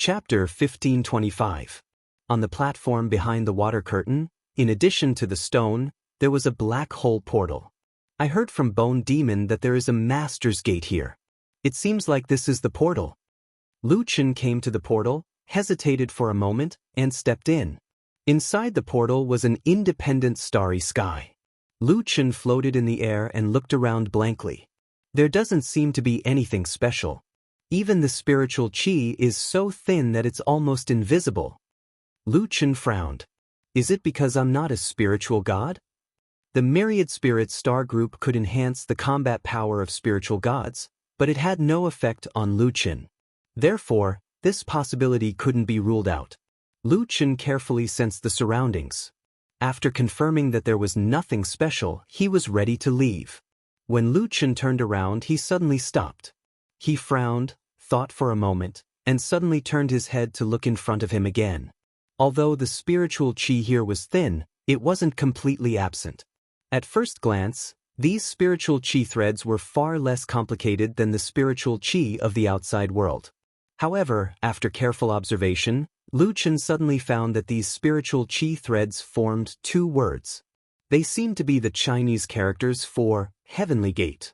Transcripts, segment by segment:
Chapter 1525. On the platform behind the water curtain, in addition to the stone, there was a black hole portal. I heard from Bone Demon that there is a master's gate here. It seems like this is the portal. Lu Chen came to the portal, hesitated for a moment, and stepped in. Inside the portal was an independent starry sky. Lu Chen floated in the air and looked around blankly. There doesn't seem to be anything special. Even the spiritual qi is so thin that it's almost invisible. Lu Chen frowned. Is it because I'm not a spiritual god? The myriad spirit star group could enhance the combat power of spiritual gods, but it had no effect on Lu Chen. Therefore, this possibility couldn't be ruled out. Lu Chen carefully sensed the surroundings. After confirming that there was nothing special, he was ready to leave. When Lu Chen turned around, he suddenly stopped. He frowned, thought for a moment, and suddenly turned his head to look in front of him again. Although the spiritual qi here was thin, it wasn't completely absent. At first glance, these spiritual qi threads were far less complicated than the spiritual qi of the outside world. However, after careful observation, Lu Chen suddenly found that these spiritual qi threads formed two words. They seemed to be the Chinese characters for Heavenly Gate.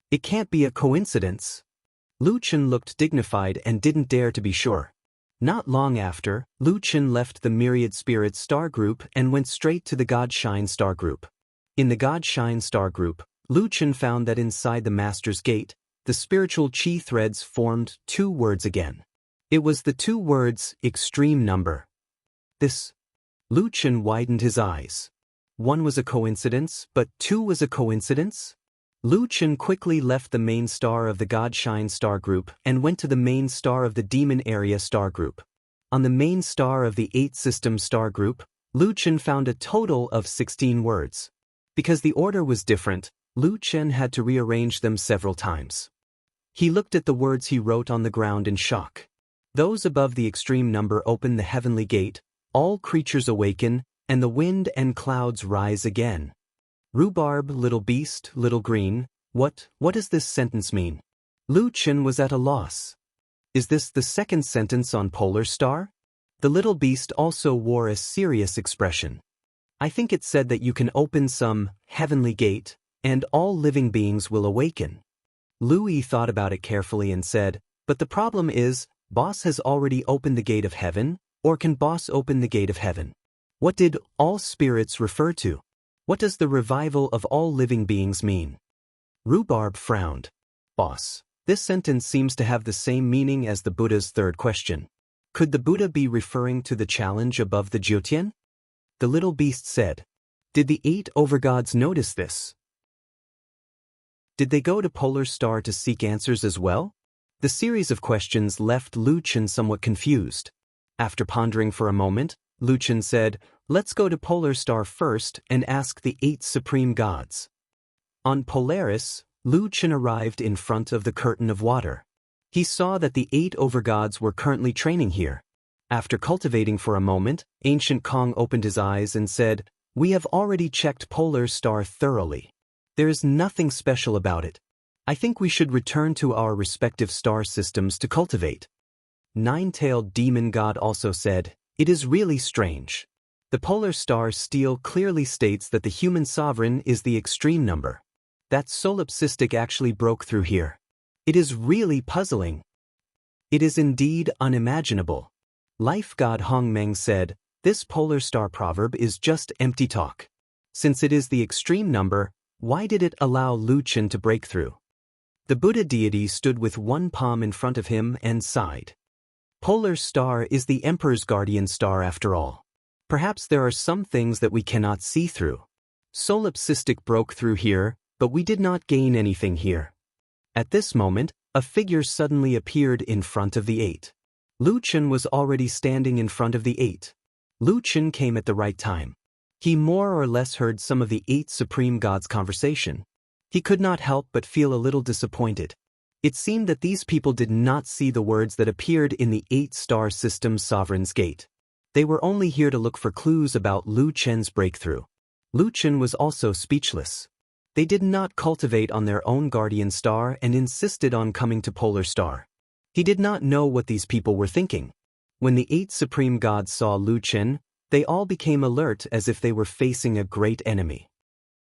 It can't be a coincidence. Lu Chen looked dignified and didn't dare to be sure. Not long after, Lu Chen left the Myriad Spirit Star Group and went straight to the God Shine Star Group. In the God Shine Star Group, Lu Chen found that inside the Master's Gate, the spiritual qi threads formed two words again. It was the two words, extreme number. This. Lu Chen widened his eyes. One was a coincidence, but two was a coincidence? Lu Chen quickly left the main star of the God Shine Star Group and went to the main star of the Demon Area Star Group. On the main star of the 8 System Star Group, Lu Chen found a total of 16 words. Because the order was different, Lu Chen had to rearrange them several times. He looked at the words he wrote on the ground in shock. Those above the extreme number open the heavenly gate, all creatures awaken, and the wind and clouds rise again. Rhubarb, little beast, little green, what does this sentence mean? Lu Chen was at a loss. Is this the second sentence on Polar Star? The little beast also wore a serious expression. I think it said that you can open some heavenly gate, and all living beings will awaken. Louis thought about it carefully and said, but the problem is, Boss has already opened the gate of heaven, or can Boss open the gate of heaven? What did all spirits refer to? What does the revival of all living beings mean? Rhubarb frowned. Boss, this sentence seems to have the same meaning as the Buddha's third question. Could the Buddha be referring to the challenge above the Jyotian? The little beast said. Did the 8 overgods notice this? Did they go to Polar Star to seek answers as well? The series of questions left Lu Chen somewhat confused. After pondering for a moment, Lu Chen said, let's go to Polar Star first and ask the 8 supreme gods. On Polaris, Lu Chen arrived in front of the curtain of water. He saw that the 8 overgods were currently training here. After cultivating for a moment, Ancient Kong opened his eyes and said, we have already checked Polar Star thoroughly. There is nothing special about it. I think we should return to our respective star systems to cultivate. Nine-tailed demon god also said, it is really strange. The Polar Star Steel clearly states that the human sovereign is the extreme number. That solipsistic actually broke through here. It is really puzzling. It is indeed unimaginable. Life god Hong Meng said, this Polar Star proverb is just empty talk. Since it is the extreme number, why did it allow Lu Chen to break through? The Buddha deity stood with one palm in front of him and sighed. Polar Star is the Emperor's guardian star after all. Perhaps there are some things that we cannot see through. Solipsistic broke through here, but we did not gain anything here. At this moment, a figure suddenly appeared in front of the 8. Lu Chen was already standing in front of the 8. Lu Chen came at the right time. He more or less heard some of the 8 supreme gods' conversation. He could not help but feel a little disappointed. It seemed that these people did not see the words that appeared in the 8-star system's Sovereign's Gate. They were only here to look for clues about Lu Chen's breakthrough. Lu Chen was also speechless. They did not cultivate on their own guardian star and insisted on coming to Polar Star. He did not know what these people were thinking. When the 8 supreme gods saw Lu Chen, they all became alert as if they were facing a great enemy.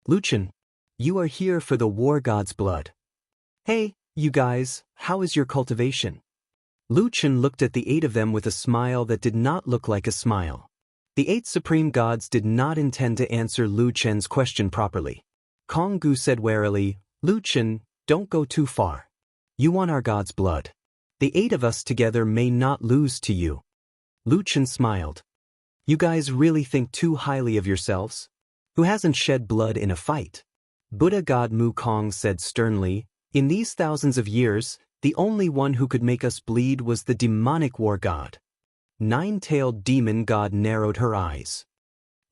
Lu Chen, you are here for the war god's blood. Hey, you guys, how is your cultivation? Lu Chen looked at the 8 of them with a smile that did not look like a smile. The 8 supreme gods did not intend to answer Lu Chen's question properly. Kong Gu said warily, Lu Chen, don't go too far. You want our god's blood. The 8 of us together may not lose to you. Lu Chen smiled. You guys really think too highly of yourselves? Who hasn't shed blood in a fight? Buddha God Mu Kong said sternly, in these thousands of years, the only one who could make us bleed was the demonic war god. Nine-tailed demon god narrowed her eyes.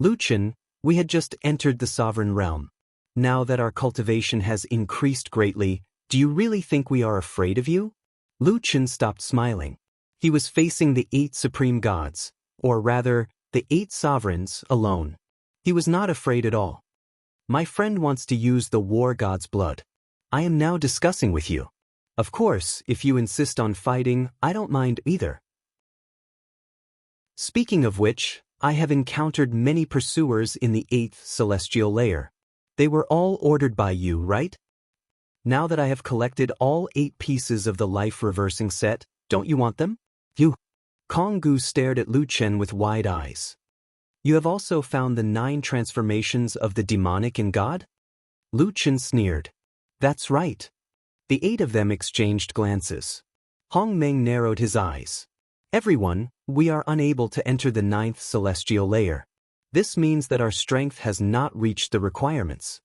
Lu Chen, we had just entered the sovereign realm. Now that our cultivation has increased greatly, do you really think we are afraid of you? Lu Chen stopped smiling. He was facing the 8 supreme gods, or rather, the 8 sovereigns, alone. He was not afraid at all. My friend wants to use the war god's blood. I am now discussing with you. Of course, if you insist on fighting, I don't mind either. Speaking of which, I have encountered many pursuers in the 8th celestial layer. They were all ordered by you, right? Now that I have collected all 8 pieces of the life reversing set, don't you want them? You. Kong Gu stared at Lu Chen with wide eyes. You have also found the 9 transformations of the demonic in God? Lu Chen sneered. That's right. The 8 of them exchanged glances. Hong Meng narrowed his eyes. Everyone, we are unable to enter the 9th celestial layer. This means that our strength has not reached the requirements.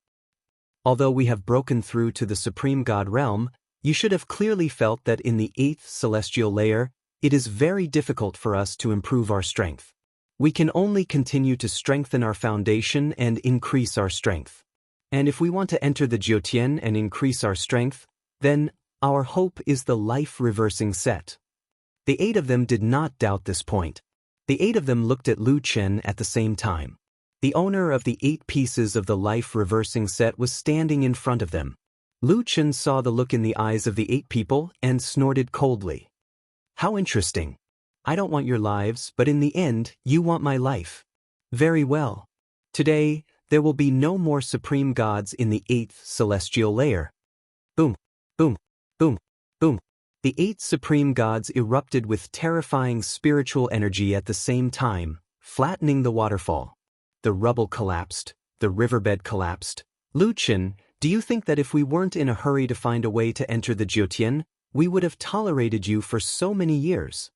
Although we have broken through to the Supreme God realm, you should have clearly felt that in the 8th celestial layer, it is very difficult for us to improve our strength. We can only continue to strengthen our foundation and increase our strength. And if we want to enter the Jiutian and increase our strength, then our hope is the life reversing set. The 8 of them did not doubt this point. The 8 of them looked at Lu Chen at the same time. The owner of the 8 pieces of the life reversing set was standing in front of them. Lu Chen saw the look in the eyes of the 8 people and snorted coldly. How interesting. I don't want your lives, but in the end, you want my life. Very well. Today, there will be no more supreme gods in the 8th celestial layer. Boom, boom, boom, boom. The 8 supreme gods erupted with terrifying spiritual energy at the same time, flattening the waterfall. The rubble collapsed, the riverbed collapsed. Lu Chen, do you think that if we weren't in a hurry to find a way to enter the Jiutian, we would have tolerated you for so many years?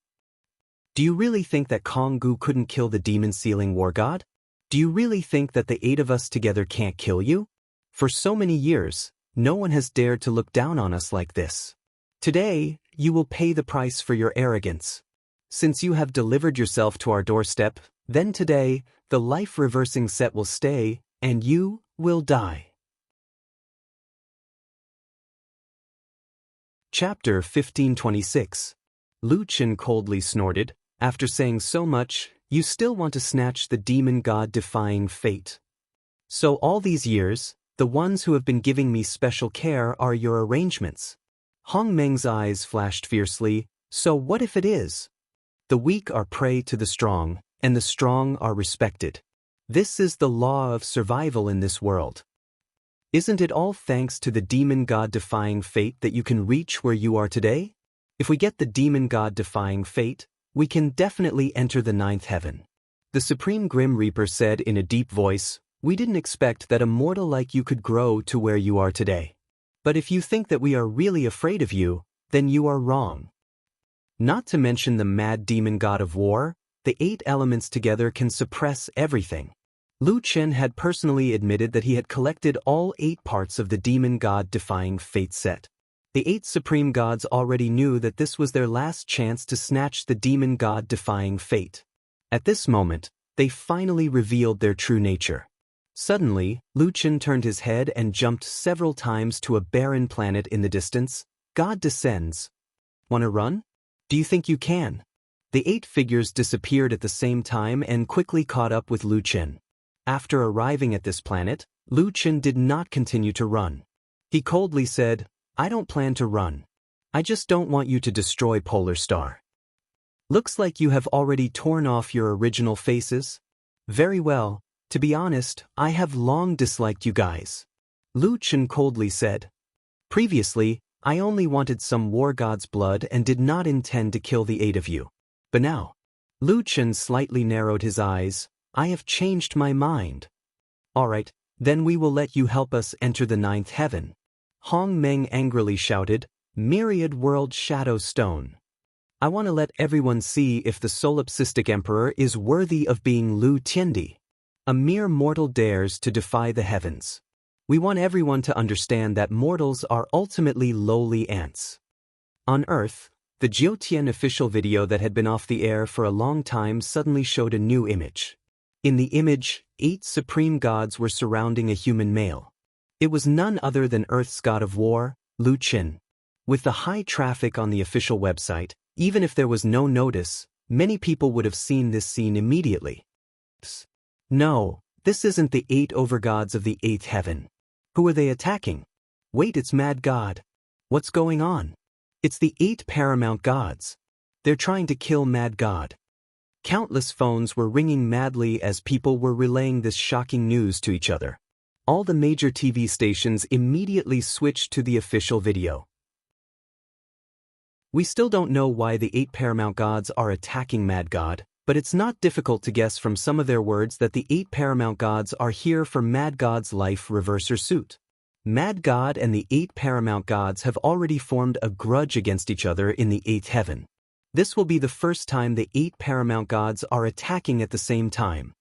Do you really think that Kong Gu couldn't kill the demon-sealing war god? Do you really think that the 8 of us together can't kill you? For so many years, no one has dared to look down on us like this. Today, you will pay the price for your arrogance. Since you have delivered yourself to our doorstep, then today, the life-reversing set will stay, and you will die. Chapter 1526. Lu Chen coldly snorted, after saying so much, you still want to snatch the demon god defying fate. So all these years, the ones who have been giving me special care are your arrangements. Hong Meng's eyes flashed fiercely, so what if it is? The weak are prey to the strong, and the strong are respected. This is the law of survival in this world. Isn't it all thanks to the demon god defying fate that you can reach where you are today? If we get the demon god defying fate, we can definitely enter the 9th heaven. The Supreme Grim Reaper said in a deep voice, we didn't expect that a mortal like you could grow to where you are today. But if you think that we are really afraid of you, then you are wrong. Not to mention the mad demon god of war, the 8 elements together can suppress everything. Lu Chen had personally admitted that he had collected all 8 parts of the demon god defying fate set. The 8 supreme gods already knew that this was their last chance to snatch the demon god defying fate. At this moment, they finally revealed their true nature. Suddenly, Lu Chen turned his head and jumped several times to a barren planet in the distance. God descends. Wanna run? Do you think you can? The 8 figures disappeared at the same time and quickly caught up with Lu Chen. After arriving at this planet, Lu Chen did not continue to run. He coldly said, I don't plan to run. I just don't want you to destroy Polar Star. Looks like you have already torn off your original faces. Very well, to be honest, I have long disliked you guys. Lu Chen coldly said. Previously, I only wanted some war god's blood and did not intend to kill the 8 of you. But now, Lu Chen slightly narrowed his eyes, I have changed my mind. Alright, then we will let you help us enter the 9th heaven. Hong Meng angrily shouted, Myriad World Shadow Stone. I want to let everyone see if the solipsistic emperor is worthy of being Lu Tiendi. A mere mortal dares to defy the heavens. We want everyone to understand that mortals are ultimately lowly ants. On Earth, the Jiutian official video that had been off the air for a long time suddenly showed a new image. In the image, 8 supreme gods were surrounding a human male. It was none other than Earth's god of war, Lu Qin. With the high traffic on the official website, even if there was no notice, many people would have seen this scene immediately. No, this isn't the 8 overgods of the 8th heaven. Who are they attacking? Wait, it's Mad God. What's going on? It's the 8 paramount gods. They're trying to kill Mad God. Countless phones were ringing madly as people were relaying this shocking news to each other. All the major TV stations immediately switched to the official video. We still don't know why the 8 paramount gods are attacking Mad God, but it's not difficult to guess from some of their words that the 8 paramount gods are here for Mad God's life reverser suit. Mad God and the 8 paramount gods have already formed a grudge against each other in the 8th heaven. This will be the first time the 8 paramount gods are attacking at the same time.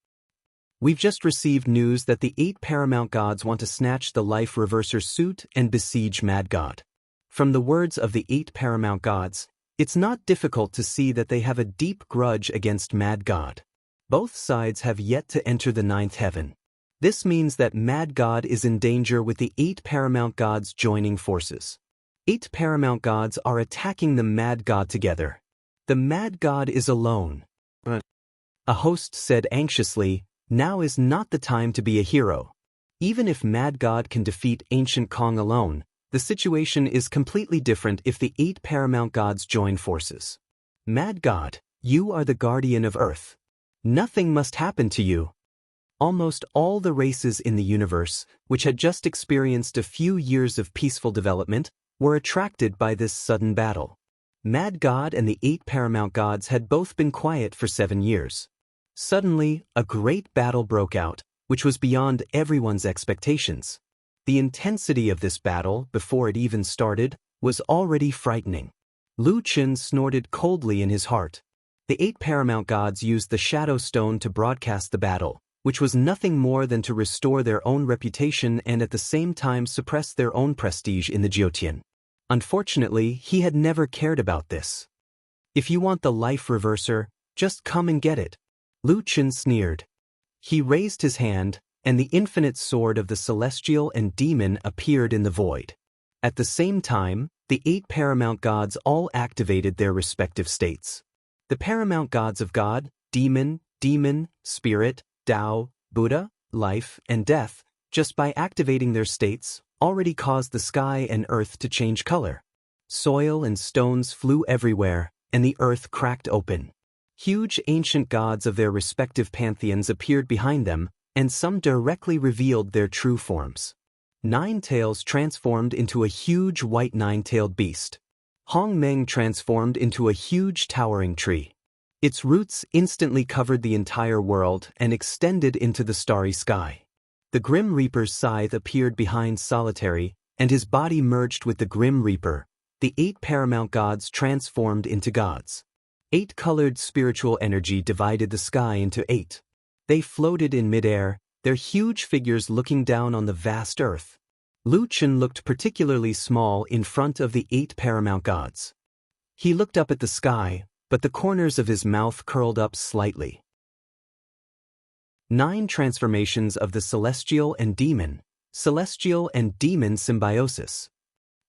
We've just received news that the 8 paramount gods want to snatch the life reverser suit and besiege Mad God. From the words of the 8 paramount gods, it's not difficult to see that they have a deep grudge against Mad God. Both sides have yet to enter the 9th heaven. This means that Mad God is in danger with the 8 paramount gods joining forces. 8 paramount gods are attacking the Mad God together. The Mad God is alone. A host said anxiously, now is not the time to be a hero. Even if Mad God can defeat Ancient Kong alone, the situation is completely different if the 8 paramount gods join forces. Mad God, you are the guardian of Earth. Nothing must happen to you. Almost all the races in the universe, which had just experienced a few years of peaceful development, were attracted by this sudden battle. Mad God and the 8 paramount gods had both been quiet for 7 years. Suddenly, a great battle broke out, which was beyond everyone's expectations. The intensity of this battle, before it even started, was already frightening. Lu Qin snorted coldly in his heart. The 8 paramount gods used the Shadow Stone to broadcast the battle, which was nothing more than to restore their own reputation and at the same time suppress their own prestige in the Jiutian. Unfortunately, he had never cared about this. If you want the life reverser, just come and get it. Lu Qin sneered. He raised his hand, and the infinite sword of the celestial and demon appeared in the void. At the same time, the 8 paramount gods all activated their respective states. The paramount gods of God, demon, spirit, Tao, Buddha, life, and death, just by activating their states, already caused the sky and earth to change color. Soil and stones flew everywhere, and the earth cracked open. Huge ancient gods of their respective pantheons appeared behind them, and some directly revealed their true forms. Nine-Tails transformed into a huge white nine-tailed beast. Hong Meng transformed into a huge towering tree. Its roots instantly covered the entire world and extended into the starry sky. The Grim Reaper's scythe appeared behind Solitary, and his body merged with the Grim Reaper. The 8 paramount gods transformed into gods. 8-colored spiritual energy divided the sky into 8. They floated in midair, their huge figures looking down on the vast earth. Lu Qin looked particularly small in front of the 8 paramount gods. He looked up at the sky, but the corners of his mouth curled up slightly. 9 transformations of the celestial and demon symbiosis.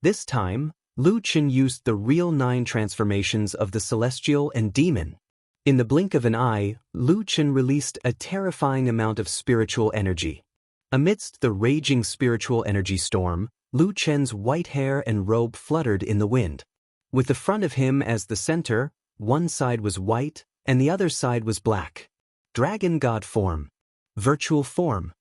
This time, Lu Qin used the real 9 transformations of the celestial and demon. In the blink of an eye, Lu Qin released a terrifying amount of spiritual energy. Amidst the raging spiritual energy storm, Lu Qin's white hair and robe fluttered in the wind. With the front of him as the center, One side was white, and the other side was black. Dragon god form. Virtual form.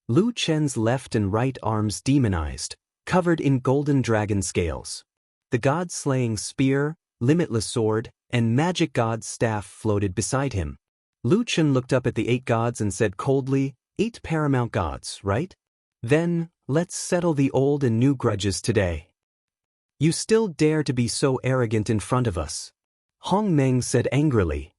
Lu Chen's left and right arms demonized, covered in golden dragon scales. The god-slaying spear, limitless sword, and magic god's staff floated beside him. Lu Chen looked up at the 8 gods and said coldly, 8 paramount gods, right? Then, let's settle the old and new grudges today. You still dare to be so arrogant in front of us? Hong Meng said angrily.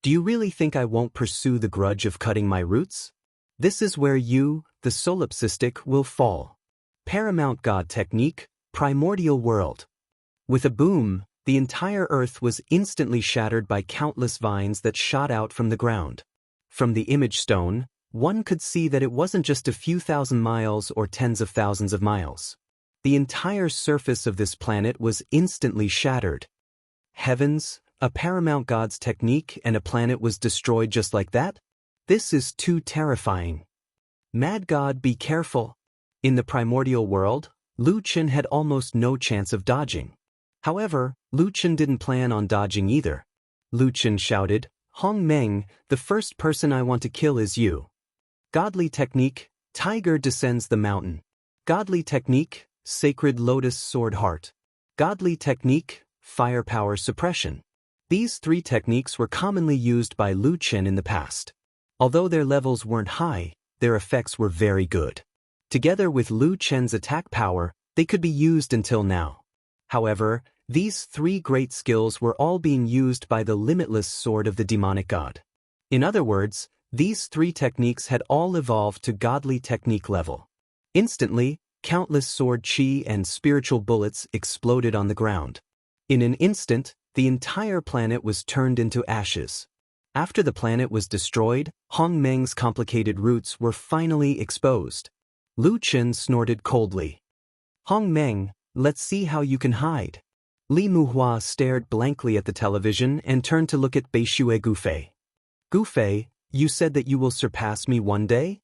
Do you really think I won't pursue the grudge of cutting my roots? This is where you, the solipsistic, will fall. Paramount God technique, primordial world. With a boom, the entire earth was instantly shattered by countless vines that shot out from the ground. From the image stone, one could see that it wasn't just a few thousand miles or tens of thousands of miles. The entire surface of this planet was instantly shattered. Heavens, a paramount god's technique and a planet was destroyed just like that? This is too terrifying. Mad God, be careful. In the primordial world, Lu Chen had almost no chance of dodging. However, Lu Chen didn't plan on dodging either. Lu Chen shouted, Hong Meng, the first person I want to kill is you. Godly technique, tiger descends the mountain. Godly technique, sacred lotus sword heart. Godly technique, firepower suppression. These 3 techniques were commonly used by Lu Chen in the past. Although their levels weren't high, their effects were very good. Together with Lu Chen's attack power, they could be used until now. However, these 3 great skills were all being used by the limitless sword of the demonic god. In other words, these 3 techniques had all evolved to godly technique level. Instantly, countless sword chi and spiritual bullets exploded on the ground. In an instant, the entire planet was turned into ashes. After the planet was destroyed, Hong Meng's complicated roots were finally exposed. Lu Chen snorted coldly. Hong Meng, let's see how you can hide. Li Muhua stared blankly at the television and turned to look at Beishue Gufei. Gufei, you said that you will surpass me one day?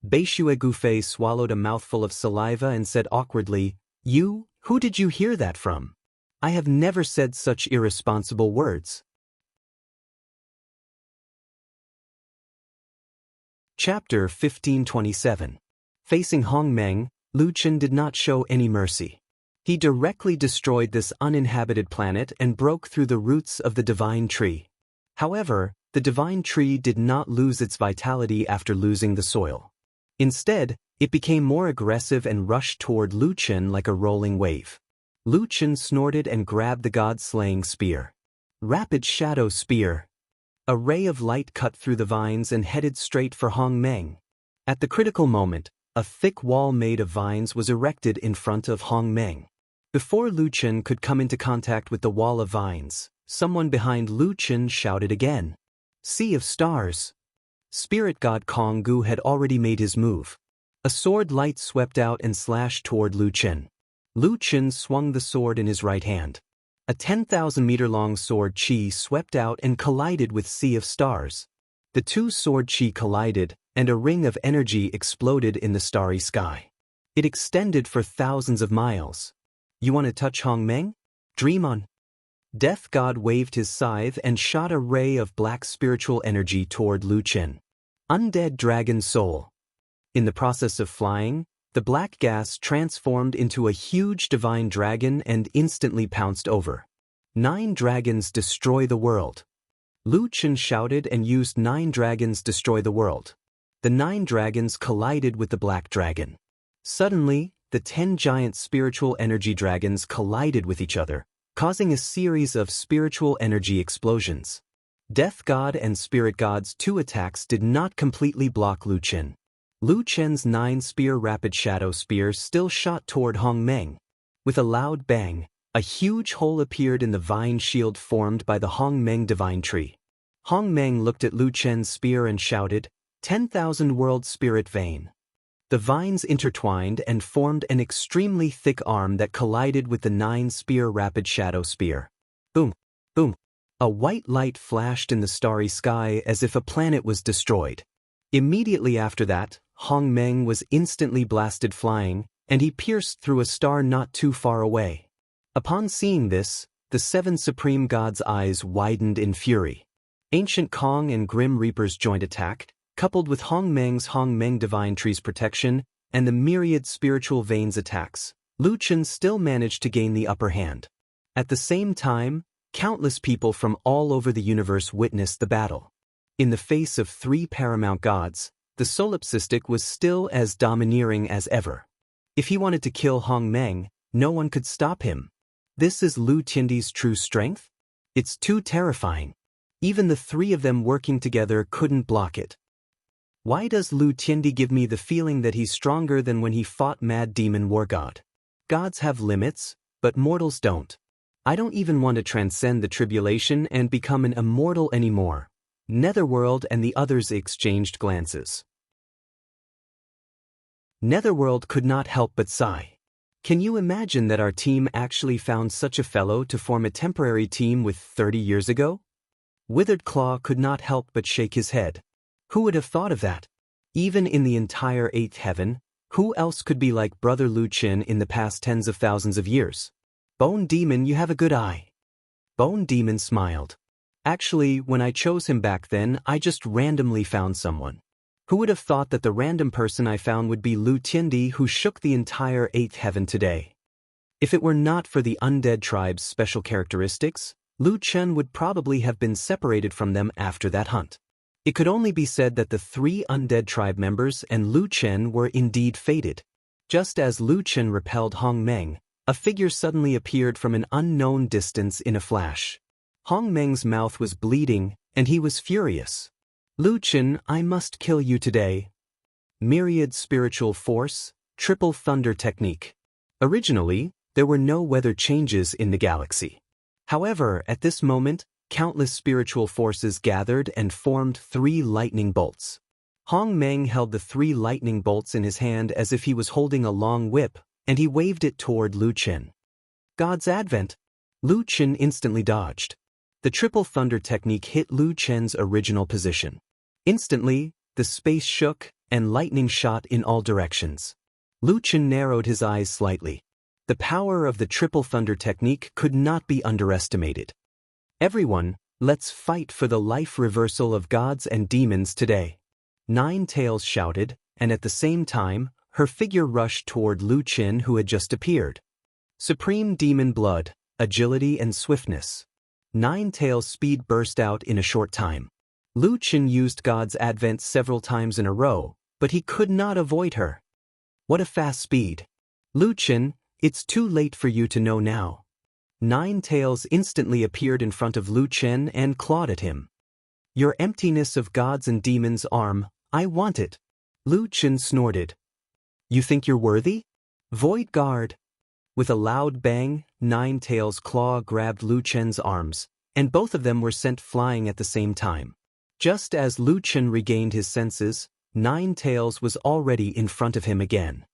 Beishue Gufei swallowed a mouthful of saliva and said awkwardly, You, who did you hear that from? I have never said such irresponsible words. Chapter 1527. Facing Hong Meng, Lu Chen did not show any mercy. He directly destroyed this uninhabited planet and broke through the roots of the divine tree. However, the divine tree did not lose its vitality after losing the soil. Instead, it became more aggressive and rushed toward Lu Chen like a rolling wave. Lu Chen snorted and grabbed the god-slaying spear. Rapid shadow spear. A ray of light cut through the vines and headed straight for Hong Meng. At the critical moment, a thick wall made of vines was erected in front of Hong Meng. Before Lu Chen could come into contact with the wall of vines, someone behind Lu Chen shouted again. Sea of Stars. Spirit god Kong Gu had already made his move. A sword light swept out and slashed toward Lu Chen. Lu Chen swung the sword in his right hand. A 10,000-meter-long sword chi swept out and collided with Sea of Stars. The 2 sword chi collided, and a ring of energy exploded in the starry sky. It extended for thousands of miles. You want to touch Hong Meng? Dream on. Death God waved his scythe and shot a ray of black spiritual energy toward Lu Chen. Undead Dragon Soul. In the process of flying, the black gas transformed into a huge divine dragon and instantly pounced over. 9 dragons destroy the world. Lu Chen shouted and used 9 dragons destroy the world. The 9 dragons collided with the black dragon. Suddenly, the 10 giant spiritual energy dragons collided with each other, causing a series of spiritual energy explosions. Death God and Spirit God's 2 attacks did not completely block Lu Chen. Lu Chen's 9-spear rapid shadow spear still shot toward Hong Meng. With a loud bang, a huge hole appeared in the vine shield formed by the Hong Meng divine tree. Hong Meng looked at Lu Chen's spear and shouted, 10,000 world spirit vein. The vines intertwined and formed an extremely thick arm that collided with the 9-spear rapid shadow spear. Boom, boom. A white light flashed in the starry sky as if a planet was destroyed. Immediately after that, Hong Meng was instantly blasted flying, and he pierced through a star not too far away. Upon seeing this, The 7 supreme gods' eyes widened in fury. Ancient Kong and Grim Reaper's joint attack, coupled with Hong Meng Divine Tree's protection, and the myriad spiritual veins attacks, Lu Chen still managed to gain the upper hand. At the same time, countless people from all over the universe witnessed the battle. In the face of 3 paramount gods, the solipsistic was still as domineering as ever. If he wanted to kill Hong Meng, no one could stop him. This is Lu Tiandi's true strength? It's too terrifying. Even the 3 of them working together couldn't block it. Why does Lu Tiandi give me the feeling that he's stronger than when he fought Mad Demon War God? Gods have limits, but mortals don't. I don't even want to transcend the tribulation and become an immortal anymore. Netherworld and the others exchanged glances. Netherworld could not help but sigh. Can you imagine that our team actually found such a fellow to form a temporary team with 30 years ago? Withered Claw could not help but shake his head. Who would have thought of that? Even in the entire 8th heaven, who else could be like Brother Lu Chen in the past tens of thousands of years? Bone Demon, you have a good eye. Bone Demon smiled. Actually, when I chose him back then, I just randomly found someone. Who would have thought that the random person I found would be Lu Tiandi, who shook the entire 8th heaven today? If it were not for the undead tribe's special characteristics, Lu Chen would probably have been separated from them after that hunt. It could only be said that the 3 undead tribe members and Lu Chen were indeed fated. Just as Lu Chen repelled Hong Meng, a figure suddenly appeared from an unknown distance in a flash. Hong Meng's mouth was bleeding, and he was furious. Lu Chen, I must kill you today. Myriad spiritual force, triple thunder technique. Originally, there were no weather changes in the galaxy. However, at this moment, countless spiritual forces gathered and formed 3 lightning bolts. Hong Meng held the 3 lightning bolts in his hand as if he was holding a long whip, and he waved it toward Lu Chen. God's Advent! Lu Chen instantly dodged. The triple thunder technique hit Lu Chen's original position. Instantly, the space shook, and lightning shot in all directions. Lu Chen narrowed his eyes slightly. The power of the triple thunder technique could not be underestimated. Everyone, let's fight for the life reversal of gods and demons today. 9 Tails shouted, and at the same time, her figure rushed toward Lu Chen, who had just appeared. Supreme demon blood, agility and swiftness. 9 Tails' speed burst out in a short time. Lu Chen used God's Advent several times in a row, but he could not avoid her. What a fast speed. Lu Chen, it's too late for you to know now. 9 Tails instantly appeared in front of Lu Chen and clawed at him. Your emptiness of gods and demons arm, I want it. Lu Chen snorted. You think you're worthy? Void Guard. With a loud bang, 9 Tails' claw grabbed Lu Chen's arms, and both of them were sent flying at the same time. Just as Lu Chen regained his senses, 9 Tails was already in front of him again.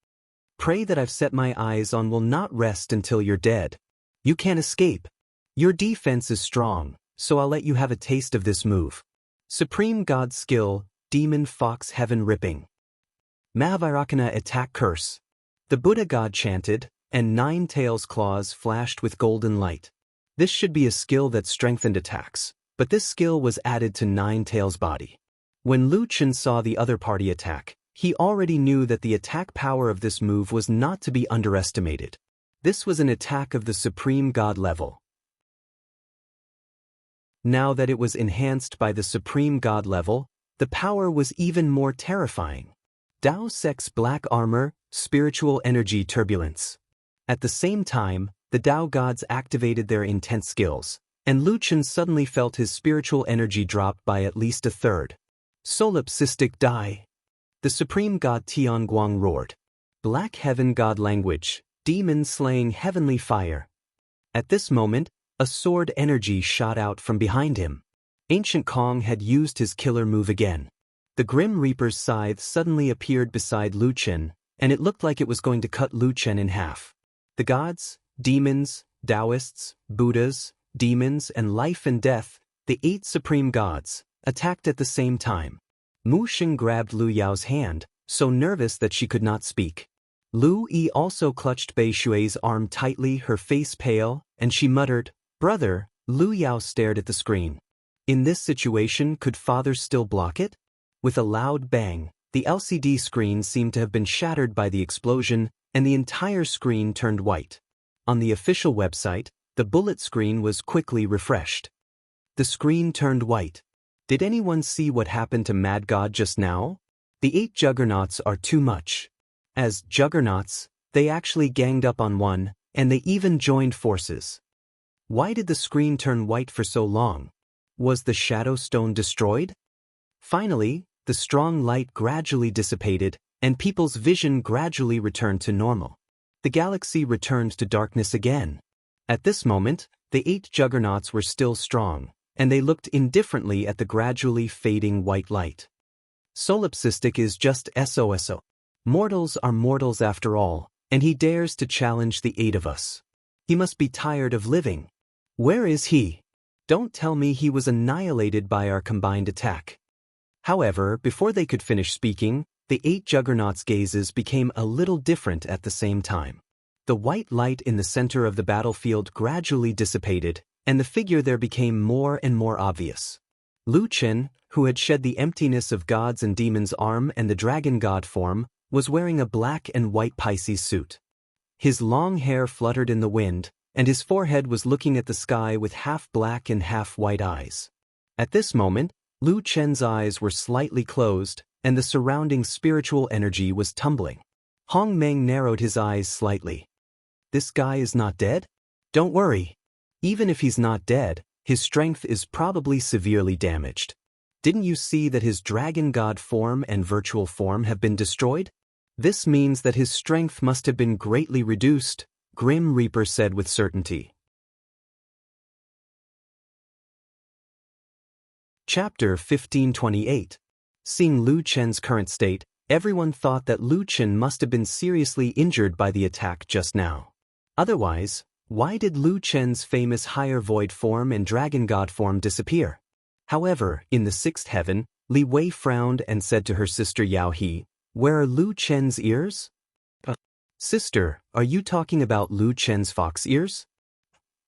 Prey that I've set my eyes on will not rest until you're dead. You can't escape. Your defense is strong, so I'll let you have a taste of this move. Supreme God skill, Demon Fox Heaven Ripping. Mahavairakana attack curse. The Buddha God chanted, and 9 Tails' claws flashed with golden light. This should be a skill that strengthened attacks, but this skill was added to 9 Tails' body. When Lu Chen saw the other party attack, he already knew that the attack power of this move was not to be underestimated. This was an attack of the Supreme God level. Now that it was enhanced by the Supreme God level, the power was even more terrifying. Dao Sec's black armor, spiritual energy turbulence. At the same time, the Dao gods activated their intense skills, and Lu Chen suddenly felt his spiritual energy drop by at least a third. Solipsistic die. The Supreme God Tianguang roared. Black Heaven God language, demon-slaying heavenly fire. At this moment, a sword energy shot out from behind him. Ancient Kong had used his killer move again. The Grim Reaper's scythe suddenly appeared beside Lu Chen, and it looked like it was going to cut Lu Chen in half. The gods, demons, Taoists, Buddhas, demons, and life and death, the 8 supreme gods, attacked at the same time. Mu Xing grabbed Lu Yao's hand, so nervous that she could not speak. Lu Yi also clutched Bei Shui's arm tightly, her face pale, and she muttered, Brother, Lu Yao stared at the screen. In this situation, could father still block it? With a loud bang, the LCD screen seemed to have been shattered by the explosion, and the entire screen turned white. On the official website, the bullet screen was quickly refreshed. The screen turned white. Did anyone see what happened to Mad God just now? The 8 juggernauts are too much. As juggernauts, they actually ganged up on one, and they even joined forces. Why did the screen turn white for so long? Was the Shadow Stone destroyed? Finally, the strong light gradually dissipated, and people's vision gradually returned to normal. The galaxy returned to darkness again. At this moment, the 8 juggernauts were still strong, and they looked indifferently at the gradually fading white light. Solipsistic is just SOSO. Mortals are mortals after all, and he dares to challenge the 8 of us. He must be tired of living. Where is he? Don't tell me he was annihilated by our combined attack. However, before they could finish speaking, the 8 juggernauts' gazes became a little different at the same time. The white light in the center of the battlefield gradually dissipated, and the figure there became more and more obvious. Lu Chen, who had shed the emptiness of gods and demons' arm and the dragon god form, was wearing a black and white Pisces suit. His long hair fluttered in the wind, and his forehead was looking at the sky with half black and half white eyes. At this moment, Lu Chen's eyes were slightly closed, and the surrounding spiritual energy was tumbling. Hong Meng narrowed his eyes slightly. This guy is not dead? Don't worry. Even if he's not dead, his strength is probably severely damaged. Didn't you see that his dragon god form and virtual form have been destroyed? This means that his strength must have been greatly reduced, Grim Reaper said with certainty. Chapter 1528. Seeing Lu Chen's current state, everyone thought that Lu Chen must have been seriously injured by the attack just now. Otherwise, why did Lu Chen's famous higher void form and dragon god form disappear? However, in the 6th heaven, Li Wei frowned and said to her sister Yao He, "Where are Lu Chen's ears?" Sister, are you talking about Lu Chen's fox ears?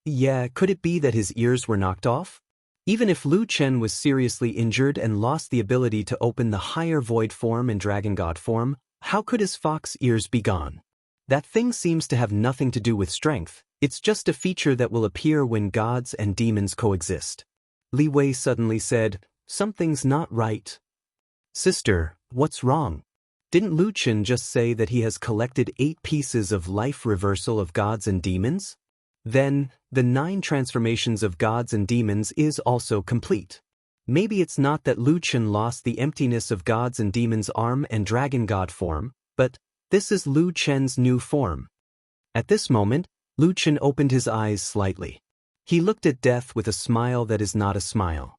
Yeah, could it be that his ears were knocked off? Even if Lu Chen was seriously injured and lost the ability to open the higher void form and dragon god form, how could his fox ears be gone? That thing seems to have nothing to do with strength. It's just a feature that will appear when gods and demons coexist. Li Wei suddenly said, "Something's not right." Sister, what's wrong? Didn't Lu Chen just say that he has collected 8 pieces of life reversal of gods and demons? Then, the 9 transformations of gods and demons is also complete. Maybe it's not that Lu Chen lost the emptiness of gods and demons' arm and dragon god form, but this is Lu Chen's new form. At this moment, Lu Chen opened his eyes slightly. He looked at Death with a smile that is not a smile.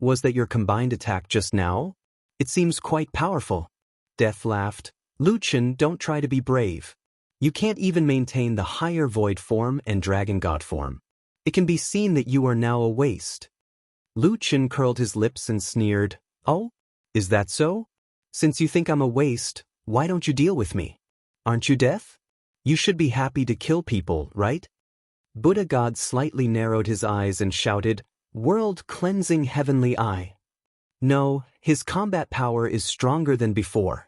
Was that your combined attack just now? It seems quite powerful. Death laughed. Lu Chen, don't try to be brave. You can't even maintain the higher void form and dragon god form. It can be seen that you are now a waste. Lu Chen curled his lips and sneered, "Oh? Is that so? Since you think I'm a waste, why don't you deal with me? Aren't you Death? You should be happy to kill people, right?" Buddha God slightly narrowed his eyes and shouted, "World-cleansing heavenly eye." No, his combat power is stronger than before.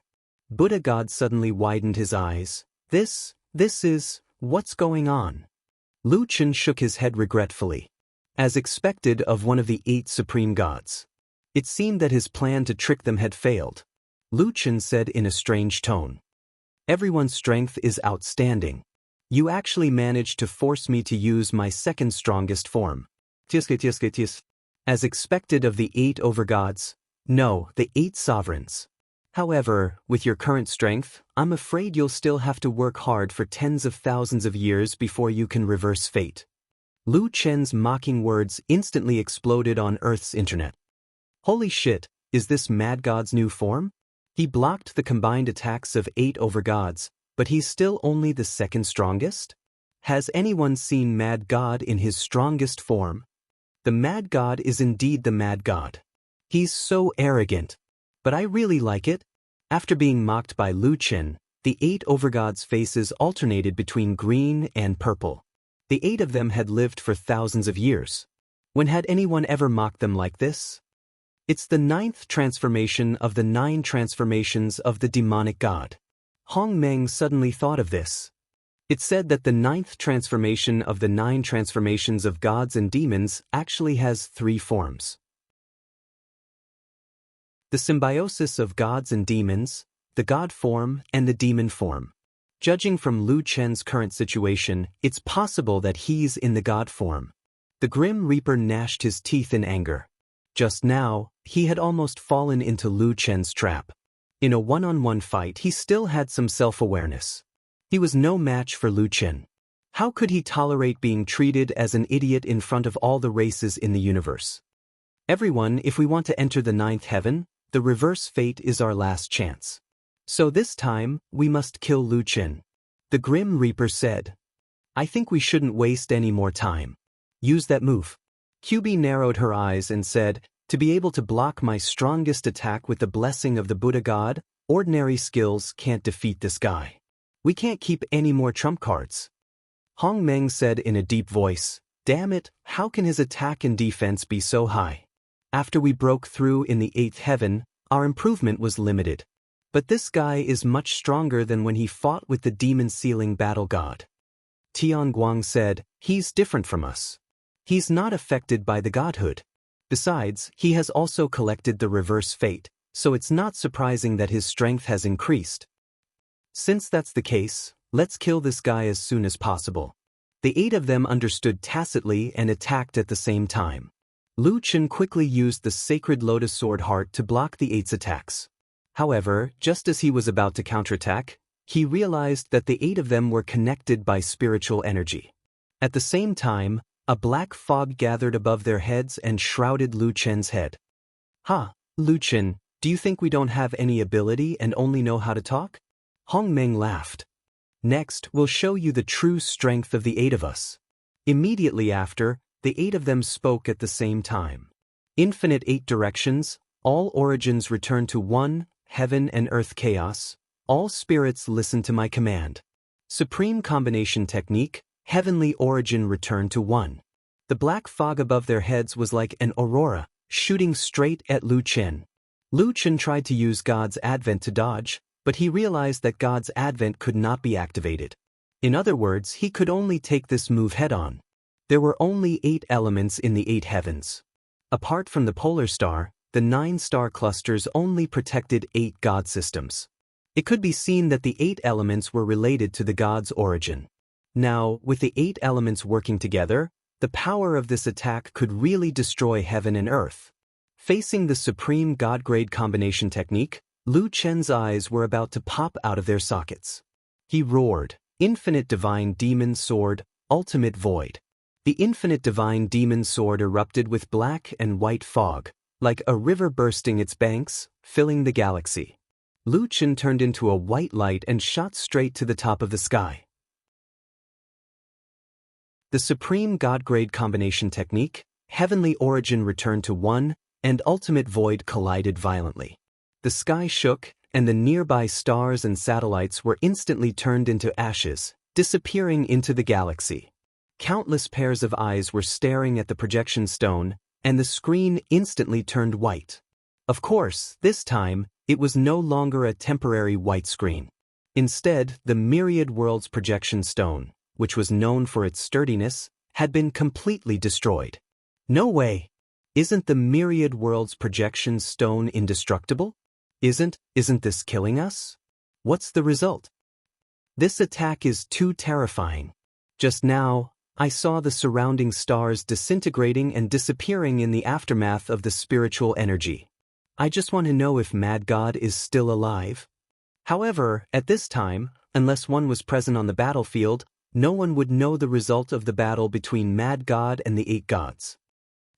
Buddha God suddenly widened his eyes. This is, what's going on? Lu Chen shook his head regretfully. As expected of one of the 8 supreme gods. It seemed that his plan to trick them had failed. Lu Chen said in a strange tone. Everyone's strength is outstanding. You actually managed to force me to use my second strongest form. As expected of the 8 overgods. No, the 8 sovereigns. However, with your current strength, I'm afraid you'll still have to work hard for tens of thousands of years before you can reverse fate. Lu Chen's mocking words instantly exploded on Earth's internet. Holy shit, is this Mad God's new form? He blocked the combined attacks of 8 overgods, but he's still only the second strongest? Has anyone seen Mad God in his strongest form? The Mad God is indeed the Mad God. He's so arrogant. But I really like it. After being mocked by Lu Chen, the 8 overgods' faces alternated between green and purple. The 8 of them had lived for thousands of years. When had anyone ever mocked them like this? It's the 9th transformation of the 9 transformations of the demonic god. Hong Meng suddenly thought of this. It said that the 9th transformation of the 9 transformations of gods and demons actually has 3 forms. The symbiosis of gods and demons, the god form and the demon form. Judging from Lu Chen's current situation, it's possible that he's in the god form. The Grim Reaper gnashed his teeth in anger. Just now, he had almost fallen into Lu Chen's trap. In a one-on-one fight, he still had some self-awareness. He was no match for Lu Chen. How could he tolerate being treated as an idiot in front of all the races in the universe? Everyone, if we want to enter the 9th heaven, the reverse fate is our last chance. So this time, we must kill Lu Chen. The Grim Reaper said. I think we shouldn't waste any more time. Use that move. QB narrowed her eyes and said, to be able to block my strongest attack with the blessing of the Buddha God, ordinary skills can't defeat this guy. We can't keep any more trump cards. Hong Meng said in a deep voice, damn it, how can his attack and defense be so high? After we broke through in the 8th heaven, our improvement was limited. But this guy is much stronger than when he fought with the demon-sealing battle god. Tian Guang said, he's different from us. He's not affected by the godhood. Besides, he has also collected the reverse fate, so it's not surprising that his strength has increased. Since that's the case, let's kill this guy as soon as possible. The 8 of them understood tacitly and attacked at the same time. Lu Chen quickly used the sacred lotus sword heart to block the 8's attacks. However, just as he was about to counterattack, he realized that the 8 of them were connected by spiritual energy. At the same time, a black fog gathered above their heads and shrouded Lu Chen's head. Ha, Lu Chen, do you think we don't have any ability and only know how to talk? Hong Meng laughed. Next, we'll show you the true strength of the 8 of us. Immediately after, the 8 of them spoke at the same time. Infinite 8 directions, all origins return to one, heaven and earth chaos, all spirits listen to my command. Supreme combination technique, heavenly origin return to one. The black fog above their heads was like an aurora, shooting straight at Lu Chen. Lu Chen tried to use God's Advent to dodge, but he realized that God's Advent could not be activated. In other words, he could only take this move head-on. There were only 8 elements in the 8 heavens. Apart from the polar star, the 9 star clusters only protected 8 god systems. It could be seen that the 8 elements were related to the god's origin. Now, with the 8 elements working together, the power of this attack could really destroy heaven and earth. Facing the supreme god-grade combination technique, Lu Chen's eyes were about to pop out of their sockets. He roared, Infinite Divine Demon Sword, Ultimate Void. The Infinite Divine Demon Sword erupted with black and white fog, like a river bursting its banks, filling the galaxy. Lu Chen turned into a white light and shot straight to the top of the sky. The supreme god-grade combination technique, heavenly origin returned to one, and ultimate void collided violently. The sky shook, and the nearby stars and satellites were instantly turned into ashes, disappearing into the galaxy. Countless pairs of eyes were staring at the projection stone, and the screen instantly turned white. Of course, this time, it was no longer a temporary white screen. Instead, the Myriad Worlds projection stone, which was known for its sturdiness, had been completely destroyed. No way! Isn't the Myriad Worlds projection stone indestructible? Isn't this killing us? What's the result? This attack is too terrifying. Just now, I saw the surrounding stars disintegrating and disappearing in the aftermath of the spiritual energy. I just want to know if Mad God is still alive. However, at this time, unless one was present on the battlefield, no one would know the result of the battle between Mad God and the 8 gods.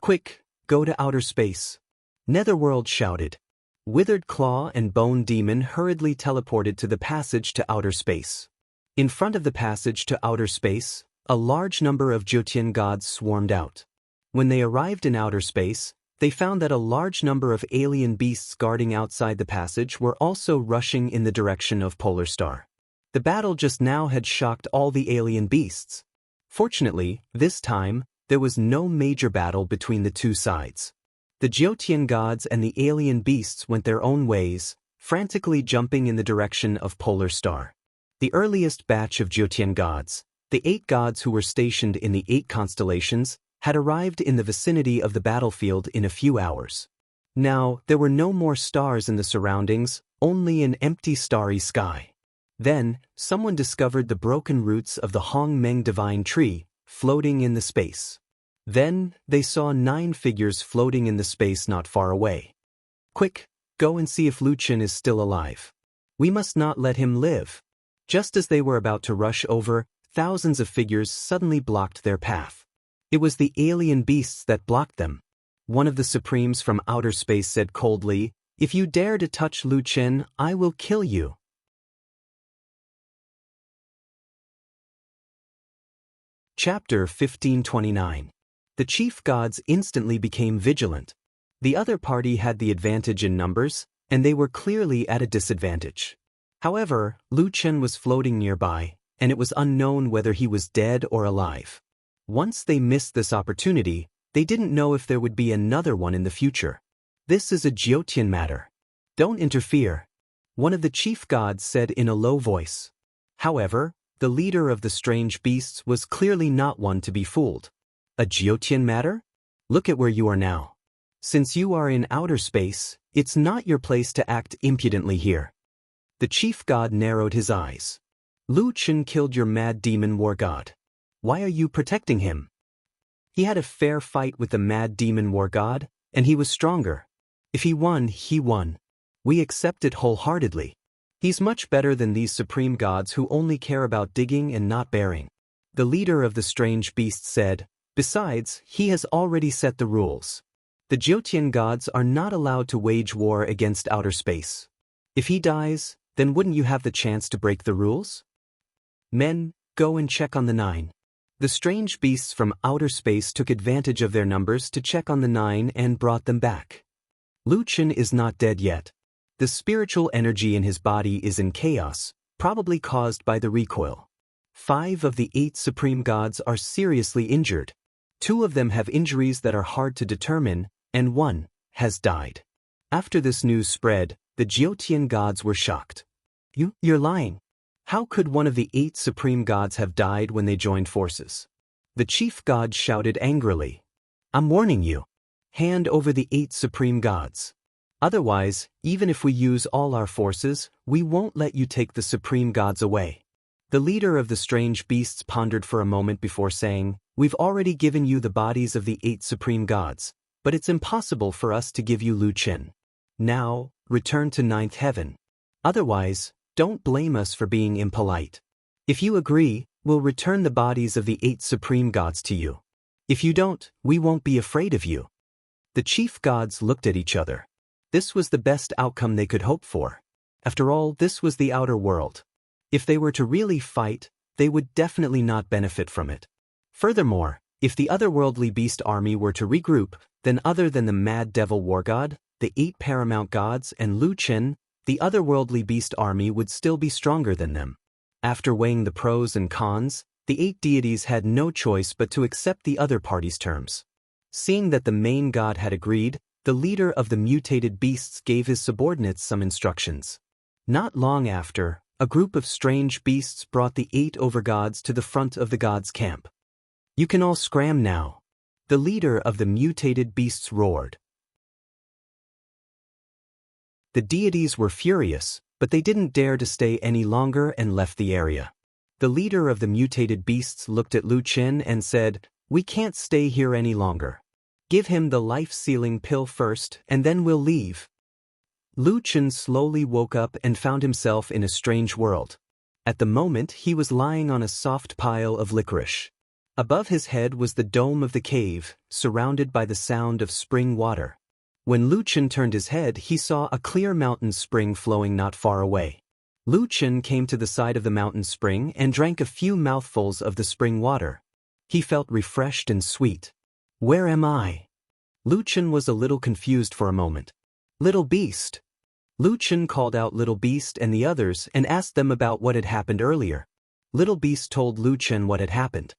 Quick, go to outer space. Netherworld shouted. Withered Claw and Bone Demon hurriedly teleported to the passage to outer space. In front of the passage to outer space, a large number of Jyotian gods swarmed out. When they arrived in outer space, they found that a large number of alien beasts guarding outside the passage were also rushing in the direction of Polar Star. The battle just now had shocked all the alien beasts. Fortunately, this time, there was no major battle between the two sides. The Jyotian gods and the alien beasts went their own ways, frantically jumping in the direction of Polar Star. The earliest batch of Jyotian gods, the 8 gods who were stationed in the 8 constellations, had arrived in the vicinity of the battlefield in a few hours. Now, there were no more stars in the surroundings, only an empty starry sky. Then, someone discovered the broken roots of the Hong Meng divine tree, floating in the space. Then, they saw 9 figures floating in the space not far away. Quick, go and see if Lu Chen is still alive. We must not let him live. Just as they were about to rush over, thousands of figures suddenly blocked their path. It was the alien beasts that blocked them. One of the Supremes from outer space said coldly, "If you dare to touch Lu Chen, I will kill you." Chapter 1529. The chief gods instantly became vigilant. The other party had the advantage in numbers, and they were clearly at a disadvantage. However, Lu Chen was floating nearby, and it was unknown whether he was dead or alive. Once they missed this opportunity, they didn't know if there would be another one in the future. This is a Jyotian matter. Don't interfere, one of the chief gods said in a low voice. However, the leader of the strange beasts was clearly not one to be fooled. A Jyotian matter? Look at where you are now. Since you are in outer space, it's not your place to act impudently here. The chief god narrowed his eyes. Lu Chen killed your mad demon war god. Why are you protecting him? He had a fair fight with the mad demon war god, and he was stronger. If he won, he won. We accept it wholeheartedly. He's much better than these supreme gods who only care about digging and not bearing. The leader of the strange beasts said, besides, he has already set the rules. The Jyotian gods are not allowed to wage war against outer space. If he dies, then wouldn't you have the chance to break the rules? Men, go and check on the 9. The strange beasts from outer space took advantage of their numbers to check on the 9 and brought them back. Lu Chen is not dead yet. The spiritual energy in his body is in chaos, probably caused by the recoil. 5 of the 8 supreme gods are seriously injured. 2 of them have injuries that are hard to determine, and 1 has died. After this news spread, the Jyotian gods were shocked. You're lying. How could one of the 8 supreme gods have died when they joined forces? The chief god shouted angrily. I'm warning you. Hand over the 8 supreme gods. Otherwise, even if we use all our forces, we won't let you take the supreme gods away. The leader of the strange beasts pondered for a moment before saying, we've already given you the bodies of the 8 supreme gods, but it's impossible for us to give you Lu Chen. Now, return to 9th heaven. Otherwise, don't blame us for being impolite. If you agree, we'll return the bodies of the 8 supreme gods to you. If you don't, we won't be afraid of you. The chief gods looked at each other. This was the best outcome they could hope for. After all, this was the outer world. If they were to really fight, they would definitely not benefit from it. Furthermore, if the otherworldly beast army were to regroup, then other than the mad devil war god, the 8 paramount gods, and Lu Chen, the otherworldly beast army would still be stronger than them. After weighing the pros and cons, the 8 deities had no choice but to accept the other party's terms. Seeing that the main god had agreed, the leader of the mutated beasts gave his subordinates some instructions. Not long after, a group of strange beasts brought the 8 overgods to the front of the gods' camp. You can all scram now. The leader of the mutated beasts roared. The deities were furious, but they didn't dare to stay any longer and left the area. The leader of the mutated beasts looked at Lu Chen and said, we can't stay here any longer. Give him the life-sealing pill first, and then we'll leave. Lu Chen slowly woke up and found himself in a strange world. At the moment, he was lying on a soft pile of licorice. Above his head was the dome of the cave, surrounded by the sound of spring water. When Lu Chen turned his head, he saw a clear mountain spring flowing not far away. Lu Chen came to the side of the mountain spring and drank a few mouthfuls of the spring water. He felt refreshed and sweet. Where am I? Lu Chen was a little confused for a moment. Little Beast. Lu Chen called out Little Beast and the others and asked them about what had happened earlier. Little Beast told Lu Chen what had happened.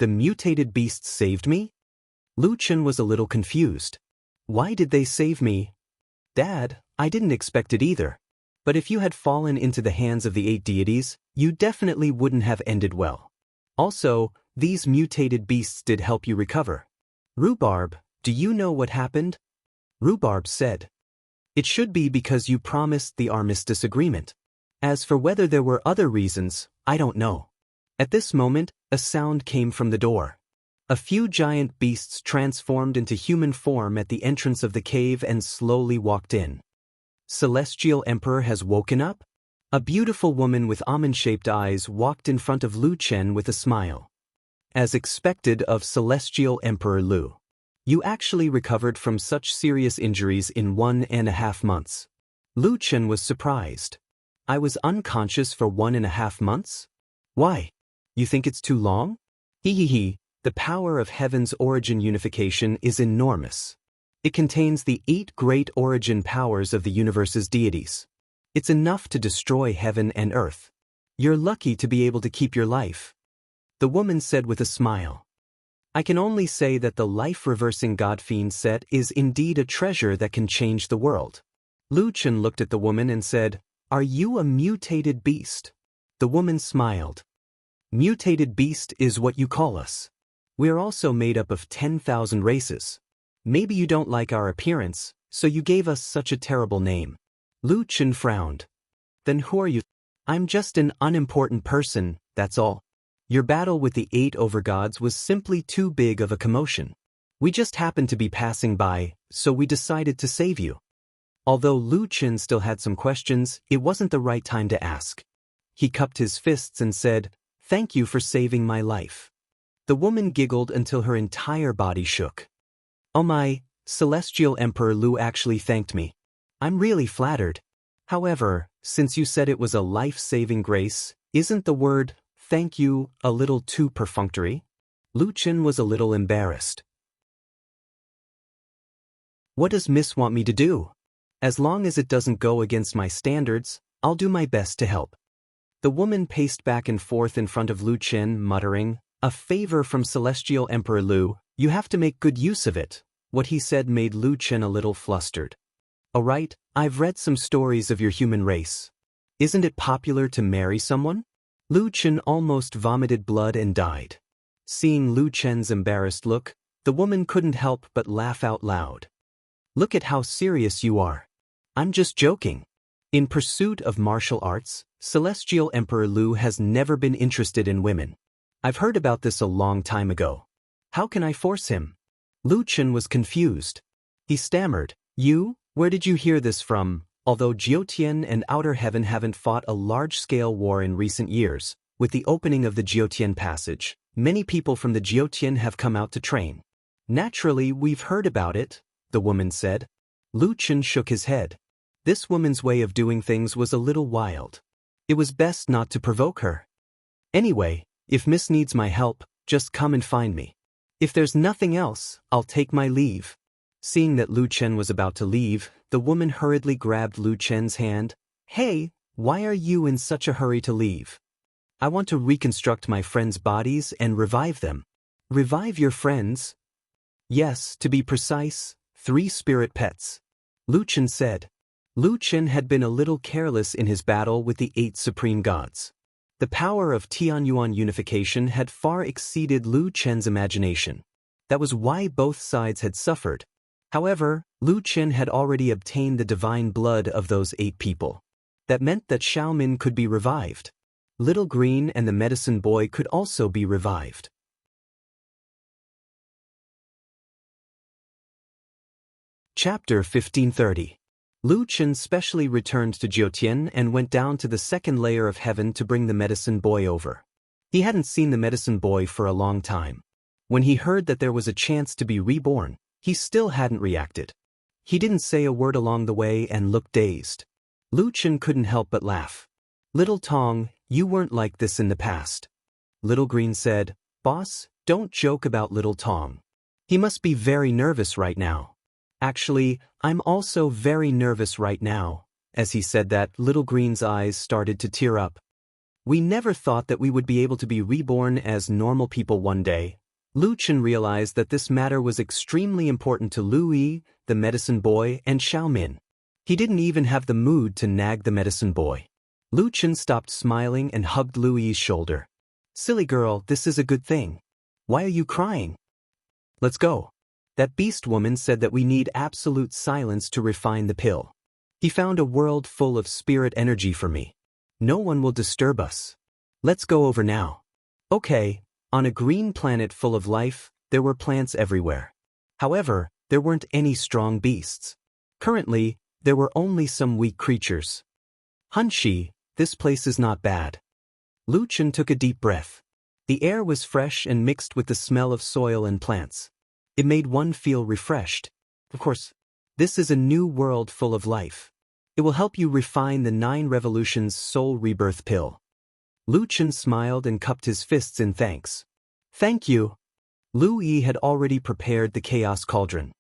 The mutated beasts saved me? Lu Chen was a little confused. Why did they save me? Dad, I didn't expect it either. But if you had fallen into the hands of the 8 deities, you definitely wouldn't have ended well. Also, these mutated beasts did help you recover. Rhubarb, do you know what happened? Rhubarb said. It should be because you promised the armistice agreement. As for whether there were other reasons, I don't know. At this moment, a sound came from the door. A few giant beasts transformed into human form at the entrance of the cave and slowly walked in. Celestial Emperor has woken up? A beautiful woman with almond-shaped eyes walked in front of Lu Chen with a smile. As expected of Celestial Emperor Lu. You actually recovered from such serious injuries in 1.5 months. Lu Chen was surprised. I was unconscious for 1.5 months? Why? You think it's too long? Hehehe, the power of heaven's origin unification is enormous. It contains the 8 great origin powers of the universe's deities. It's enough to destroy heaven and earth. You're lucky to be able to keep your life. The woman said with a smile. I can only say that the life-reversing God-Fiend set is indeed a treasure that can change the world. Lu Chen looked at the woman and said, Are you a mutated beast? The woman smiled. Mutated beast is what you call us. We're also made up of 10,000 races. Maybe you don't like our appearance, so you gave us such a terrible name. Lu Chen frowned. Then who are you? I'm just an unimportant person, that's all. Your battle with the 8 overgods was simply too big of a commotion. We just happened to be passing by, so we decided to save you. Although Lu Chen still had some questions, it wasn't the right time to ask. He cupped his fists and said, Thank you for saving my life. The woman giggled until her entire body shook. Oh my, Celestial Emperor Lu actually thanked me. I'm really flattered. However, since you said it was a life-saving grace, isn't the word, thank you, a little too perfunctory? Lu Chen was a little embarrassed. What does Miss want me to do? As long as it doesn't go against my standards, I'll do my best to help. The woman paced back and forth in front of Lu Chen, muttering, A favor from Celestial Emperor Lu, you have to make good use of it. What he said made Lu Chen a little flustered. Alright, I've read some stories of your human race. Isn't it popular to marry someone? Lu Chen almost vomited blood and died. Seeing Lu Chen's embarrassed look, the woman couldn't help but laugh out loud. Look at how serious you are. I'm just joking. In pursuit of martial arts, Celestial Emperor Lu has never been interested in women. I've heard about this a long time ago. How can I force him? Lu Chen was confused. He stammered, You? Where did you hear this from? Although Jiutian and Outer Heaven haven't fought a large-scale war in recent years, with the opening of the Jiutian Passage, many people from the Jiutian have come out to train. Naturally, we've heard about it, the woman said. Lu Chen shook his head. This woman's way of doing things was a little wild. It was best not to provoke her. Anyway, if Miss needs my help, just come and find me. If there's nothing else, I'll take my leave. Seeing that Lu Chen was about to leave, the woman hurriedly grabbed Lu Chen's hand. Hey, why are you in such a hurry to leave? I want to reconstruct my friends' bodies and revive them. Revive your friends? Yes, to be precise, 3 spirit pets. Lu Chen said. Lu Chen had been a little careless in his battle with the 8 supreme gods. The power of Tianyuan unification had far exceeded Lu Chen's imagination. That was why both sides had suffered. However, Lu Chen had already obtained the divine blood of those 8 people. That meant that Xiaomin could be revived. Little Green and the medicine boy could also be revived. Chapter 1530. Lu Chen specially returned to Jiutian and went down to the 2nd layer of heaven to bring the medicine boy over. He hadn't seen the medicine boy for a long time. When he heard that there was a chance to be reborn, he still hadn't reacted. He didn't say a word along the way and looked dazed. Lu Chen couldn't help but laugh. Little Tong, you weren't like this in the past. Little Green said, Boss, don't joke about Little Tong. He must be very nervous right now. Actually, I'm also very nervous right now. As he said that, Little Green's eyes started to tear up. We never thought that we would be able to be reborn as normal people one day. Lu Chen realized that this matter was extremely important to Lu Yi, the medicine boy, and Xiaomin. He didn't even have the mood to nag the medicine boy. Lu Chen stopped smiling and hugged Lu Yi's shoulder. Silly girl, this is a good thing. Why are you crying? Let's go. That beast woman said that we need absolute silence to refine the pill. He found a world full of spirit energy for me. No one will disturb us. Let's go over now. Okay, on a green planet full of life, there were plants everywhere. However, there weren't any strong beasts. Currently, there were only some weak creatures. Hunshi, this place is not bad. Lu Chen took a deep breath. The air was fresh and mixed with the smell of soil and plants. It made one feel refreshed. Of course, this is a new world full of life. It will help you refine the 9 Revolutions Soul Rebirth Pill. Lu Chen smiled and cupped his fists in thanks. Thank you. Lu Yi had already prepared the Chaos Cauldron.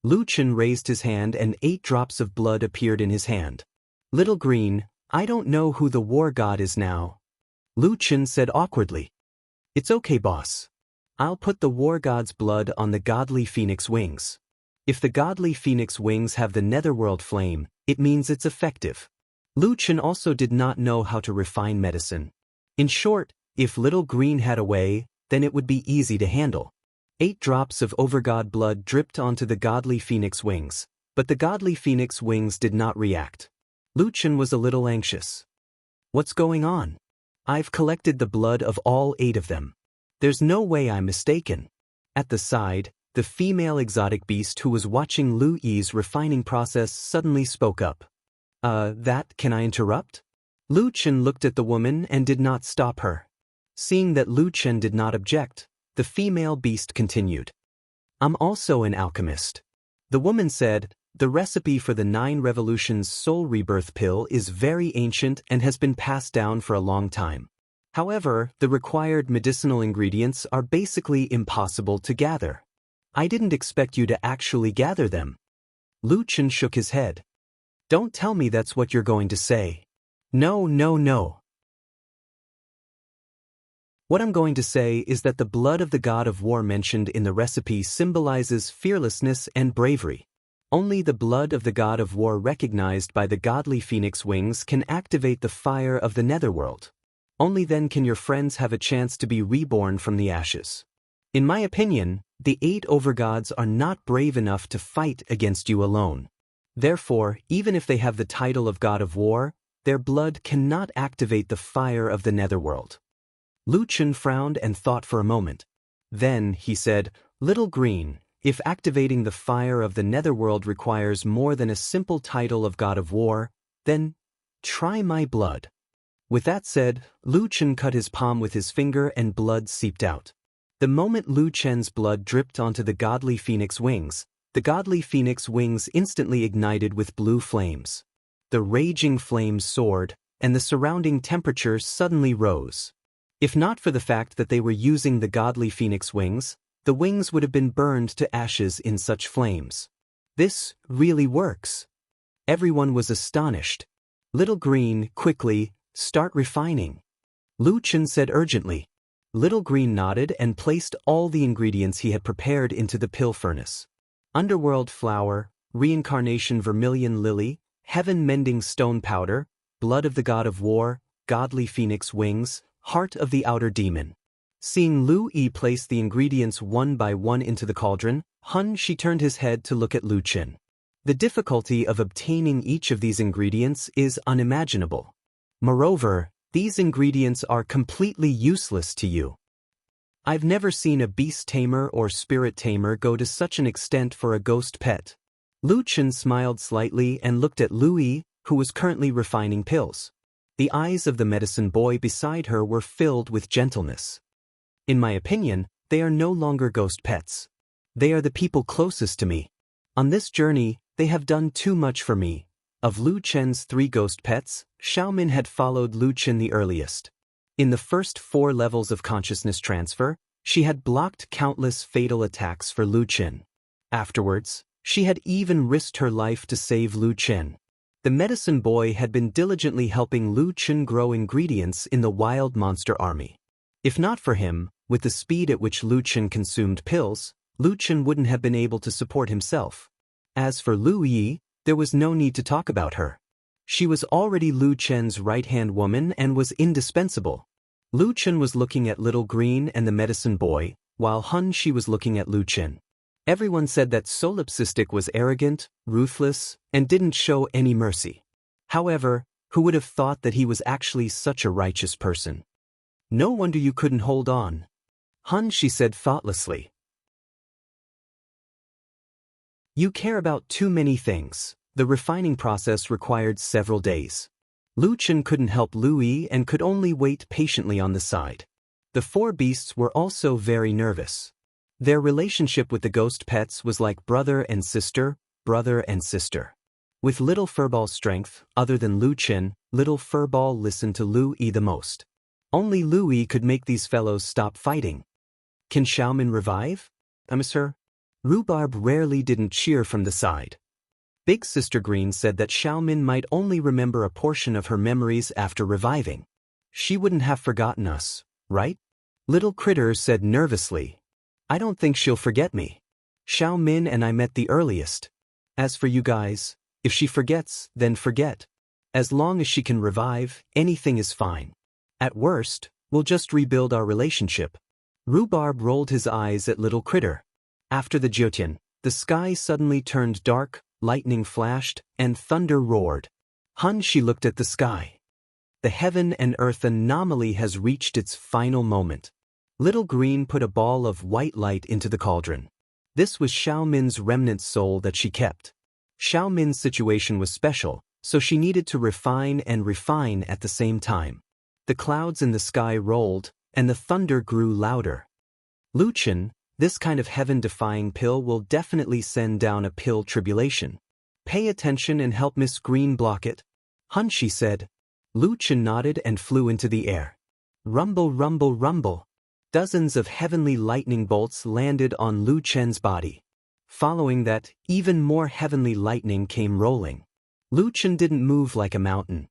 Lu Chen raised his hand and 8 drops of blood appeared in his hand. Little Green, I don't know who the war god is now. Lu Chen said awkwardly. It's okay, boss. I'll put the war god's blood on the godly phoenix wings. If the godly phoenix wings have the netherworld flame, it means it's effective. Lu Chen also did not know how to refine medicine. In short, if Little Green had a way, then it would be easy to handle. 8 drops of overgod blood dripped onto the godly phoenix wings, but the godly phoenix wings did not react. Lu Chen was a little anxious. What's going on? I've collected the blood of all 8 of them. There's no way I'm mistaken. At the side, the female exotic beast who was watching Lu Yi's refining process suddenly spoke up. Can I interrupt? Lu Chen looked at the woman and did not stop her. Seeing that Lu Chen did not object, the female beast continued. I'm also an alchemist. The woman said, the recipe for the 9 Revolutions Soul Rebirth Pill is very ancient and has been passed down for a long time. However, the required medicinal ingredients are basically impossible to gather. I didn't expect you to actually gather them. Lu Chen shook his head. Don't tell me that's what you're going to say. No, no, no. What I'm going to say is that the blood of the god of war mentioned in the recipe symbolizes fearlessness and bravery. Only the blood of the god of war recognized by the godly phoenix wings can activate the fire of the netherworld. Only then can your friends have a chance to be reborn from the ashes. In my opinion, the 8 overgods are not brave enough to fight against you alone. Therefore, even if they have the title of god of war, their blood cannot activate the fire of the netherworld. Lu Chen frowned and thought for a moment. Then, he said, Little Green, if activating the fire of the netherworld requires more than a simple title of god of war, then try my blood. With that said, Lu Chen cut his palm with his finger and blood seeped out. The moment Lu Chen's blood dripped onto the godly phoenix wings, the godly phoenix wings instantly ignited with blue flames. The raging flames soared, and the surrounding temperature suddenly rose. If not for the fact that they were using the godly phoenix wings, the wings would have been burned to ashes in such flames. This really works. Everyone was astonished. Little Green, quickly, start refining. Lu Chen said urgently. Little Green nodded and placed all the ingredients he had prepared into the pill furnace. Underworld flower, reincarnation vermilion lily, heaven-mending stone powder, blood of the god of war, godly phoenix wings, heart of the outer demon. Seeing Lu Yi place the ingredients one by one into the cauldron, She turned his head to look at Lu Chen. The difficulty of obtaining each of these ingredients is unimaginable. Moreover, these ingredients are completely useless to you. I've never seen a beast tamer or spirit tamer go to such an extent for a ghost pet. Lu Chen smiled slightly and looked at Lu Yi, who was currently refining pills. The eyes of the medicine boy beside her were filled with gentleness. In my opinion, they are no longer ghost pets. They are the people closest to me. On this journey, they have done too much for me. Of Lu Chen's 3 ghost pets, Xiaomin had followed Lu Chen the earliest. In the first 4 levels of consciousness transfer, she had blocked countless fatal attacks for Lu Chen. Afterwards, she had even risked her life to save Lu Chen. The medicine boy had been diligently helping Lu Chen grow ingredients in the wild monster army. If not for him, with the speed at which Lu Chen consumed pills, Lu Chen wouldn't have been able to support himself. As for Lu Yi, there was no need to talk about her. She was already Lu Chen's right-hand woman and was indispensable. Lu Chen was looking at Little Green and the medicine boy, while Hun Shi was looking at Lu Chen. Everyone said that Solipsistic was arrogant, ruthless, and didn't show any mercy. However, who would have thought that he was actually such a righteous person? No wonder you couldn't hold on. Hun Shi said thoughtlessly. You care about too many things. The refining process required several days. Lu Chen couldn't help Lu Yi and could only wait patiently on the side. The four beasts were also very nervous. Their relationship with the ghost pets was like brother and sister, brother and sister. With Little Furball's strength, other than Lu Chen, Little Furball listened to Lu Yi the most. Only Lu Yi could make these fellows stop fighting. Can Xiaomin revive? Sir? Rhubarb rarely didn't cheer from the side. Big Sister Green said that Xiaomin might only remember a portion of her memories after reviving. She wouldn't have forgotten us, right? Little Critter said nervously. I don't think she'll forget me. Xiaomin and I met the earliest. As for you guys, if she forgets, then forget. As long as she can revive, anything is fine. At worst, we'll just rebuild our relationship. Rhubarb rolled his eyes at Little Critter. After the Jyotian, the sky suddenly turned dark, lightning flashed, and thunder roared. Hun Shi looked at the sky. The heaven and earth anomaly has reached its final moment. Little Green put a ball of white light into the cauldron. This was Xiaomin's remnant soul that she kept. Xiaomin's situation was special, so she needed to refine and refine at the same time. The clouds in the sky rolled, and the thunder grew louder. Lu Chen, this kind of heaven-defying pill will definitely send down a pill tribulation. Pay attention and help Miss Green block it. Hun Shi said. Lu Chen nodded and flew into the air. Rumble, rumble, rumble. Dozens of heavenly lightning bolts landed on Lu Chen's body. Following that, even more heavenly lightning came rolling. Lu Chen didn't move like a mountain.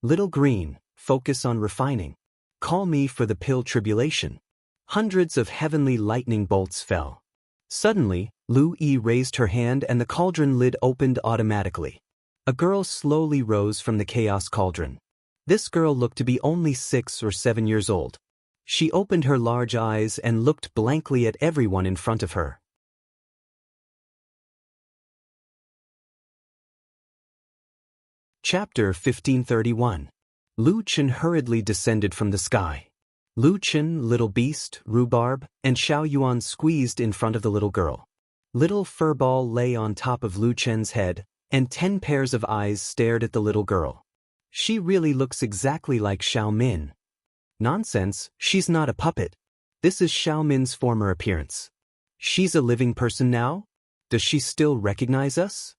Little Green, focus on refining. Call me for the pill tribulation. Hundreds of heavenly lightning bolts fell. Suddenly, Lu Yi raised her hand and the cauldron lid opened automatically. A girl slowly rose from the chaos cauldron. This girl looked to be only 6 or 7 years old. She opened her large eyes and looked blankly at everyone in front of her. Chapter 1531. Lu Chen hurriedly descended from the sky. Lu Chen, Little Beast, Rhubarb, and Xiao Yuan squeezed in front of the little girl. Little Furball lay on top of Lu Chen's head, and 10 pairs of eyes stared at the little girl. She really looks exactly like Xiaomin. Nonsense, she's not a puppet. This is Xiaomin's former appearance. She's a living person now? Does she still recognize us?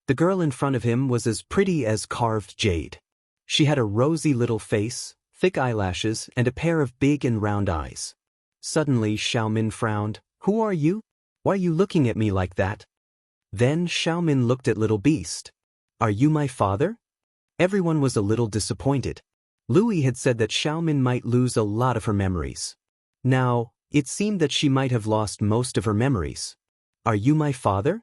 The girl in front of him was as pretty as carved jade. She had a rosy little face, thick eyelashes, and a pair of big and round eyes. Suddenly Xiaomin frowned. Who are you? Why are you looking at me like that? Then Xiaomin looked at Little Beast. Are you my father? Everyone was a little disappointed. Louis had said that Xiaomin might lose a lot of her memories. Now, it seemed that she might have lost most of her memories. Are you my father?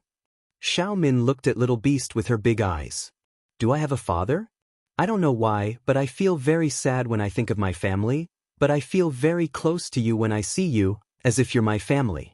Xiaomin looked at Little Beast with her big eyes. Do I have a father? I don't know why, but I feel very sad when I think of my family, but I feel very close to you when I see you, as if you're my family.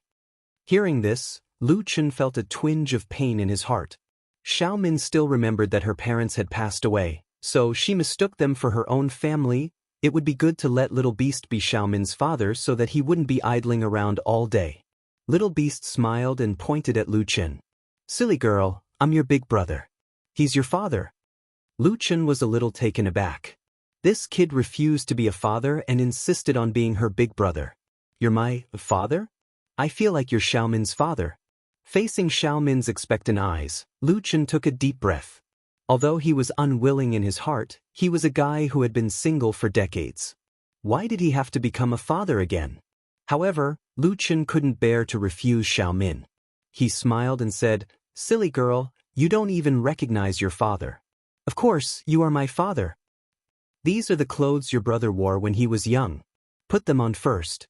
Hearing this, Lu Chen felt a twinge of pain in his heart. Xiaomin still remembered that her parents had passed away, so she mistook them for her own family. It would be good to let Little Beast be Xiaomin's father so that he wouldn't be idling around all day. Little Beast smiled and pointed at Lu Chen. Silly girl, I'm your big brother. He's your father. Lu Chen was a little taken aback. This kid refused to be a father and insisted on being her big brother. You're my father? I feel like you're Xiaomin's father. Facing Xiaomin's expectant eyes, Lu Chen took a deep breath. Although he was unwilling in his heart, he was a guy who had been single for decades. Why did he have to become a father again? However, Lu Chen couldn't bear to refuse Xiaomin. He smiled and said, Silly girl, you don't even recognize your father. Of course, you are my father. These are the clothes your brother wore when he was young. Put them on first.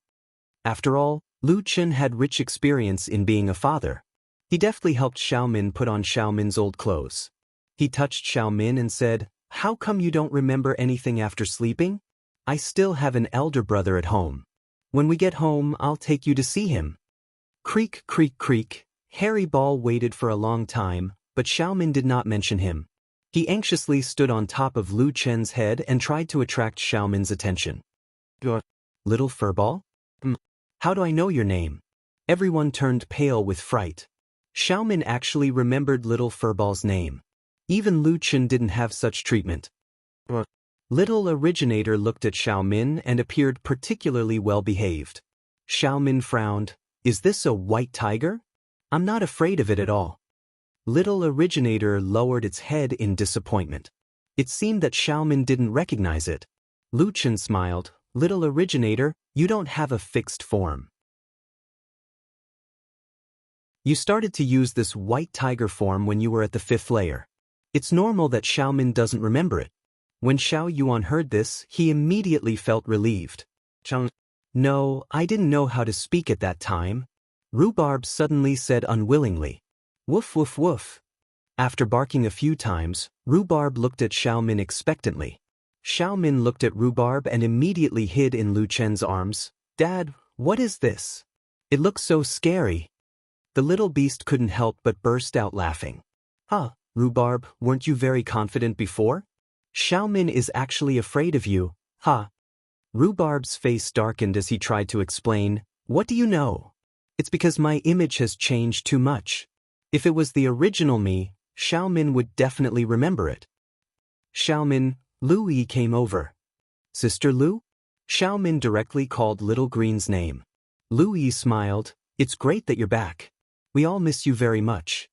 After all, Lu Chen had rich experience in being a father. He deftly helped Xiaomin put on Xiaomin's old clothes. He touched Xiaomin and said, "How come you don't remember anything after sleeping? I still have an elder brother at home. When we get home, I'll take you to see him." Creak, creak, creak. Harry Ball waited for a long time, but Xiaomin did not mention him. He anxiously stood on top of Lu Chen's head and tried to attract Xiaomin's attention. "Little furball? How do I know your name?" Everyone turned pale with fright. Xiaomin actually remembered Little Furball's name. Even Lu Chen didn't have such treatment. Little Originator looked at Xiaomin and appeared particularly well-behaved. Xiaomin frowned. "Is this a white tiger? I'm not afraid of it at all." Little Originator lowered its head in disappointment. It seemed that Xiaomin didn't recognize it. Lu Chen smiled. "Little Originator, you don't have a fixed form. You started to use this white tiger form when you were at the 5th layer. It's normal that Xiaomin doesn't remember it." When Xiao Yuan heard this, he immediately felt relieved. "No, I didn't know how to speak at that time," Rhubarb suddenly said unwillingly. "Woof woof woof." After barking a few times, Rhubarb looked at Xiaomin expectantly. Xiaomin looked at Rhubarb and immediately hid in Lu Chen's arms. "Dad, what is this? It looks so scary." The little beast couldn't help but burst out laughing. Rhubarb, weren't you very confident before? Xiaomin is actually afraid of you, ha." Rhubarb's face darkened as he tried to explain. "What do you know? It's because my image has changed too much. If it was the original me, Xiaomin would definitely remember it." "Xiaomin," Lu Yi came over. "Sister Lu?" Xiaomin directly called Little Green's name. Lu Yi smiled. "It's great that you're back. We all miss you very much."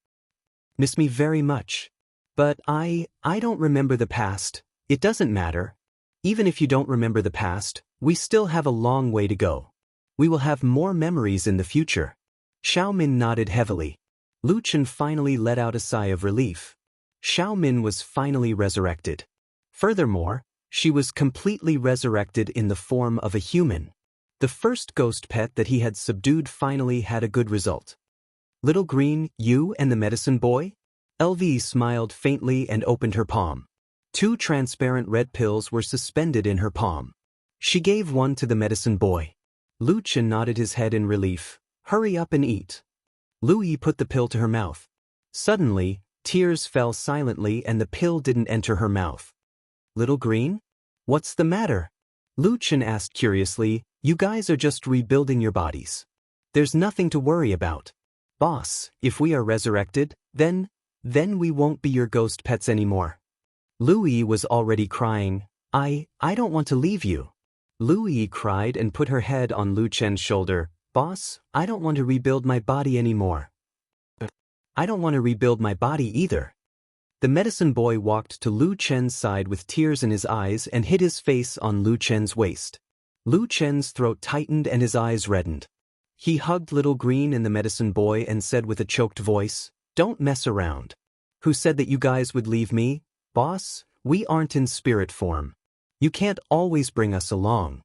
"Miss me very much. But I don't remember the past." "It doesn't matter. Even if you don't remember the past, we still have a long way to go. We will have more memories in the future." Xiaomin nodded heavily. Lu Chen finally let out a sigh of relief. Xiaomin was finally resurrected. Furthermore, she was completely resurrected in the form of a human. The first ghost pet that he had subdued finally had a good result. "Little Green, you and the medicine boy?" LV smiled faintly and opened her palm. 2 transparent red pills were suspended in her palm. She gave one to the medicine boy. Lu Chen nodded his head in relief. "Hurry up and eat." Lu Yi put the pill to her mouth. Suddenly, tears fell silently and the pill didn't enter her mouth. "Little Green? What's the matter?" Lu Chen asked curiously. "You guys are just rebuilding your bodies. There's nothing to worry about. Boss, if we are resurrected, then we won't be your ghost pets anymore." Lu Yi was already crying. I don't want to leave you." Lu Yi cried and put her head on Lu Chen's shoulder. "Boss, I don't want to rebuild my body anymore." "I don't want to rebuild my body either." The medicine boy walked to Lu Chen's side with tears in his eyes and hid his face on Lu Chen's waist. Lu Chen's throat tightened and his eyes reddened. He hugged Little Green and the medicine boy and said with a choked voice, "Don't mess around. Who said that you guys would leave me? Boss, we aren't in spirit form. You can't always bring us along.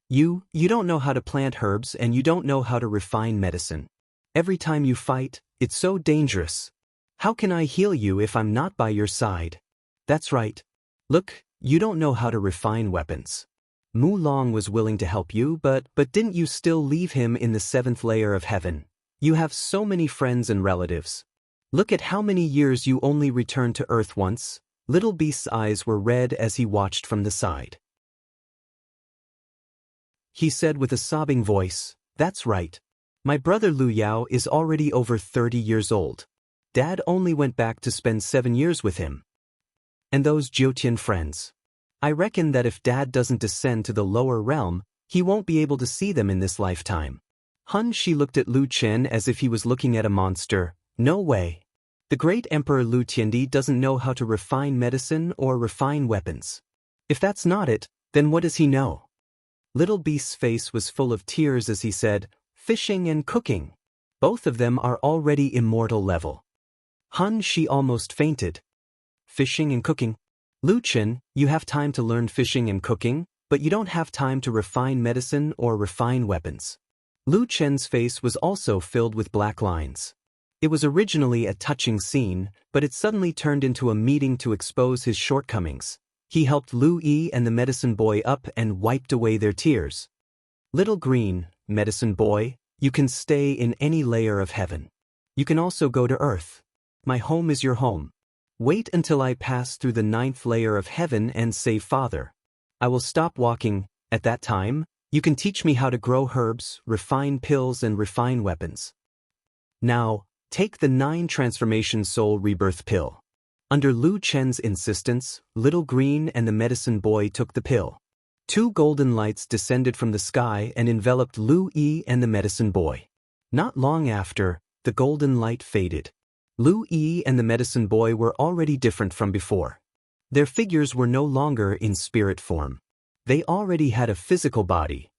You don't know how to plant herbs and you don't know how to refine medicine. Every time you fight, it's so dangerous. How can I heal you if I'm not by your side? That's right. Look, you don't know how to refine weapons. Mu Long was willing to help you, but didn't you still leave him in the 7th layer of heaven? You have so many friends and relatives. Look at how many years you only returned to Earth once." Little Beast's eyes were red as he watched from the side. He said with a sobbing voice, "That's right. My brother Lu Yao is already over 30 years old. Dad only went back to spend 7 years with him. And those Jiotian friends. I reckon that if Dad doesn't descend to the lower realm, he won't be able to see them in this lifetime." Hun Shi looked at Lu Chen as if he was looking at a monster. "No way. The great Emperor Lu Tiandi doesn't know how to refine medicine or refine weapons. If that's not it, then what does he know?" Little Beast's face was full of tears as he said, "Fishing and cooking. Both of them are already immortal level." Hun Shi almost fainted. fishing and cooking. Lu Chen, you have time to learn fishing and cooking, but you don't have time to refine medicine or refine weapons. Lu Chen's face was also filled with black lines. It was originally a touching scene, but it suddenly turned into a meeting to expose his shortcomings. He helped Lu Yi and the medicine boy up and wiped away their tears. Little green, medicine boy, you can stay in any layer of heaven. You can also go to earth. My home is your home. Wait until I pass through the 9th layer of heaven and say Father. I will stop walking. At that time, you can teach me how to grow herbs, refine pills and refine weapons. Now, take the 9 transformation soul rebirth pill. Under Lu Chen's insistence, Little Green and the medicine boy took the pill. 2 golden lights descended from the sky and enveloped Lu Yi and the medicine boy. Not long after, the golden light faded. Lu Yi and the medicine boy were already different from before. Their figures were no longer in spirit form. They already had a physical body.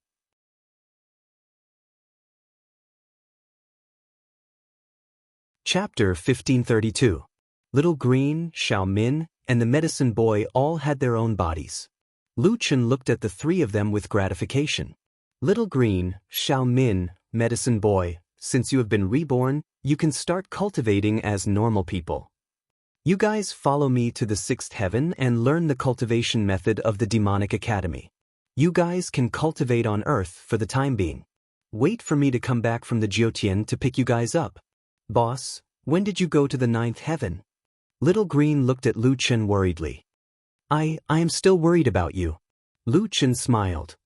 Chapter 1532. Little Green, Xiaomin, and the medicine boy all had their own bodies. Lu Chen looked at the 3 of them with gratification. Little Green, Xiaomin, medicine boy, since you have been reborn, you can start cultivating as normal people. You guys follow me to the 6th heaven and learn the cultivation method of the demonic academy. You guys can cultivate on Earth for the time being. Wait for me to come back from the Jiutian to pick you guys up. Boss, when did you go to the 9th heaven? Little Green looked at Lu Chen worriedly. I am still worried about you. Lu Chen smiled.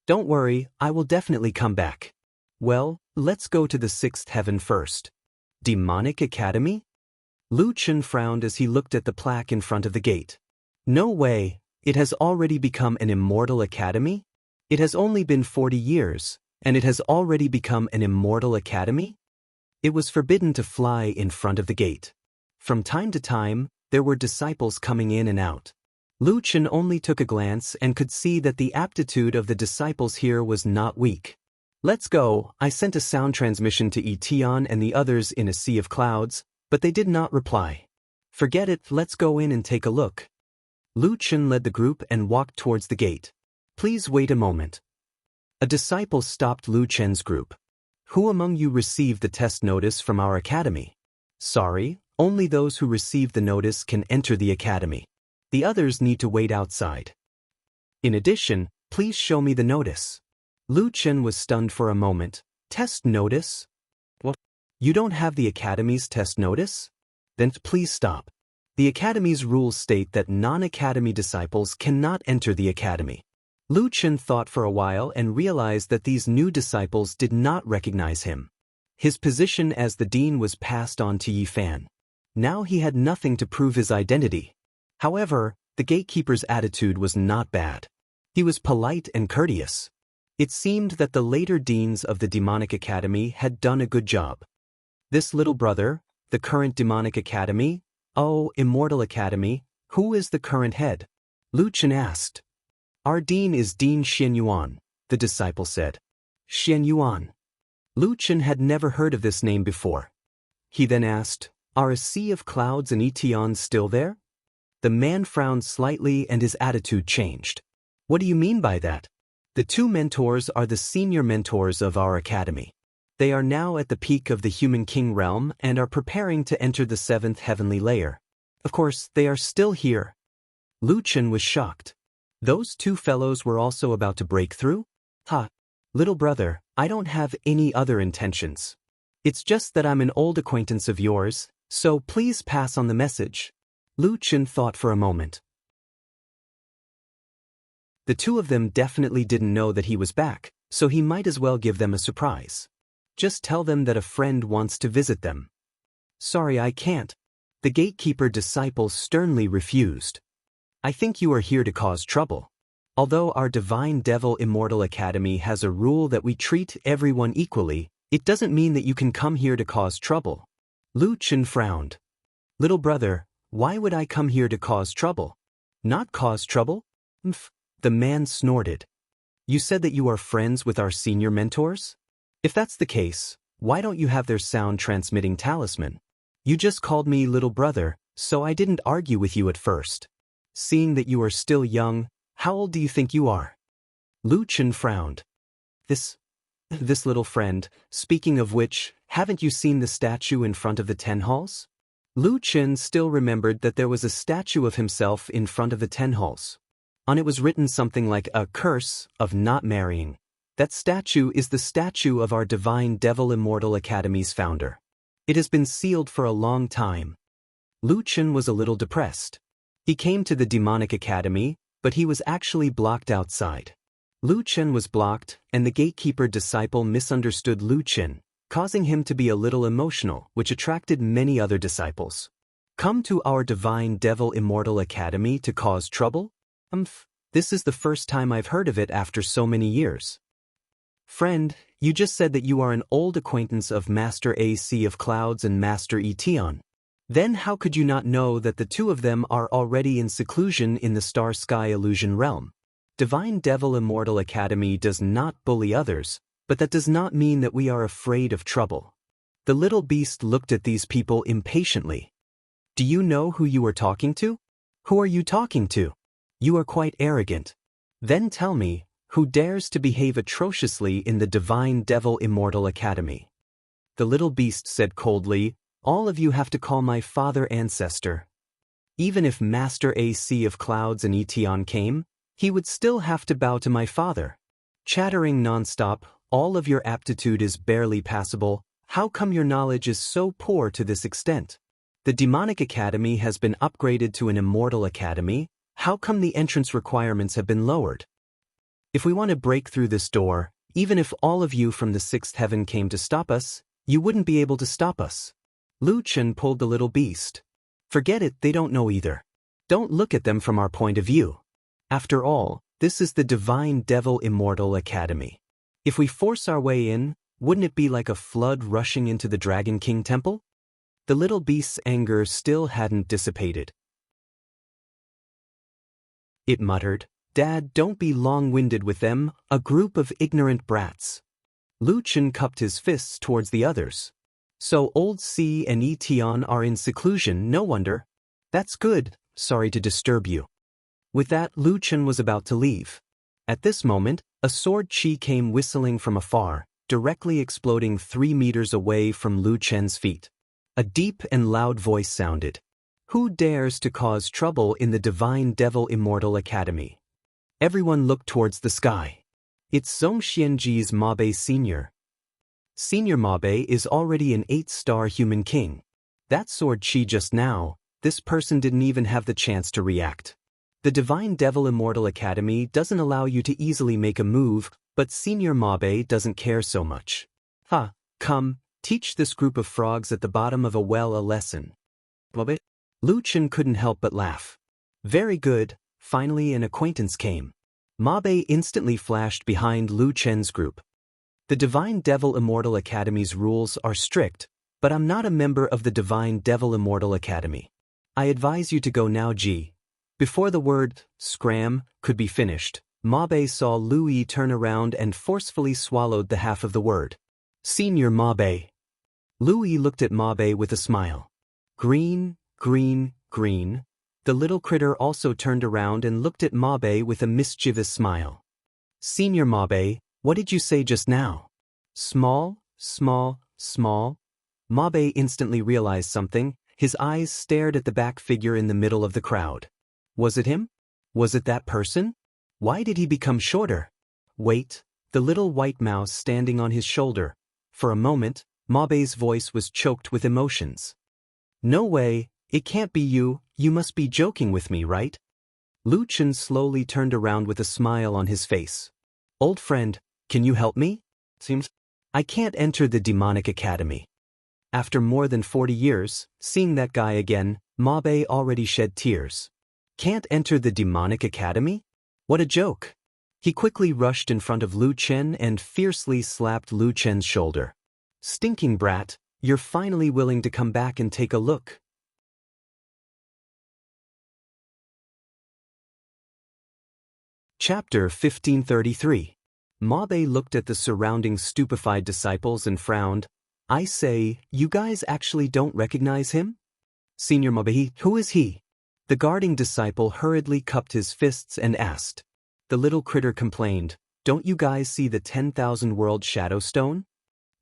Don't worry, I will definitely come back. Well, let's go to the 6th heaven first. Demonic academy? Lu Chen frowned as he looked at the plaque in front of the gate. No way, it has already become an immortal academy? It has only been 40 years, and it has already become an immortal academy? It was forbidden to fly in front of the gate. From time to time, there were disciples coming in and out. Lu Chen only took a glance and could see that the aptitude of the disciples here was not weak. Let's go, I sent a sound transmission to Etian and the others in a sea of clouds, but they did not reply. Forget it, let's go in and take a look. Lu Chen led the group and walked towards the gate. Please wait a moment. A disciple stopped Lu Chen's group. Who among you received the test notice from our academy? Sorry, only those who received the notice can enter the academy. The others need to wait outside. In addition, please show me the notice. Lu Chen was stunned for a moment. Test notice? What? You don't have the academy's test notice? Then please stop. The academy's rules state that non-academy disciples cannot enter the academy. Lu Chen thought for a while and realized that these new disciples did not recognize him. His position as the dean was passed on to Yi Fan. Now he had nothing to prove his identity. However, the gatekeeper's attitude was not bad. He was polite and courteous. It seemed that the later deans of the demonic academy had done a good job. This little brother, the current demonic academy, immortal academy, who is the current head? Lu Chen asked. Our dean is Dean Xianyuan, the disciple said. Xianyuan. Lu Chen had never heard of this name before. He then asked, Are a sea of clouds and Etian still there? The man frowned slightly and his attitude changed. What do you mean by that? The 2 mentors are the senior mentors of our academy. They are now at the peak of the human king realm and are preparing to enter the 7th heavenly layer. Of course, they are still here. Lu Chen was shocked. Those 2 fellows were also about to break through? Little brother, I don't have any other intentions. It's just that I'm an old acquaintance of yours, so please pass on the message. Lu Chen thought for a moment. The 2 of them definitely didn't know that he was back, so he might as well give them a surprise. Just tell them that a friend wants to visit them. Sorry, I can't. The gatekeeper disciple sternly refused. I think you are here to cause trouble. Although our Divine Devil Immortal Academy has a rule that we treat everyone equally, it doesn't mean that you can come here to cause trouble. Lu Chen frowned. Little brother, why would I come here to cause trouble? Not cause trouble? The man snorted. You said that you are friends with our senior mentors? If that's the case, why don't you have their sound transmitting talisman? You just called me little brother, so I didn't argue with you at first. Seeing that you are still young, how old do you think you are? Lu Chen frowned. This little friend, speaking of which, haven't you seen the statue in front of the 10 halls? Lu Chen still remembered that there was a statue of himself in front of the 10 halls. On it was written something like a curse of not marrying. That statue is the statue of our Divine Devil Immortal Academy's founder. It has been sealed for a long time. Lu Chen was a little depressed. He came to the Demonic Academy, but he was actually blocked outside. Lu Chen was blocked, and the gatekeeper disciple misunderstood Lu Chen, causing him to be a little emotional, which attracted many other disciples. Come to our Divine Devil Immortal Academy to cause trouble? This is the first time I've heard of it after so many years. Friend, you just said that you are an old acquaintance of Master AC of Clouds and Master Etion. Then how could you not know that the two of them are already in seclusion in the Star Sky Illusion realm? Divine Devil Immortal Academy does not bully others, but that does not mean that we are afraid of trouble. The little beast looked at these people impatiently. Do you know who you are talking to? Who are you talking to? You are quite arrogant. Then tell me, who dares to behave atrociously in the Divine Devil Immortal Academy? The little beast said coldly, all of you have to call my father ancestor. Even if Master AC of Clouds and Etion came, he would still have to bow to my father. Chattering nonstop, all of your aptitude is barely passable. How come your knowledge is so poor to this extent? The Demonic Academy has been upgraded to an Immortal Academy. How come the entrance requirements have been lowered? If we want to break through this door, even if all of you from the 6th heaven came to stop us, you wouldn't be able to stop us. Lu Chen pulled the little beast. Forget it, they don't know either. Don't look at them from our point of view. After all, this is the Divine Devil Immortal Academy. If we force our way in, wouldn't it be like a flood rushing into the Dragon King Temple? The little beast's anger still hadn't dissipated. It muttered, Dad, don't be long-winded with them, a group of ignorant brats. Lu Chen cupped his fists towards the others. So old C and Etion are in seclusion, no wonder. That's good, sorry to disturb you. With that, Lu Chen was about to leave. At this moment, a sword chi came whistling from afar, directly exploding 3 meters away from Lu Chen's feet. A deep and loud voice sounded. Who dares to cause trouble in the Divine Devil Immortal Academy? Everyone looked towards the sky. It's Zhongxianji's Mabe Senior. Senior Mabe is already an 8-star human king. That sword chi just now, this person didn't even have the chance to react. The Divine Devil Immortal Academy doesn't allow you to easily make a move, but Senior Mabe doesn't care so much. Come, teach this group of frogs at the bottom of a well a lesson. Mabe? Lu Chen couldn't help but laugh. Very good, finally an acquaintance came. Mabe instantly flashed behind Lu Chen's group. The Divine Devil Immortal Academy's rules are strict, but I'm not a member of the Divine Devil Immortal Academy. I advise you to go now, Ji. Before the word, scram, could be finished, Mabe saw Lu Yi turn around and forcefully swallowed the half of the word. Senior Mabe. Lu Yi looked at Mabe with a smile. Green, green, green. The little critter also turned around and looked at Mabe with a mischievous smile. Senior Mabe, what did you say just now? Small, small, small? Mabe instantly realized something. His eyes stared at the back figure in the middle of the crowd. Was it him? Was it that person? Why did he become shorter? Wait, the little white mouse standing on his shoulder. For a moment, Mabe's voice was choked with emotions. No way, it can't be you, you must be joking with me, right? Lu Chen slowly turned around with a smile on his face. Old friend, can you help me? Seems I can't enter the Demonic Academy. After more than 40 years, seeing that guy again, Mabe already shed tears. Can't enter the Demonic Academy? What a joke. He quickly rushed in front of Lu Chen and fiercely slapped Lu Chen's shoulder. Stinking brat, you're finally willing to come back and take a look. Chapter 1533. Mabe looked at the surrounding stupefied disciples and frowned. I say, you guys actually don't recognize him? Senior Mabe, who is he? The guarding disciple hurriedly cupped his fists and asked. The little critter complained, don't you guys see the 10,000-world shadow stone?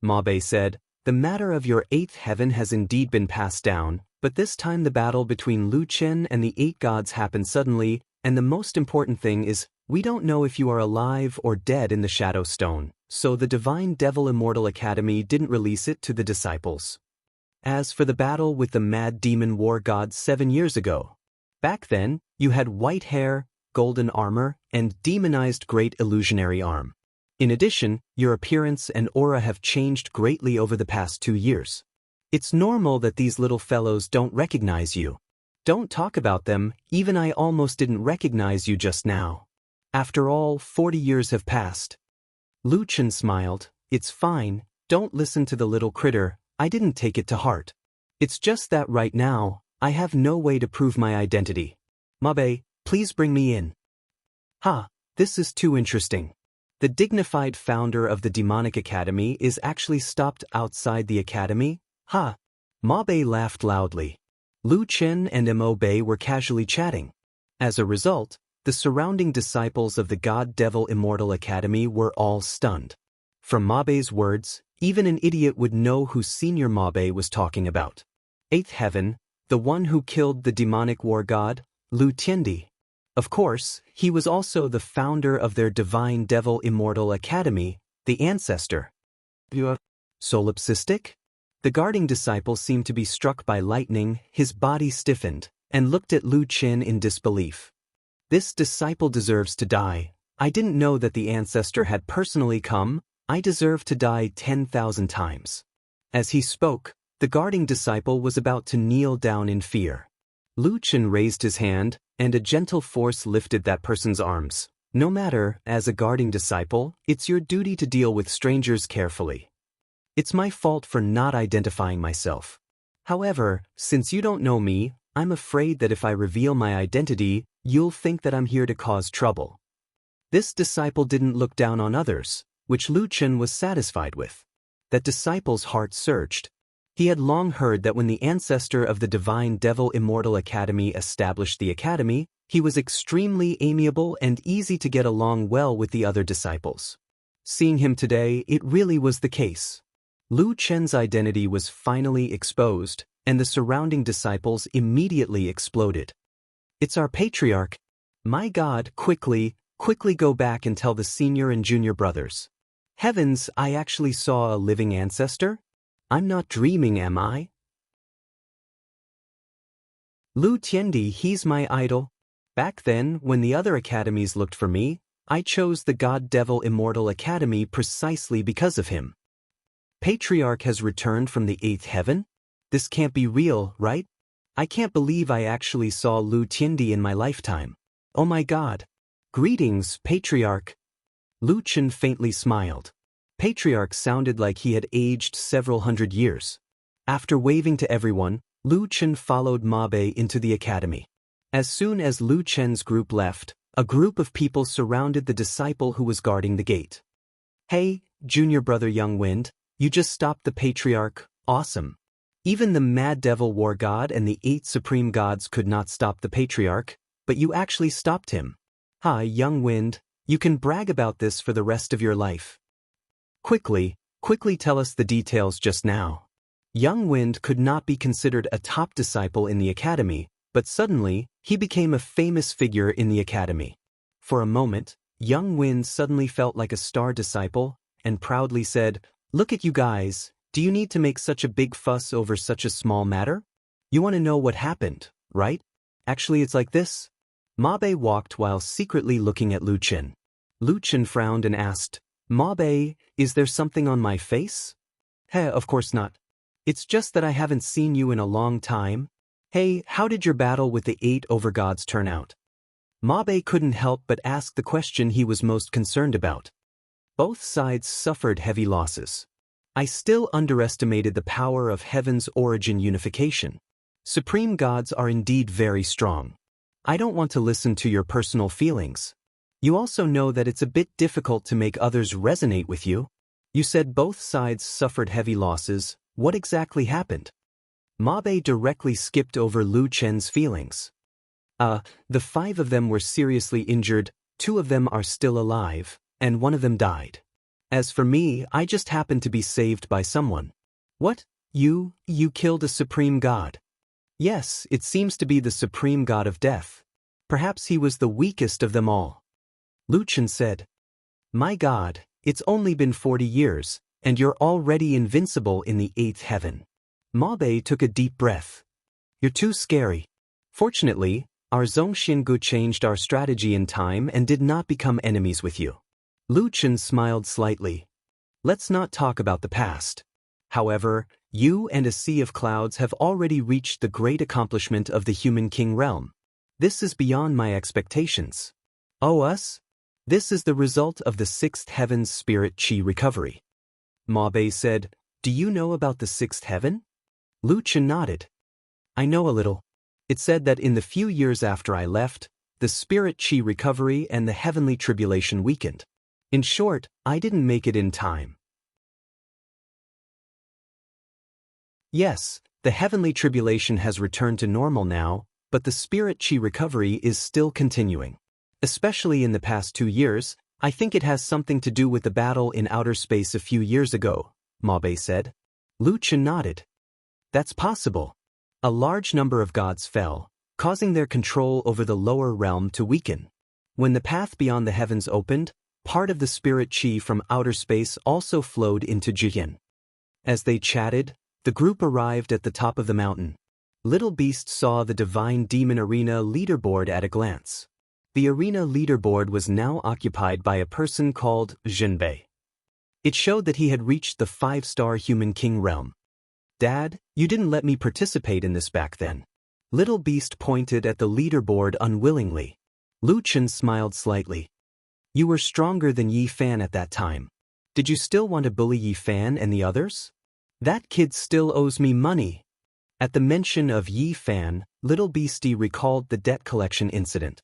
Mabe said, the matter of your 8th heaven has indeed been passed down, but this time the battle between Lu Chen and the 8 gods happened suddenly, and the most important thing is, we don't know if you are alive or dead in the shadow stone, so the Divine Devil Immortal Academy didn't release it to the disciples. As for the battle with the mad demon war gods 7 years ago, back then, you had white hair, golden armor, and demonized great illusionary arm. In addition, your appearance and aura have changed greatly over the past 2 years. It's normal that these little fellows don't recognize you. Don't talk about them, even I almost didn't recognize you just now. After all, 40 years have passed. Lu Chen smiled, it's fine, don't listen to the little critter, I didn't take it to heart. It's just that right now, I have no way to prove my identity. Mabe, please bring me in. This is too interesting. The dignified founder of the Demonic Academy is actually stopped outside the academy? Mabe laughed loudly. Lu Chen and Mabe were casually chatting. As a result, the surrounding disciples of the God Devil Immortal Academy were all stunned. From Mabe's words, even an idiot would know who Senior Mabe was talking about. 8th heaven, the one who killed the demonic war god, Lu Tiandi. Of course, he was also the founder of their Divine Devil Immortal Academy, the ancestor. Solipsistic? The guarding disciple seemed to be struck by lightning, his body stiffened, and looked at Lu Chen in disbelief. This disciple deserves to die. I didn't know that the ancestor had personally come. I deserve to die 10,000 times. As he spoke, the guarding disciple was about to kneel down in fear. Lu Chen raised his hand, and a gentle force lifted that person's arms. No matter, as a guarding disciple, it's your duty to deal with strangers carefully. It's my fault for not identifying myself. However, since you don't know me, I'm afraid that if I reveal my identity, you'll think that I'm here to cause trouble. This disciple didn't look down on others, which Lu Chen was satisfied with. That disciple's heart surged. He had long heard that when the ancestor of the Divine Devil Immortal Academy established the academy, he was extremely amiable and easy to get along well with the other disciples. Seeing him today, it really was the case. Lu Chen's identity was finally exposed, and the surrounding disciples immediately exploded. It's our patriarch. My God, quickly go back and tell the senior and junior brothers. Heavens, I actually saw a living ancestor? I'm not dreaming, am I? Lu Tiandi, he's my idol. Back then, when the other academies looked for me, I chose the God Devil Immortal Academy precisely because of him. Patriarch has returned from the 8th heaven? This can't be real, right? I can't believe I actually saw Lu Tiandi in my lifetime. Oh my God. Greetings, Patriarch. Lu Chen faintly smiled. Patriarch sounded like he had aged several hundred years. After waving to everyone, Lu Chen followed Mabe into the academy. As soon as Lu Chen's group left, a group of people surrounded the disciple who was guarding the gate. Hey, junior brother Young Wind, you just stopped the patriarch, awesome. Even the Mad Devil War God and the 8 Supreme Gods could not stop the patriarch, but you actually stopped him. Young Wind, you can brag about this for the rest of your life. Quickly tell us the details just now. Young Wind could not be considered a top disciple in the academy, but suddenly, he became a famous figure in the academy. For a moment, Young Wind suddenly felt like a star disciple, and proudly said, look at you guys, do you need to make such a big fuss over such a small matter? You want to know what happened, right? Actually, it's like this. Mabe walked while secretly looking at Lu Chen. Lu Chen frowned and asked, Mabe, is there something on my face? Of course not. It's just that I haven't seen you in a long time. Hey, how did your battle with the 8 overgods turn out? Mabe couldn't help but ask the question he was most concerned about. Both sides suffered heavy losses. I still underestimated the power of heaven's origin unification. Supreme gods are indeed very strong. I don't want to listen to your personal feelings. You also know that it's a bit difficult to make others resonate with you. You said both sides suffered heavy losses. What exactly happened? Mabe directly skipped over Lu Chen's feelings. The 5 of them were seriously injured, 2 of them are still alive, and 1 of them died. As for me, I just happened to be saved by someone. What? You killed a supreme god? Yes, it seems to be the supreme god of death. Perhaps he was the weakest of them all. Lu Chen said. My god, it's only been 40 years, and you're already invincible in the 8th heaven. Mabe took a deep breath. You're too scary. Fortunately, our Zhongxingu changed our strategy in time and did not become enemies with you. Lu Chen smiled slightly. Let's not talk about the past. However, you and a sea of clouds have already reached the great accomplishment of the human king realm. This is beyond my expectations. Oh, us? This is the result of the 6th heaven's spirit chi recovery. Mabe said, Do you know about the 6th heaven? Lu Chen nodded. I know a little. It said that in the few years after I left, the spirit chi recovery and the heavenly tribulation weakened. In short, I didn't make it in time. Yes, the heavenly tribulation has returned to normal now, but the spirit chi recovery is still continuing. Especially in the past 2 years, I think it has something to do with the battle in outer space a few years ago, Mabe said. Lu Chen nodded. That's possible. A large number of gods fell, causing their control over the lower realm to weaken. When the path beyond the heavens opened, part of the spirit chi from outer space also flowed into Jiyan. As they chatted, the group arrived at the top of the mountain. Little Beast saw the Divine Demon Arena leaderboard at a glance. The arena leaderboard was now occupied by a person called Jinbei. It showed that he had reached the 5-star human king realm. Dad, you didn't let me participate in this back then. Little Beast pointed at the leaderboard unwillingly. Lu Chen smiled slightly. You were stronger than Yi Fan at that time. Did you still want to bully Yi Fan and the others? That kid still owes me money. At the mention of Yi Fan, Little Beastie recalled the debt collection incident.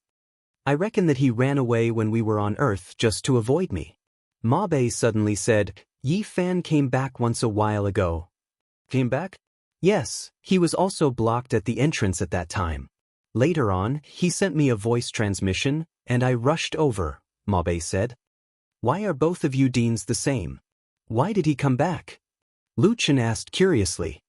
I reckon that he ran away when we were on Earth just to avoid me. Mabe suddenly said, Yi Fan came back once a while ago. Came back? Yes, he was also blocked at the entrance at that time. Later on, he sent me a voice transmission, and I rushed over, Mabe said. Why are both of you deans the same? Why did he come back? Lu Chen asked curiously.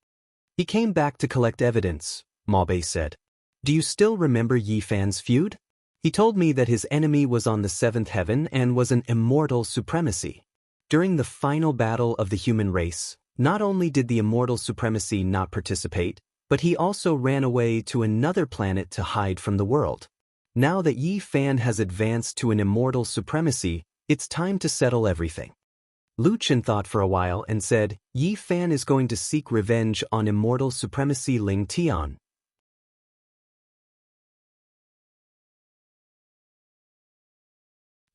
He came back to collect evidence, Mabe said. Do you still remember Yi Fan's feud? He told me that his enemy was on the 7th heaven and was an immortal supremacy. During the final battle of the human race, not only did the immortal supremacy not participate, but he also ran away to another planet to hide from the world. Now that Yi Fan has advanced to an immortal supremacy, it's time to settle everything. Lu Chen thought for a while and said, Yi Fan is going to seek revenge on immortal supremacy Ling Tian.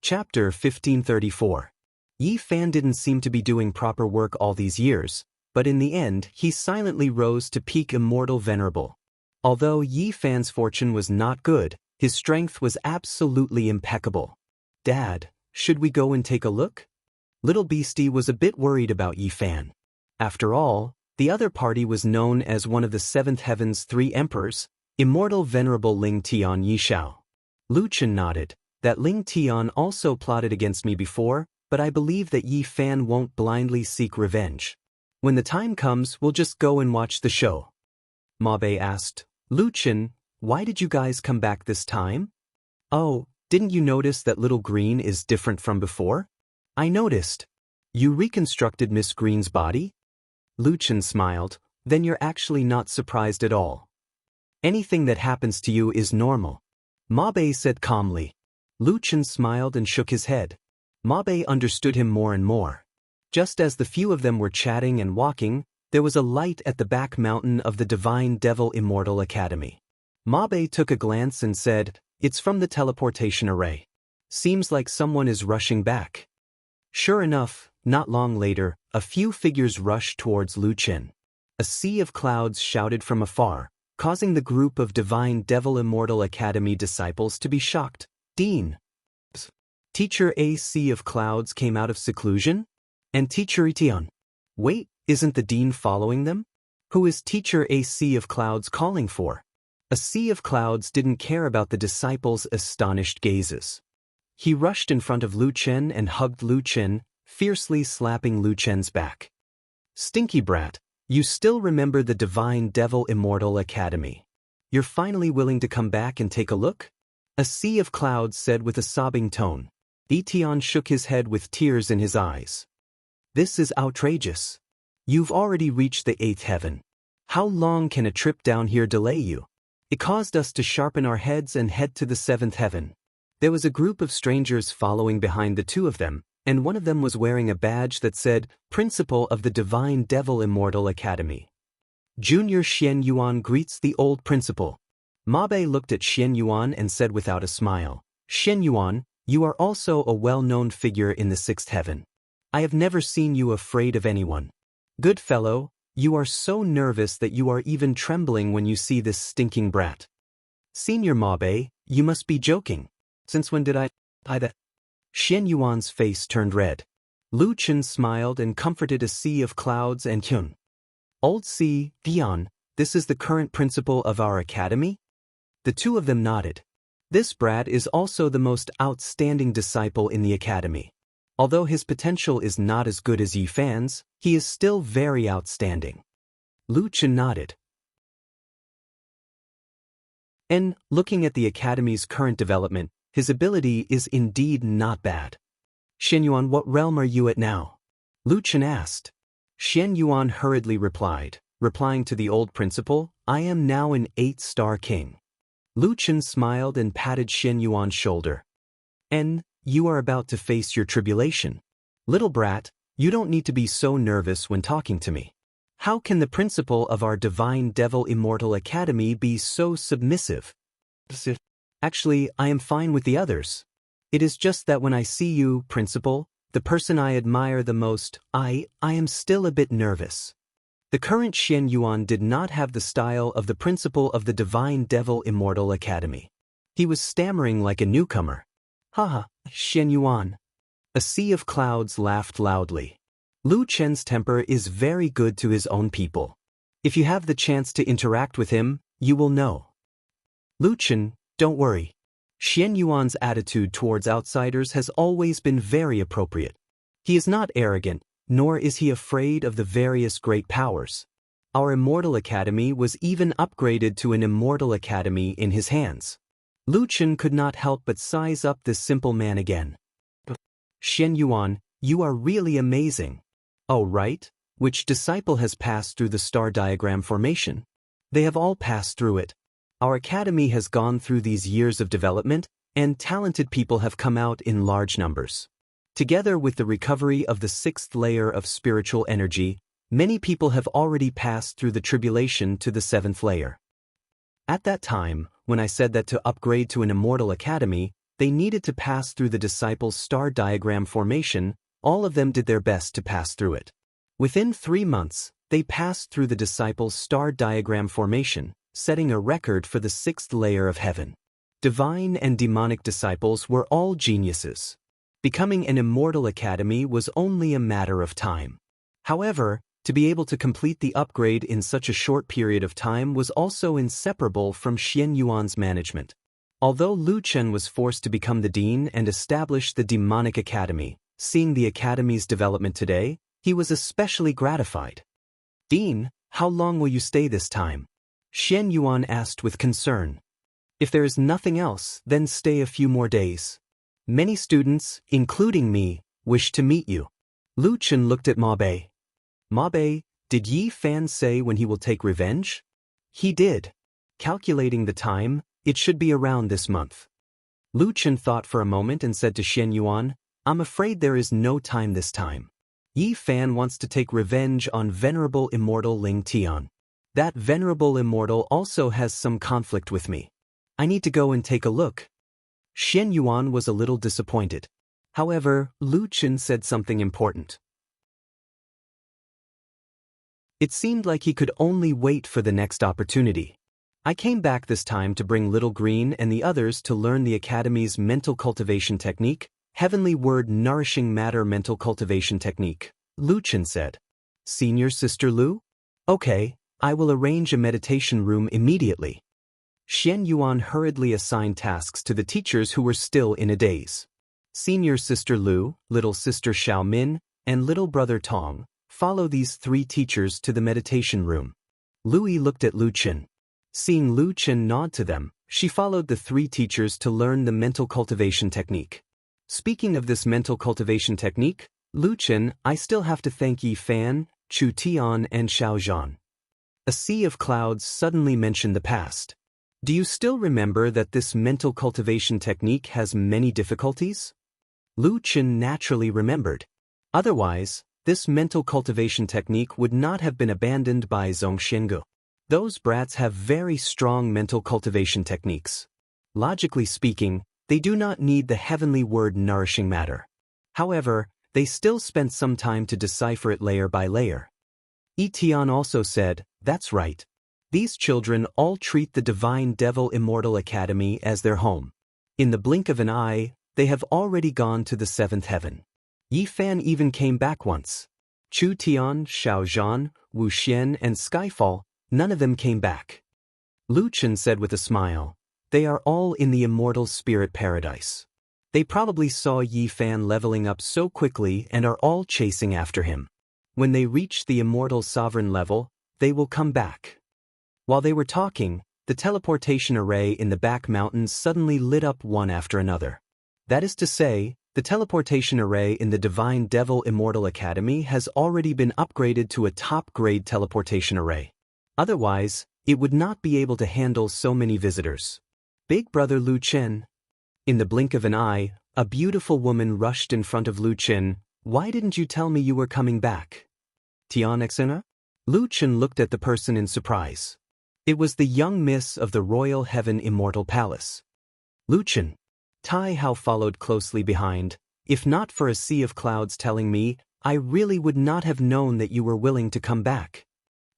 Chapter 1534. Yi Fan didn't seem to be doing proper work all these years, but in the end he silently rose to peak immortal venerable. Although Yi Fan's fortune was not good, his strength was absolutely impeccable. Dad, should we go and take a look? Little Beastie was a bit worried about Yi Fan. After all, the other party was known as one of the 7th heaven's 3 emperors, immortal venerable Ling Tian Yishao. Lu Chen nodded. That Ling Tian also plotted against me before, but I believe that Yi Fan won't blindly seek revenge. When the time comes, we'll just go and watch the show. Mabe asked, Lu Chen, why did you guys come back this time? Oh, didn't you notice that Little Green is different from before? I noticed. You reconstructed Miss Green's body? Lu Chen smiled, then you're actually not surprised at all. Anything that happens to you is normal. Mabe said calmly. Lu Chen smiled and shook his head. Mabe understood him more and more. Just as the few of them were chatting and walking, there was a light at the back mountain of the Divine Devil Immortal Academy. Mabe took a glance and said, It's from the teleportation array. Seems like someone is rushing back. Sure enough, not long later, a few figures rushed towards Lu Chen. A sea of clouds shouted from afar, causing the group of Divine Devil Immortal Academy disciples to be shocked. Dean. Teacher A Sea of Clouds came out of seclusion? And Teacher Etienne. Wait, isn't the Dean following them? Who is teacher a sea of clouds calling for? A sea of clouds didn't care about the disciples' astonished gazes. He rushed in front of Lu Chen and hugged Lu Chen, fiercely slapping Lu Chen's back. Stinky brat, you still remember the Divine Devil Immortal Academy. You're finally willing to come back and take a look? A sea of clouds said with a sobbing tone. Etienne shook his head with tears in his eyes. This is outrageous. You've already reached the 8th heaven. How long can a trip down here delay you? It caused us to sharpen our heads and head to the 7th heaven. There was a group of strangers following behind the two of them, and one of them was wearing a badge that said, Principal of the Divine Devil Immortal Academy. Junior Xian Yuan greets the old principal. Ma Bei looked at Xian Yuan and said without a smile, Xian Yuan, you are also a well-known figure in the 6th heaven. I have never seen you afraid of anyone. Good fellow, you are so nervous that you are even trembling when you see this stinking brat. Senior Ma Bei, you must be joking. Since when did I that? Xian Yuan's face turned red. Lu Chen smiled and comforted a sea of clouds and Hyun. Old Si, Dion, this is the current principal of our academy? The two of them nodded. This brat is also the most outstanding disciple in the academy. Although his potential is not as good as Yi Fan's, he is still very outstanding. Lu Chen nodded. And, looking at the academy's current development, his ability is indeed not bad. Xian Yuan, what realm are you at now? Lu Chen asked. Xian Yuan hurriedly replying to the old principal, I am now an 8-star king. Lu Chen smiled and patted Xian Yuan's shoulder. And, you are about to face your tribulation. Little brat, you don't need to be so nervous when talking to me. How can the principal of our Divine Devil Immortal Academy be so submissive? Actually, I am fine with the others. It is just that when I see you, principal, the person I admire the most, I am still a bit nervous. The current Xian Yuan did not have the style of the principal of the Divine Devil Immortal Academy. He was stammering like a newcomer. Haha, Xian Yuan. A sea of clouds laughed loudly. Lu Chen's temper is very good to his own people. If you have the chance to interact with him, you will know. Lu Chen, don't worry. Xian Yuan's attitude towards outsiders has always been very appropriate. He is not arrogant, nor is he afraid of the various great powers. Our Immortal Academy was even upgraded to an Immortal Academy in his hands. Lu Chen could not help but size up this simple man again. Xian Yuan, you are really amazing. Oh right, which disciple has passed through the star diagram formation? They have all passed through it. Our academy has gone through these years of development, and talented people have come out in large numbers. Together with the recovery of the 6th layer of spiritual energy, many people have already passed through the tribulation to the 7th layer. At that time, when I said that to upgrade to an Immortal Academy, they needed to pass through the disciples' star diagram formation, all of them did their best to pass through it. Within 3 months, they passed through the disciples' star diagram formation, setting a record for the 6th layer of heaven. Divine and demonic disciples were all geniuses. Becoming an Immortal Academy was only a matter of time. However, to be able to complete the upgrade in such a short period of time was also inseparable from Xian Yuan's management. Although Lu Chen was forced to become the dean and establish the Demonic Academy, seeing the academy's development today, he was especially gratified. Dean, how long will you stay this time? Xian Yuan asked with concern. If there is nothing else, then stay a few more days. Many students, including me, wish to meet you. Lu Chen looked at Ma Bei. Ma Bei, did Yi Fan say when he will take revenge? He did. Calculating the time, it should be around this month. Lu Chen thought for a moment and said to Xian Yuan, I'm afraid there is no time this time. Yi Fan wants to take revenge on Venerable Immortal Ling Tian. That Venerable Immortal also has some conflict with me. I need to go and take a look. Xian Yuan was a little disappointed. However, Lu Chen said something important. It seemed like he could only wait for the next opportunity. I came back this time to bring Little Green and the others to learn the Academy's mental cultivation technique, Heavenly Word Nourishing Matter Mental Cultivation Technique, Lu Chen said. Senior Sister Lu? Okay, I will arrange a meditation room immediately. Xian Yuan hurriedly assigned tasks to the teachers who were still in a daze. Senior sister Lu, little sister Xiao Min, and little brother Tong follow these three teachers to the meditation room. Lui looked at Lu Chen. Seeing Lu Chen nod to them, she followed the three teachers to learn the mental cultivation technique. Speaking of this mental cultivation technique, Lu Chen, I still have to thank Yi Fan, Chu Tian and Xiao Zhan. A sea of clouds suddenly mentioned the past. Do you still remember that this mental cultivation technique has many difficulties? Lu Chen naturally remembered. Otherwise, this mental cultivation technique would not have been abandoned by Zhongxiangu. Those brats have very strong mental cultivation techniques. Logically speaking, they do not need the heavenly word nourishing matter. However, they still spent some time to decipher it layer by layer. Yi Tian also said, that's right. These children all treat the Divine Devil Immortal Academy as their home. In the blink of an eye, they have already gone to the seventh heaven. Yi Fan even came back once. Chu Tian, Xiao Zhan, Wu Xian and Skyfall, none of them came back. Lu Chen said with a smile, they are all in the immortal spirit paradise. They probably saw Yi Fan leveling up so quickly and are all chasing after him. When they reach the immortal sovereign level, they will come back. While they were talking, the teleportation array in the back mountains suddenly lit up one after another. That is to say, the teleportation array in the Divine Devil Immortal Academy has already been upgraded to a top-grade teleportation array. Otherwise, it would not be able to handle so many visitors. Big brother Lu Chen. In the blink of an eye, a beautiful woman rushed in front of Lu Chen. Why didn't you tell me you were coming back? Tian Xena? Lu Chen looked at the person in surprise. It was the young miss of the Royal Heaven Immortal Palace. Lu Chen. Tai Hao followed closely behind. If not for a sea of clouds telling me, I really would not have known that you were willing to come back.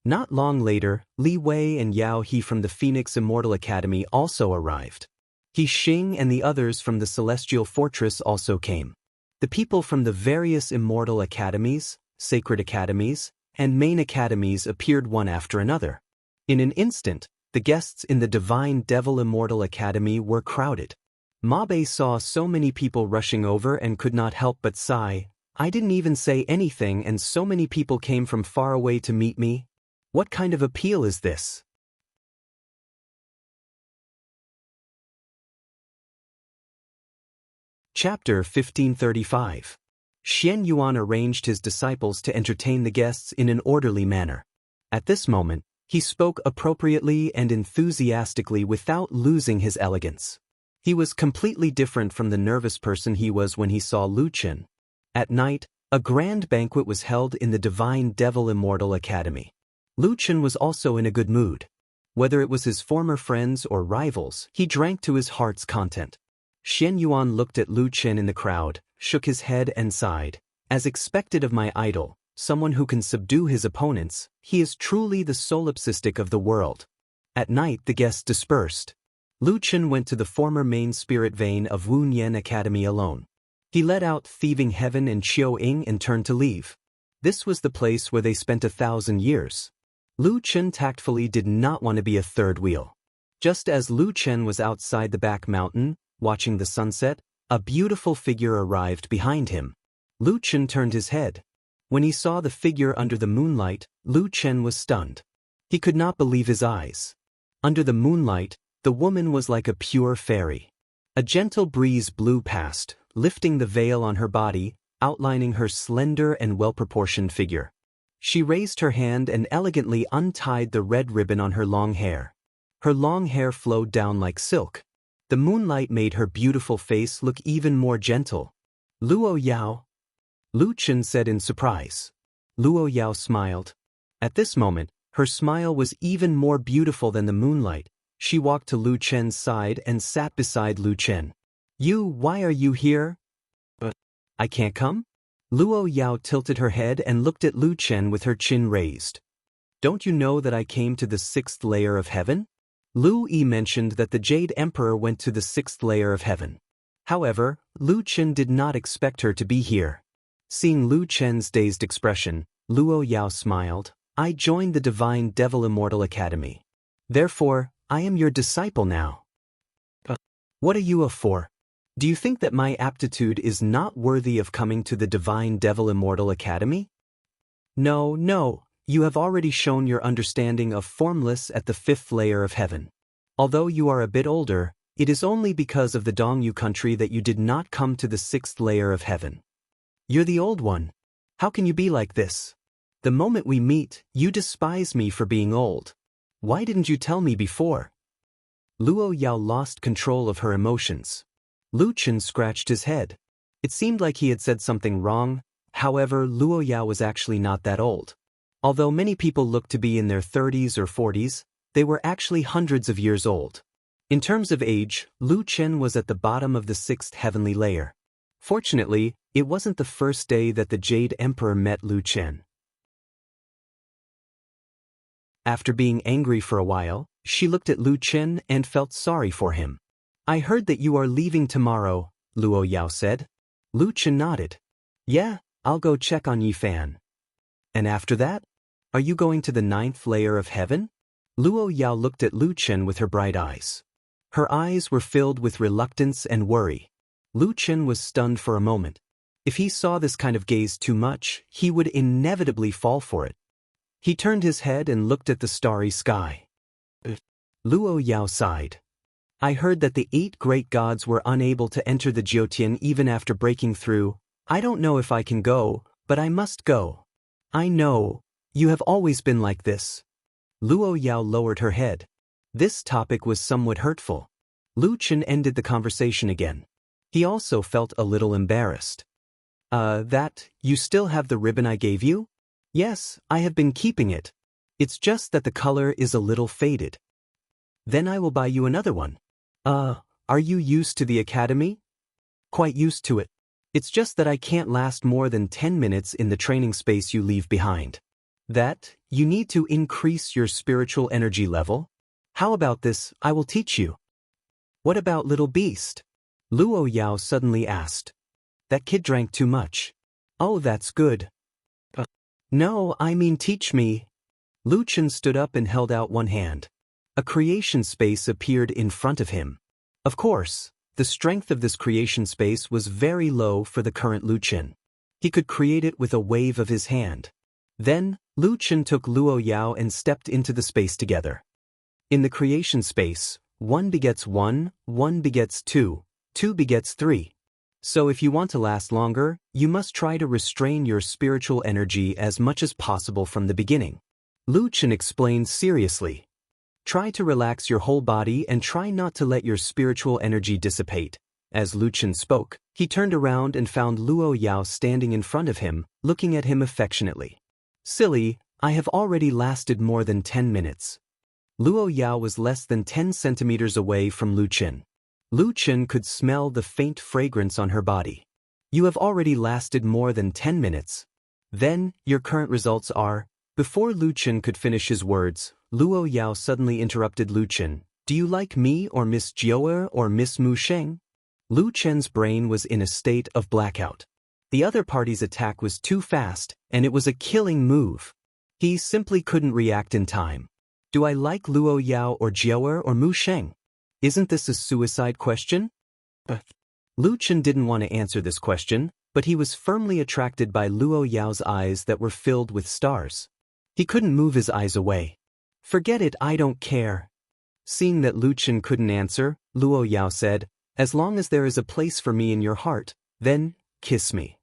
Not long later, Li Wei and Yao He from the Phoenix Immortal Academy also arrived. He Xing and the others from the Celestial Fortress also came. The people from the various immortal academies, sacred academies, and main academies appeared one after another. In an instant, the guests in the Divine Devil Immortal Academy were crowded. Mabe saw so many people rushing over and could not help but sigh. I didn't even say anything and so many people came from far away to meet me. What kind of appeal is this? Chapter 1535. Xian Yuan arranged his disciples to entertain the guests in an orderly manner. At this moment, he spoke appropriately and enthusiastically without losing his elegance. He was completely different from the nervous person he was when he saw Lu Chen. At night, a grand banquet was held in the Divine Devil Immortal Academy. Lu Chen was also in a good mood. Whether it was his former friends or rivals, he drank to his heart's content. Xian Yuan looked at Lu Chen in the crowd, shook his head and sighed. As expected of my idol, someone who can subdue his opponents, he is truly the solipsistic of the world. At night the guests dispersed. Lu Chen went to the former main spirit vein of Wu Nian Academy alone. He let out Thieving Heaven and Qiu Ying and turned to leave. This was the place where they spent 1,000 years. Lu Chen tactfully did not want to be a third wheel. Just as Lu Chen was outside the back mountain, watching the sunset, a beautiful figure arrived behind him. Lu Chen turned his head. When he saw the figure under the moonlight, Lu Chen was stunned. He could not believe his eyes. Under the moonlight, the woman was like a pure fairy. A gentle breeze blew past, lifting the veil on her body, outlining her slender and well-proportioned figure. She raised her hand and elegantly untied the red ribbon on her long hair. Her long hair flowed down like silk. The moonlight made her beautiful face look even more gentle. Luo Yao? Lu Chen said in surprise. Luo Yao smiled. At this moment, her smile was even more beautiful than the moonlight. She walked to Lu Chen's side and sat beside Lu Chen. Why are you here? But I can't come? Luo Yao tilted her head and looked at Lu Chen with her chin raised. Don't you know that I came to the 6th layer of heaven? Lu Yi mentioned that the Jade Emperor went to the 6th layer of heaven. However, Lu Chen did not expect her to be here. Seeing Lu Chen's dazed expression, Luo Yao smiled. I joined the Divine Devil Immortal Academy. Therefore, I am your disciple now. What are you for? Do you think that my aptitude is not worthy of coming to the Divine Devil Immortal Academy? No, no, you have already shown your understanding of formless at the 5th layer of heaven. Although you are a bit older, it is only because of the Dongyu country that you did not come to the 6th layer of heaven. You're the old one. How can you be like this? The moment we meet, you despise me for being old. Why didn't you tell me before? Luo Yao lost control of her emotions. Lu Chen scratched his head. It seemed like he had said something wrong. However, Luo Yao was actually not that old. Although many people looked to be in their 30s or 40s, they were actually hundreds of years old. In terms of age, Lu Chen was at the bottom of the 6th heavenly layer. Fortunately, it wasn't the first day that the Jade Emperor met Lu Chen. After being angry for a while, she looked at Lu Chen and felt sorry for him. I heard that you are leaving tomorrow, Luo Yao said. Lu Chen nodded. Yeah, I'll go check on Yifan. And after that? Are you going to the 9th layer of heaven? Luo Yao looked at Lu Chen with her bright eyes. Her eyes were filled with reluctance and worry. Lu Chen was stunned for a moment. If he saw this kind of gaze too much, he would inevitably fall for it. He turned his head and looked at the starry sky. Luo Yao sighed. I heard that the 8 great gods were unable to enter the Jiutian even after breaking through. I don't know if I can go, but I must go. I know. You have always been like this. Luo Yao lowered her head. This topic was somewhat hurtful. Lu Chen ended the conversation again. He also felt a little embarrassed. You still have the ribbon I gave you? Yes, I have been keeping it. It's just that the color is a little faded. Then I will buy you another one. Are you used to the academy? Quite used to it. It's just that I can't last more than 10 minutes in the training space you leave behind. You need to increase your spiritual energy level. How about this? I will teach you. What about little beast? Luo Yao suddenly asked. That kid drank too much. Oh, that's good. No, I mean teach me. Lu Chen stood up and held out one hand. A creation space appeared in front of him. Of course, the strength of this creation space was very low for the current Lu Chen. He could create it with a wave of his hand. Then, Lu Chen took Luo Yao and stepped into the space together. In the creation space, 1 begets 1, 1 begets 2, 2 begets 3. So if you want to last longer, you must try to restrain your spiritual energy as much as possible from the beginning. Lu Chen explained seriously. Try to relax your whole body and try not to let your spiritual energy dissipate. As Lu Chen spoke, he turned around and found Luo Yao standing in front of him, looking at him affectionately. Silly, I have already lasted more than 10 minutes. Luo Yao was less than 10 centimeters away from Lu Chen. Lu Chen could smell the faint fragrance on her body. You have already lasted more than 10 minutes. Then, your current results are... Before Lu Chen could finish his words, Luo Yao suddenly interrupted Lu Chen. Do you like me or Miss Jiaoer or Miss Mu Sheng? Lu Chen's brain was in a state of blackout. The other party's attack was too fast, and it was a killing move. He simply couldn't react in time. Do I like Luo Yao or Jiaoer or Mu Sheng? Isn't this a suicide question? Lu Chen didn't want to answer this question, but he was firmly attracted by Luo Yao's eyes that were filled with stars. He couldn't move his eyes away. Forget it, I don't care. Seeing that Lu Chen couldn't answer, Luo Yao said, as long as there is a place for me in your heart, then, kiss me.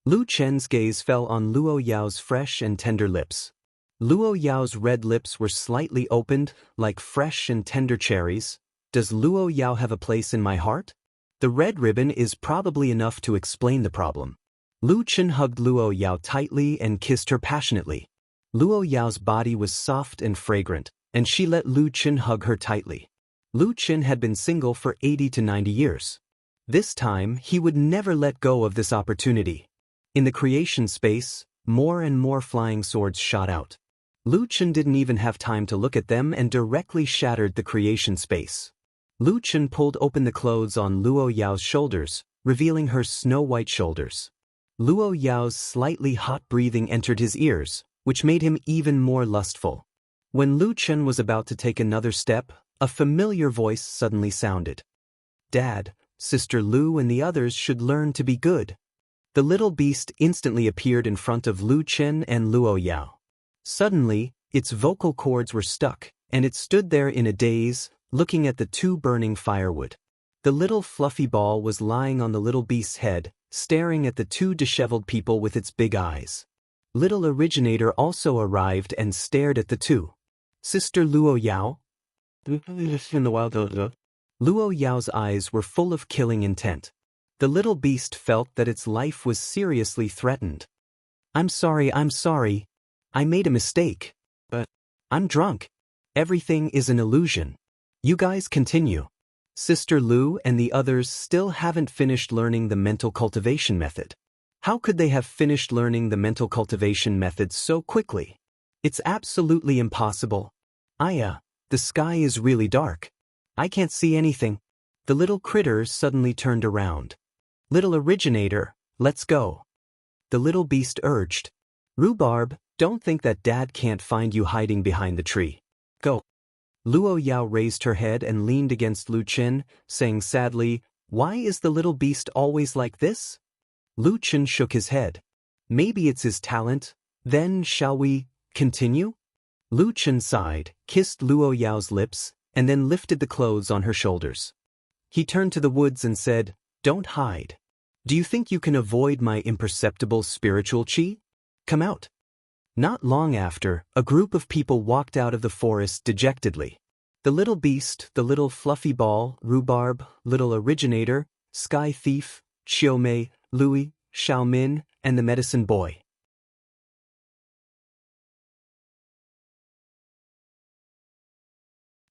Lu Chen's gaze fell on Luo Yao's fresh and tender lips. Luo Yao's red lips were slightly opened, like fresh and tender cherries. Does Luo Yao have a place in my heart? The red ribbon is probably enough to explain the problem. Lu Chen hugged Luo Yao tightly and kissed her passionately. Luo Yao's body was soft and fragrant, and she let Lu Chen hug her tightly. Lu Chen had been single for 80 to 90 years. This time, he would never let go of this opportunity. In the creation space, more and more flying swords shot out. Lu Chen didn't even have time to look at them and directly shattered the creation space. Lu Chen pulled open the clothes on Luo Yao's shoulders, revealing her snow-white shoulders. Luo Yao's slightly hot breathing entered his ears, which made him even more lustful. When Lu Chen was about to take another step, a familiar voice suddenly sounded. Dad, Sister Lu and the others should learn to be good. The little beast instantly appeared in front of Lu Chen and Luo Yao. Suddenly, its vocal cords were stuck, and it stood there in a daze, looking at the two burning firewood. The little fluffy ball was lying on the little beast's head, staring at the two disheveled people with its big eyes. Little Originator also arrived and stared at the two. Sister Luo Yao? Luo Yao's eyes were full of killing intent. The little beast felt that its life was seriously threatened. I'm sorry. I made a mistake. But I'm drunk. Everything is an illusion. You guys continue. Sister Lu and the others still haven't finished learning the mental cultivation method. How could they have finished learning the mental cultivation method so quickly? It's absolutely impossible. Aya, the sky is really dark. I can't see anything. The little critter suddenly turned around. Little Originator, let's go. The little beast urged. Rhubarb, don't think that Dad can't find you hiding behind the tree. Go. Luo Yao raised her head and leaned against Lu Chen, saying sadly, Why is the little beast always like this? Lu Chen shook his head. Maybe it's his talent. Then, shall we continue? Lu Chen sighed, kissed Luo Yao's lips, and then lifted the clothes on her shoulders. He turned to the woods and said, Don't hide. Do you think you can avoid my imperceptible spiritual chi? Come out. Not long after, a group of people walked out of the forest dejectedly. The little beast, the little fluffy ball, Rhubarb, Little Originator, Sky Thief, Xiaomei, Louis, Xiaomin, and the Medicine Boy.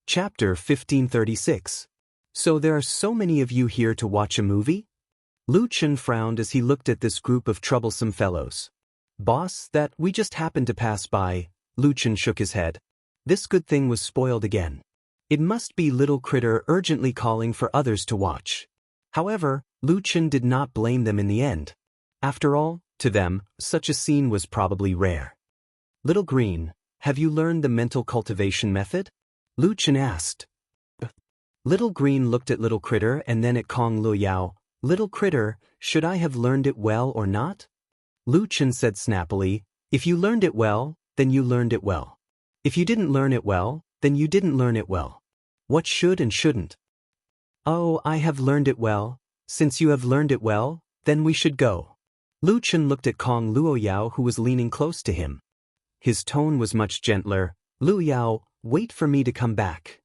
Chapter 1536. So there are so many of you here to watch a movie? Lu Chen frowned as he looked at this group of troublesome fellows. Boss, that we just happened to pass by. Lu Chen shook his head. This good thing was spoiled again. It must be Little Critter urgently calling for others to watch. However, Lu Chen did not blame them in the end. After all, to them, such a scene was probably rare. Little Green, have you learned the mental cultivation method? Lu Chen asked. Little Green looked at Little Critter and then at Kong Lu Yao. Little Critter, should I have learned it well or not? Lu Chen said snappily, If you learned it well, then you learned it well. If you didn't learn it well, then you didn't learn it well. What should and shouldn't? Oh, I have learned it well. Since you have learned it well, then we should go. Lu Chen looked at Kong Luo Yao who was leaning close to him. His tone was much gentler. Lu Yao, wait for me to come back.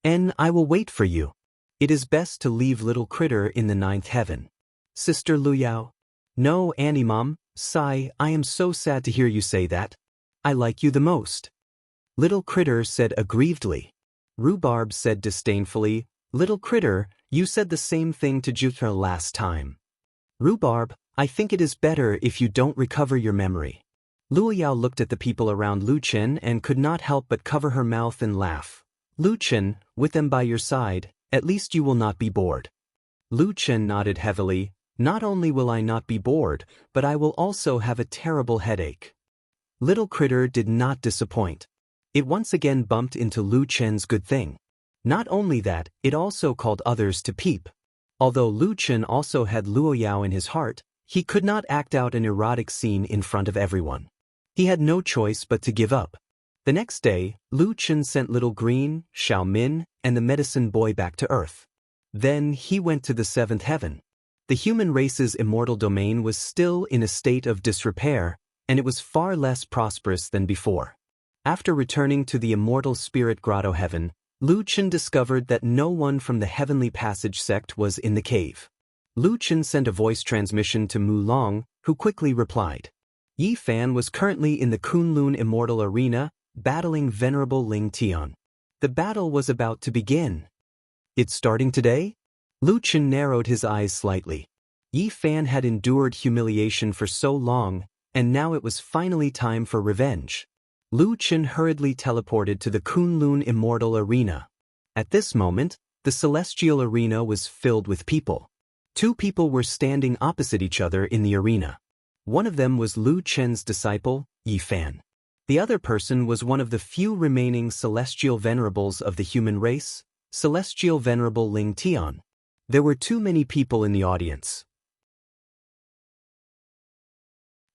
And I will wait for you. It is best to leave Little Critter in the 9th heaven. Sister Lu Yao. No, Annie Mom, sigh, I am so sad to hear you say that. I like you the most. Little Critter said aggrievedly. Rhubarb said disdainfully, Little Critter, you said the same thing to Jutra last time. Rhubarb, I think it is better if you don't recover your memory. Luo Yao looked at the people around Lu Chen and could not help but cover her mouth and laugh. Lu Chen, with them by your side, at least you will not be bored. Lu Chen nodded heavily. Not only will I not be bored, but I will also have a terrible headache. Little Critter did not disappoint. It once again bumped into Lu Chen's good thing. Not only that, it also called others to peep. Although Lu Chen also had Luo Yao in his heart, he could not act out an erotic scene in front of everyone. He had no choice but to give up. The next day, Lu Chen sent Little Green, Xiaomin, and the Medicine Boy back to Earth. Then he went to the 7th heaven. The human race's immortal domain was still in a state of disrepair, and it was far less prosperous than before. After returning to the immortal spirit grotto heaven, Lu Chen discovered that no one from the Heavenly Passage sect was in the cave. Lu Chen sent a voice transmission to Mu Long, who quickly replied. Yi Fan was currently in the Kunlun Immortal Arena, battling Venerable Ling Tian. The battle was about to begin. It's starting today? Lu Chen narrowed his eyes slightly. Yi Fan had endured humiliation for so long, and now it was finally time for revenge. Lu Chen hurriedly teleported to the Kunlun Immortal Arena. At this moment, the celestial arena was filled with people. Two people were standing opposite each other in the arena. One of them was Lu Chen's disciple, Yi Fan. The other person was one of the few remaining celestial venerables of the human race, Celestial Venerable Ling Tian. There were too many people in the audience.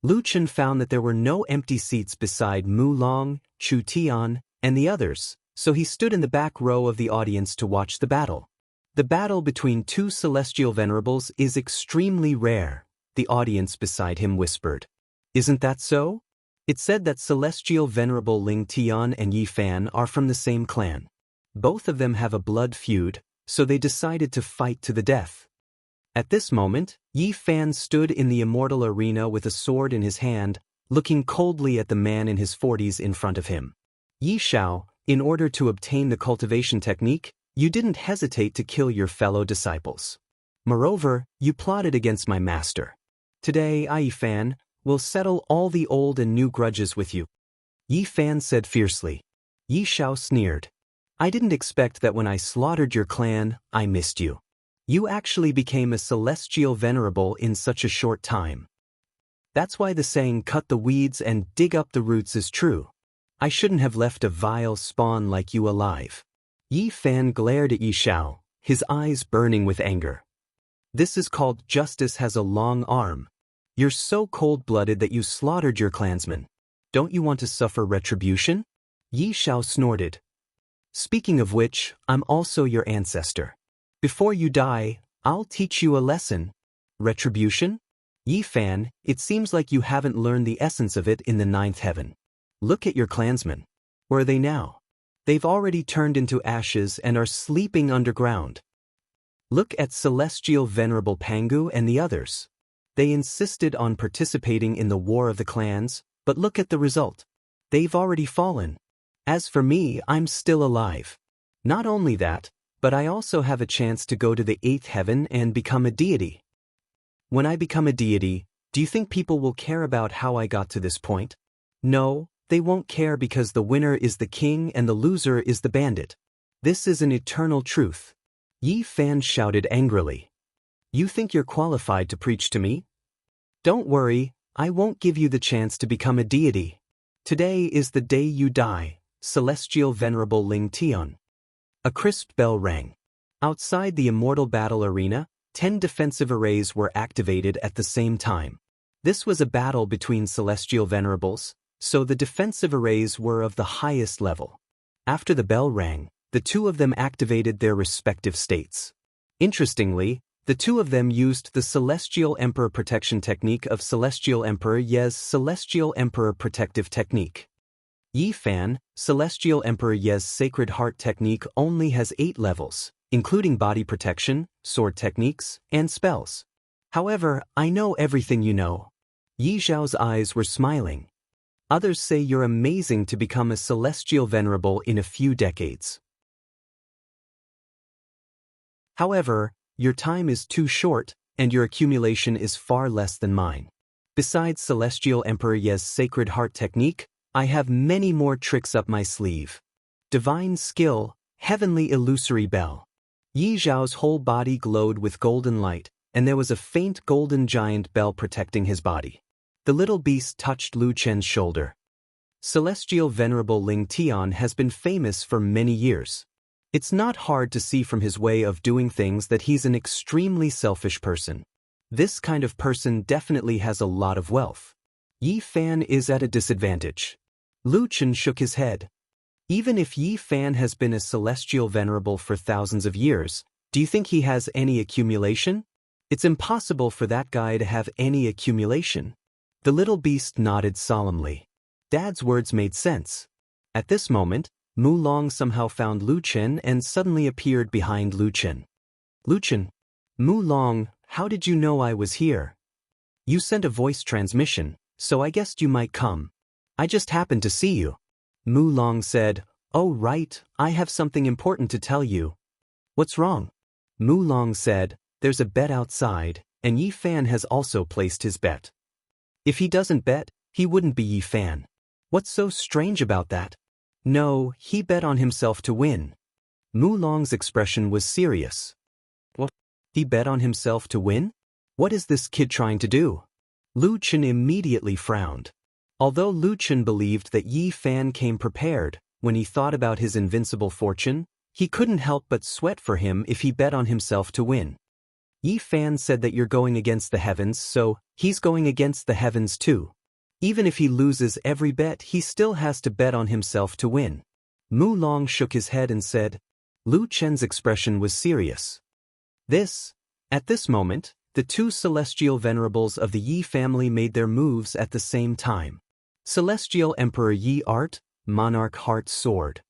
Lu Chen found that there were no empty seats beside Mu Long, Chu Tian, and the others, so he stood in the back row of the audience to watch the battle. The battle between two celestial venerables is extremely rare, the audience beside him whispered. Isn't that so? It said that Celestial Venerable Ling Tian and Yi Fan are from the same clan. Both of them have a blood feud, so they decided to fight to the death. At this moment, Yi Fan stood in the immortal arena with a sword in his hand, looking coldly at the man in his 40s in front of him. Yi Shao, in order to obtain the cultivation technique, you didn't hesitate to kill your fellow disciples. Moreover, you plotted against my master. Today, Yi Fan will settle all the old and new grudges with you. Yi Fan said fiercely. Yi Shao sneered. I didn't expect that when I slaughtered your clan, I missed you. You actually became a celestial venerable in such a short time. That's why the saying cut the weeds and dig up the roots is true. I shouldn't have left a vile spawn like you alive. Yi Fan glared at Yi Shao, his eyes burning with anger. This is called justice has a long arm. You're so cold-blooded that you slaughtered your clansmen. Don't you want to suffer retribution? Yi Shao snorted. Speaking of which, I'm also your ancestor. Before you die, I'll teach you a lesson. Retribution? Yi Fan, it seems like you haven't learned the essence of it in the ninth heaven. Look at your clansmen. Where are they now? They've already turned into ashes and are sleeping underground. Look at Celestial Venerable Pangu and the others. They insisted on participating in the War of the Clans, but look at the result. They've already fallen. As for me, I'm still alive. Not only that, but I also have a chance to go to the eighth heaven and become a deity. When I become a deity, do you think people will care about how I got to this point? No, they won't care because the winner is the king and the loser is the bandit. This is an eternal truth. Yi Fan shouted angrily. You think you're qualified to preach to me? Don't worry, I won't give you the chance to become a deity. Today is the day you die, Celestial Venerable Ling Tian. A crisp bell rang. Outside the immortal battle arena, 10 defensive arrays were activated at the same time. This was a battle between celestial venerables, so the defensive arrays were of the highest level. After the bell rang, the two of them activated their respective states. Interestingly, the two of them used the Celestial Emperor Protection Technique of Celestial Emperor Ye's Celestial Emperor Protective Technique. Yi Fan, Celestial Emperor Ye's Sacred Heart Technique only has 8 levels, including body protection, sword techniques, and spells. However, I know everything you know. Yi Zhao's eyes were smiling. Others say you're amazing to become a celestial venerable in a few decades. However, your time is too short, and your accumulation is far less than mine. Besides Celestial Emperor Ye's Sacred Heart Technique, I have many more tricks up my sleeve. Divine Skill, Heavenly Illusory Bell. Yi Zhao's whole body glowed with golden light, and there was a faint golden giant bell protecting his body. The little beast touched Lu Chen's shoulder. Celestial Venerable Ling Tian has been famous for many years. It's not hard to see from his way of doing things that he's an extremely selfish person. This kind of person definitely has a lot of wealth. Yi Fan is at a disadvantage. Lu Chen shook his head. Even if Yi Fan has been a celestial venerable for thousands of years, do you think he has any accumulation? It's impossible for that guy to have any accumulation. The little beast nodded solemnly. Dad's words made sense. At this moment, Mu Long somehow found Lu Chen and suddenly appeared behind Lu Chen. Lu Chen. Mu Long, how did you know I was here? You sent a voice transmission, so I guessed you might come. I just happened to see you. Mu Long said, Oh right, I have something important to tell you. What's wrong? Mu Long said, There's a bet outside, and Yi Fan has also placed his bet. If he doesn't bet, he wouldn't be Yi Fan. What's so strange about that? No, he bet on himself to win. Mu Long's expression was serious. What? He bet on himself to win? What is this kid trying to do? Lu Chen immediately frowned. Although Lu Chen believed that Yi Fan came prepared, when he thought about his invincible fortune, he couldn't help but sweat for him if he bet on himself to win. Yi Fan said that you're going against the heavens, so he's going against the heavens too. Even if he loses every bet, he still has to bet on himself to win. Mu Long shook his head and said. Lu Chen's expression was serious. At this moment, the two celestial venerables of the Yi family made their moves at the same time. Celestial Emperor Yi Art, Monarch Heart Sword.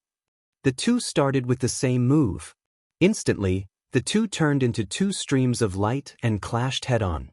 The two started with the same move. Instantly, the two turned into two streams of light and clashed head-on.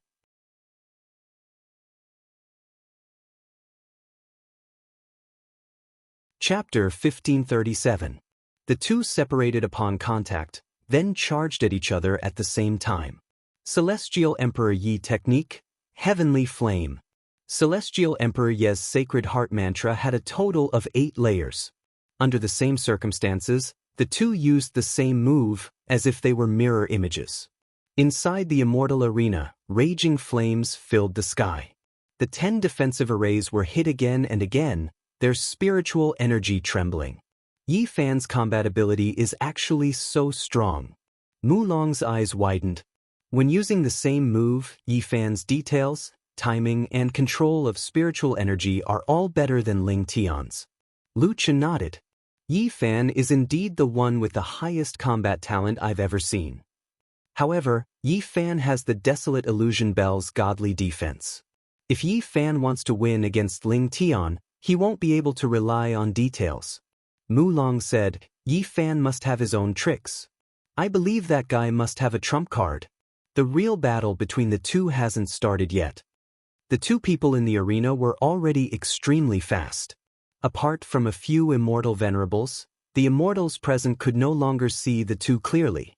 Chapter 1537. The two separated upon contact, then charged at each other at the same time. Celestial Emperor Yi Technique, Heavenly Flame. Celestial Emperor Yi's Sacred Heart Mantra had a total of 8 layers. Under the same circumstances, the two used the same move, as if they were mirror images. Inside the immortal arena, raging flames filled the sky. The 10 defensive arrays were hit again and again, their spiritual energy trembling. Yi Fan's combat ability is actually so strong. Mu Long's eyes widened. When using the same move, Yi Fan's details, timing, and control of spiritual energy are all better than Ling Tian's. Lu Chen nodded. Yi Fan is indeed the one with the highest combat talent I've ever seen. However, Yi Fan has the Desolate Illusion Bell's godly defense. If Yi Fan wants to win against Ling Tian, he won't be able to rely on details. Mu Long said, Yi Fan must have his own tricks. I believe that guy must have a trump card. The real battle between the two hasn't started yet. The two people in the arena were already extremely fast. Apart from a few immortal venerables, the immortals present could no longer see the two clearly.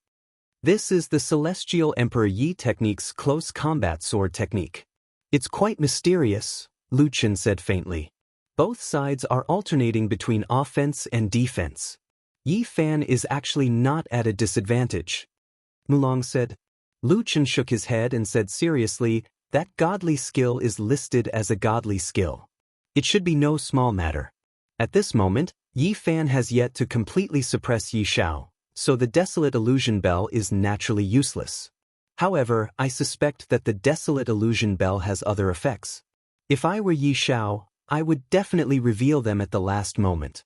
This is the Celestial Emperor Yi Technique's close combat sword technique. It's quite mysterious, Lu Chen said faintly. Both sides are alternating between offense and defense. Yi Fan is actually not at a disadvantage. Mu Long said. Lu Chen shook his head and said seriously, that godly skill is listed as a godly skill. It should be no small matter. At this moment, Yi Fan has yet to completely suppress Yi Xiao, so the Desolate Illusion Bell is naturally useless. However, I suspect that the Desolate Illusion Bell has other effects. If I were Yi Xiao, I would definitely reveal them at the last moment.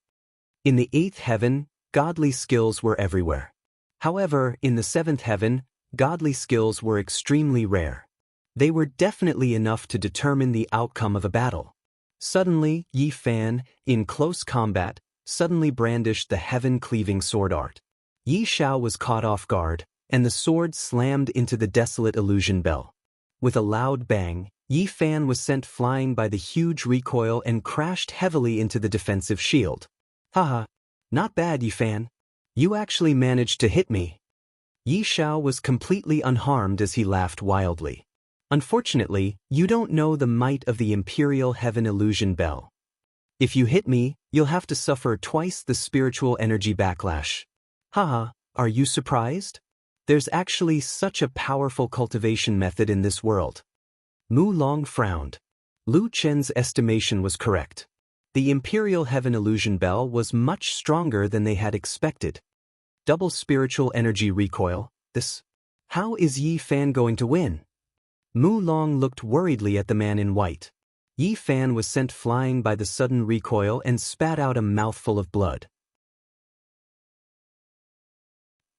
In the 8th heaven, godly skills were everywhere. However, in the 7th heaven, godly skills were extremely rare. They were definitely enough to determine the outcome of a battle. Suddenly, Yi Fan, in close combat, suddenly brandished the heaven-cleaving sword art. Yi Xiao was caught off guard, and the sword slammed into the Desolate Illusion Bell. With a loud bang, Yi Fan was sent flying by the huge recoil and crashed heavily into the defensive shield. Haha, not bad, Yi Fan. You actually managed to hit me. Yi Xiao was completely unharmed as he laughed wildly. Unfortunately, you don't know the might of the Imperial Heaven Illusion Bell. If you hit me, you'll have to suffer twice the spiritual energy backlash. Haha, are you surprised? There's actually such a powerful cultivation method in this world. Mu Long frowned. Lu Chen's estimation was correct. The Imperial Heaven Illusion Bell was much stronger than they had expected. Double spiritual energy recoil, this. How is Yi Fan going to win? Mu Long looked worriedly at the man in white. Yi Fan was sent flying by the sudden recoil and spat out a mouthful of blood.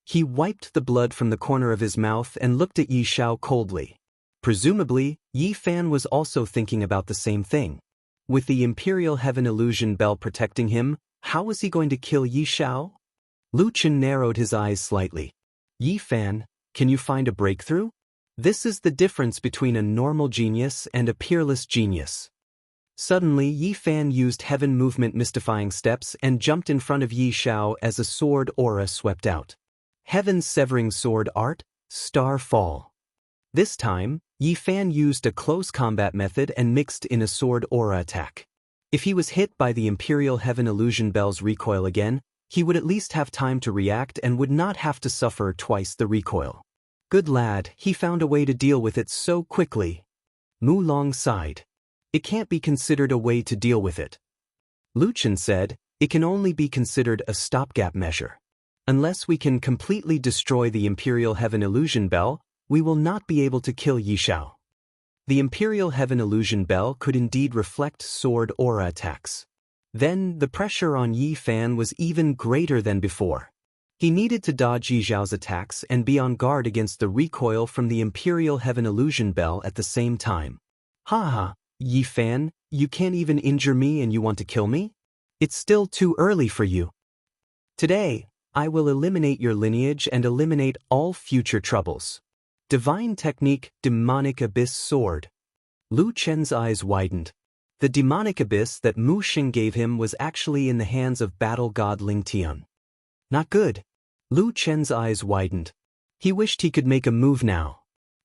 He wiped the blood from the corner of his mouth and looked at Yi Xiao coldly. Presumably, Yi Fan was also thinking about the same thing. With the Imperial Heaven Illusion Bell protecting him, how was he going to kill Yi Xiao? Lu Chen narrowed his eyes slightly. Yi Fan, can you find a breakthrough? This is the difference between a normal genius and a peerless genius. Suddenly, Yi Fan used heaven movement mystifying steps and jumped in front of Yi Xiao as a sword aura swept out. Heaven severing sword art, star fall. This time, Yi Fan used a close combat method and mixed in a sword aura attack. If he was hit by the Imperial Heaven Illusion Bell's recoil again, he would at least have time to react and would not have to suffer twice the recoil. Good lad, he found a way to deal with it so quickly. Mu Long sighed. It can't be considered a way to deal with it. Lu Chen said, it can only be considered a stopgap measure. Unless we can completely destroy the Imperial Heaven Illusion Bell, we will not be able to kill Yi Xiao. The Imperial Heaven Illusion Bell could indeed reflect sword aura attacks. Then, the pressure on Yi Fan was even greater than before. He needed to dodge Yi Xiao's attacks and be on guard against the recoil from the Imperial Heaven Illusion Bell at the same time. Ha ha, Yi Fan, you can't even injure me and you want to kill me? It's still too early for you. Today, I will eliminate your lineage and eliminate all future troubles. Divine Technique, Demonic Abyss Sword. Lu Chen's eyes widened. The demonic abyss that Mu Xing gave him was actually in the hands of battle god Ling Tian. Not good. Lu Chen's eyes widened. He wished he could make a move now.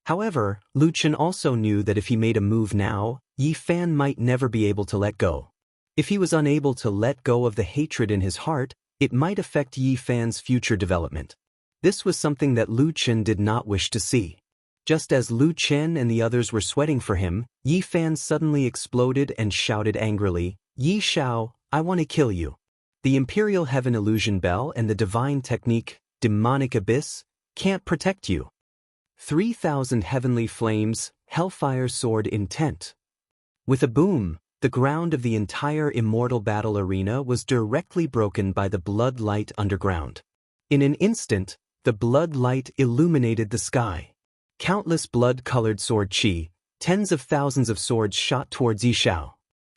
However, Lu Chen also knew that if he made a move now, Yi Fan might never be able to let go. If he was unable to let go of the hatred in his heart, it might affect Yi Fan's future development. This was something that Lu Chen did not wish to see. Just as Lu Chen and the others were sweating for him, Yi Fan suddenly exploded and shouted angrily, Yi Xiao, I want to kill you. The Imperial Heaven Illusion Bell and the Divine Technique, Demonic Abyss, can't protect you. 3,000 Heavenly Flames, Hellfire Sword Intent. With a boom, the ground of the entire immortal battle arena was directly broken by the blood light underground. In an instant, the blood light illuminated the sky. Countless blood-colored sword chi, tens of thousands of swords shot towards Yi Xiao.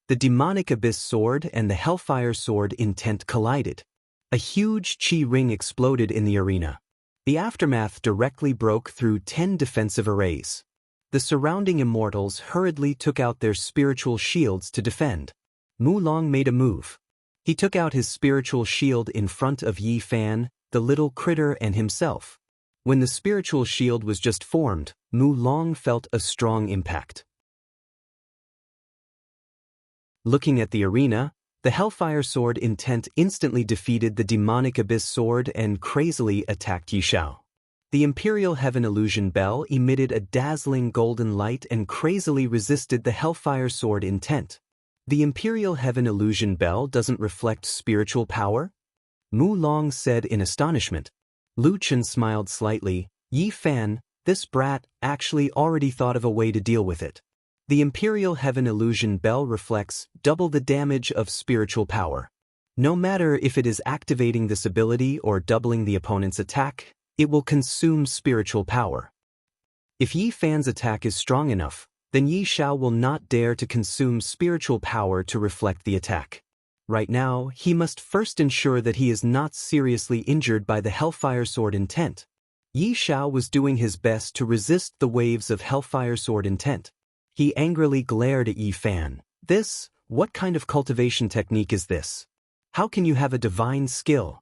The Demonic Abyss Sword and the Hellfire Sword Intent collided. A huge chi ring exploded in the arena. The aftermath directly broke through 10 defensive arrays. The surrounding immortals hurriedly took out their spiritual shields to defend. Mu Long made a move. He took out his spiritual shield in front of Yi Fan, the little critter, and himself. When the spiritual shield was just formed, Mu Long felt a strong impact. Looking at the arena, the Hellfire Sword Intent instantly defeated the Demonic Abyss Sword and crazily attacked Yi Xiao. The Imperial Heaven Illusion Bell emitted a dazzling golden light and crazily resisted the Hellfire Sword Intent. The Imperial Heaven Illusion Bell doesn't reflect spiritual power? Mu Long said in astonishment. Lu Chen smiled slightly. Yi Fan, this brat, actually already thought of a way to deal with it. The Imperial Heaven Illusion Bell reflects double the damage of spiritual power. No matter if it is activating this ability or doubling the opponent's attack, it will consume spiritual power. If Yi Fan's attack is strong enough, then Yi Xiao will not dare to consume spiritual power to reflect the attack. Right now, he must first ensure that he is not seriously injured by the Hellfire Sword Intent. Yi Xiao was doing his best to resist the waves of Hellfire Sword Intent. He angrily glared at Yi Fan. What kind of cultivation technique is this? How can you have a divine skill?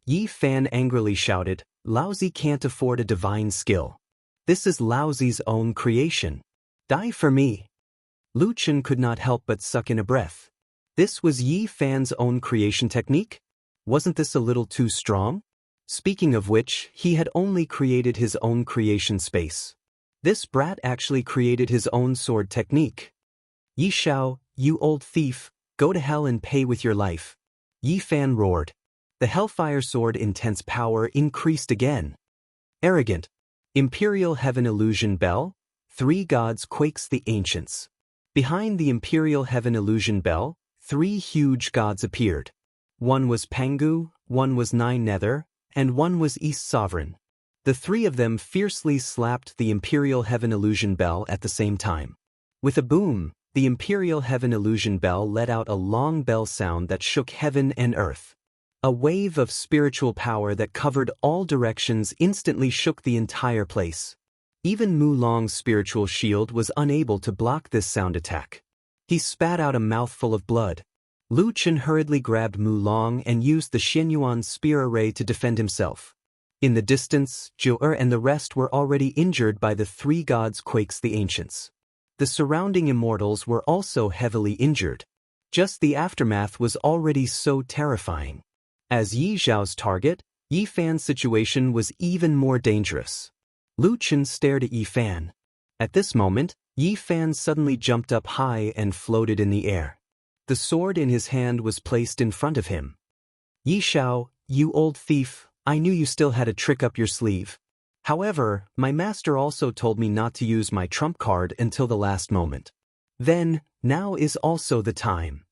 Yi Fan angrily shouted, Laozi can't afford a divine skill. This is Laozi's own creation. Die for me. Lu Chen could not help but suck in a breath. This was Yi Fan's own creation technique? Wasn't this a little too strong? Speaking of which, he had only created his own creation space. This brat actually created his own sword technique. Yi Xiao, you old thief, go to hell and pay with your life. Yi Fan roared. The Hellfire Sword Intense power increased again. Arrogant. Imperial Heaven Illusion Bell, 3 gods quakes the ancients. Behind the Imperial Heaven Illusion Bell, 3 huge gods appeared. One was Pangu, one was Nine Nether, and one was East Sovereign. The 3 of them fiercely slapped the Imperial Heaven Illusion Bell at the same time. With a boom, the Imperial Heaven Illusion Bell let out a long bell sound that shook heaven and earth. A wave of spiritual power that covered all directions instantly shook the entire place. Even Mu Long's spiritual shield was unable to block this sound attack. He spat out a mouthful of blood. Lu Chen hurriedly grabbed Mu Long and used the Xianyuan spear array to defend himself. In the distance, Zhou and the rest were already injured by the 3 gods quakes the ancients. The surrounding immortals were also heavily injured. Just the aftermath was already so terrifying. As Yi Xiao's target, Yi Fan's situation was even more dangerous. Lu Chen stared at Yi Fan. At this moment, Yi Fan suddenly jumped up high and floated in the air. The sword in his hand was placed in front of him. Yi Shao, you old thief, I knew you still had a trick up your sleeve. However, my master also told me not to use my trump card until the last moment. Then, now is also the time.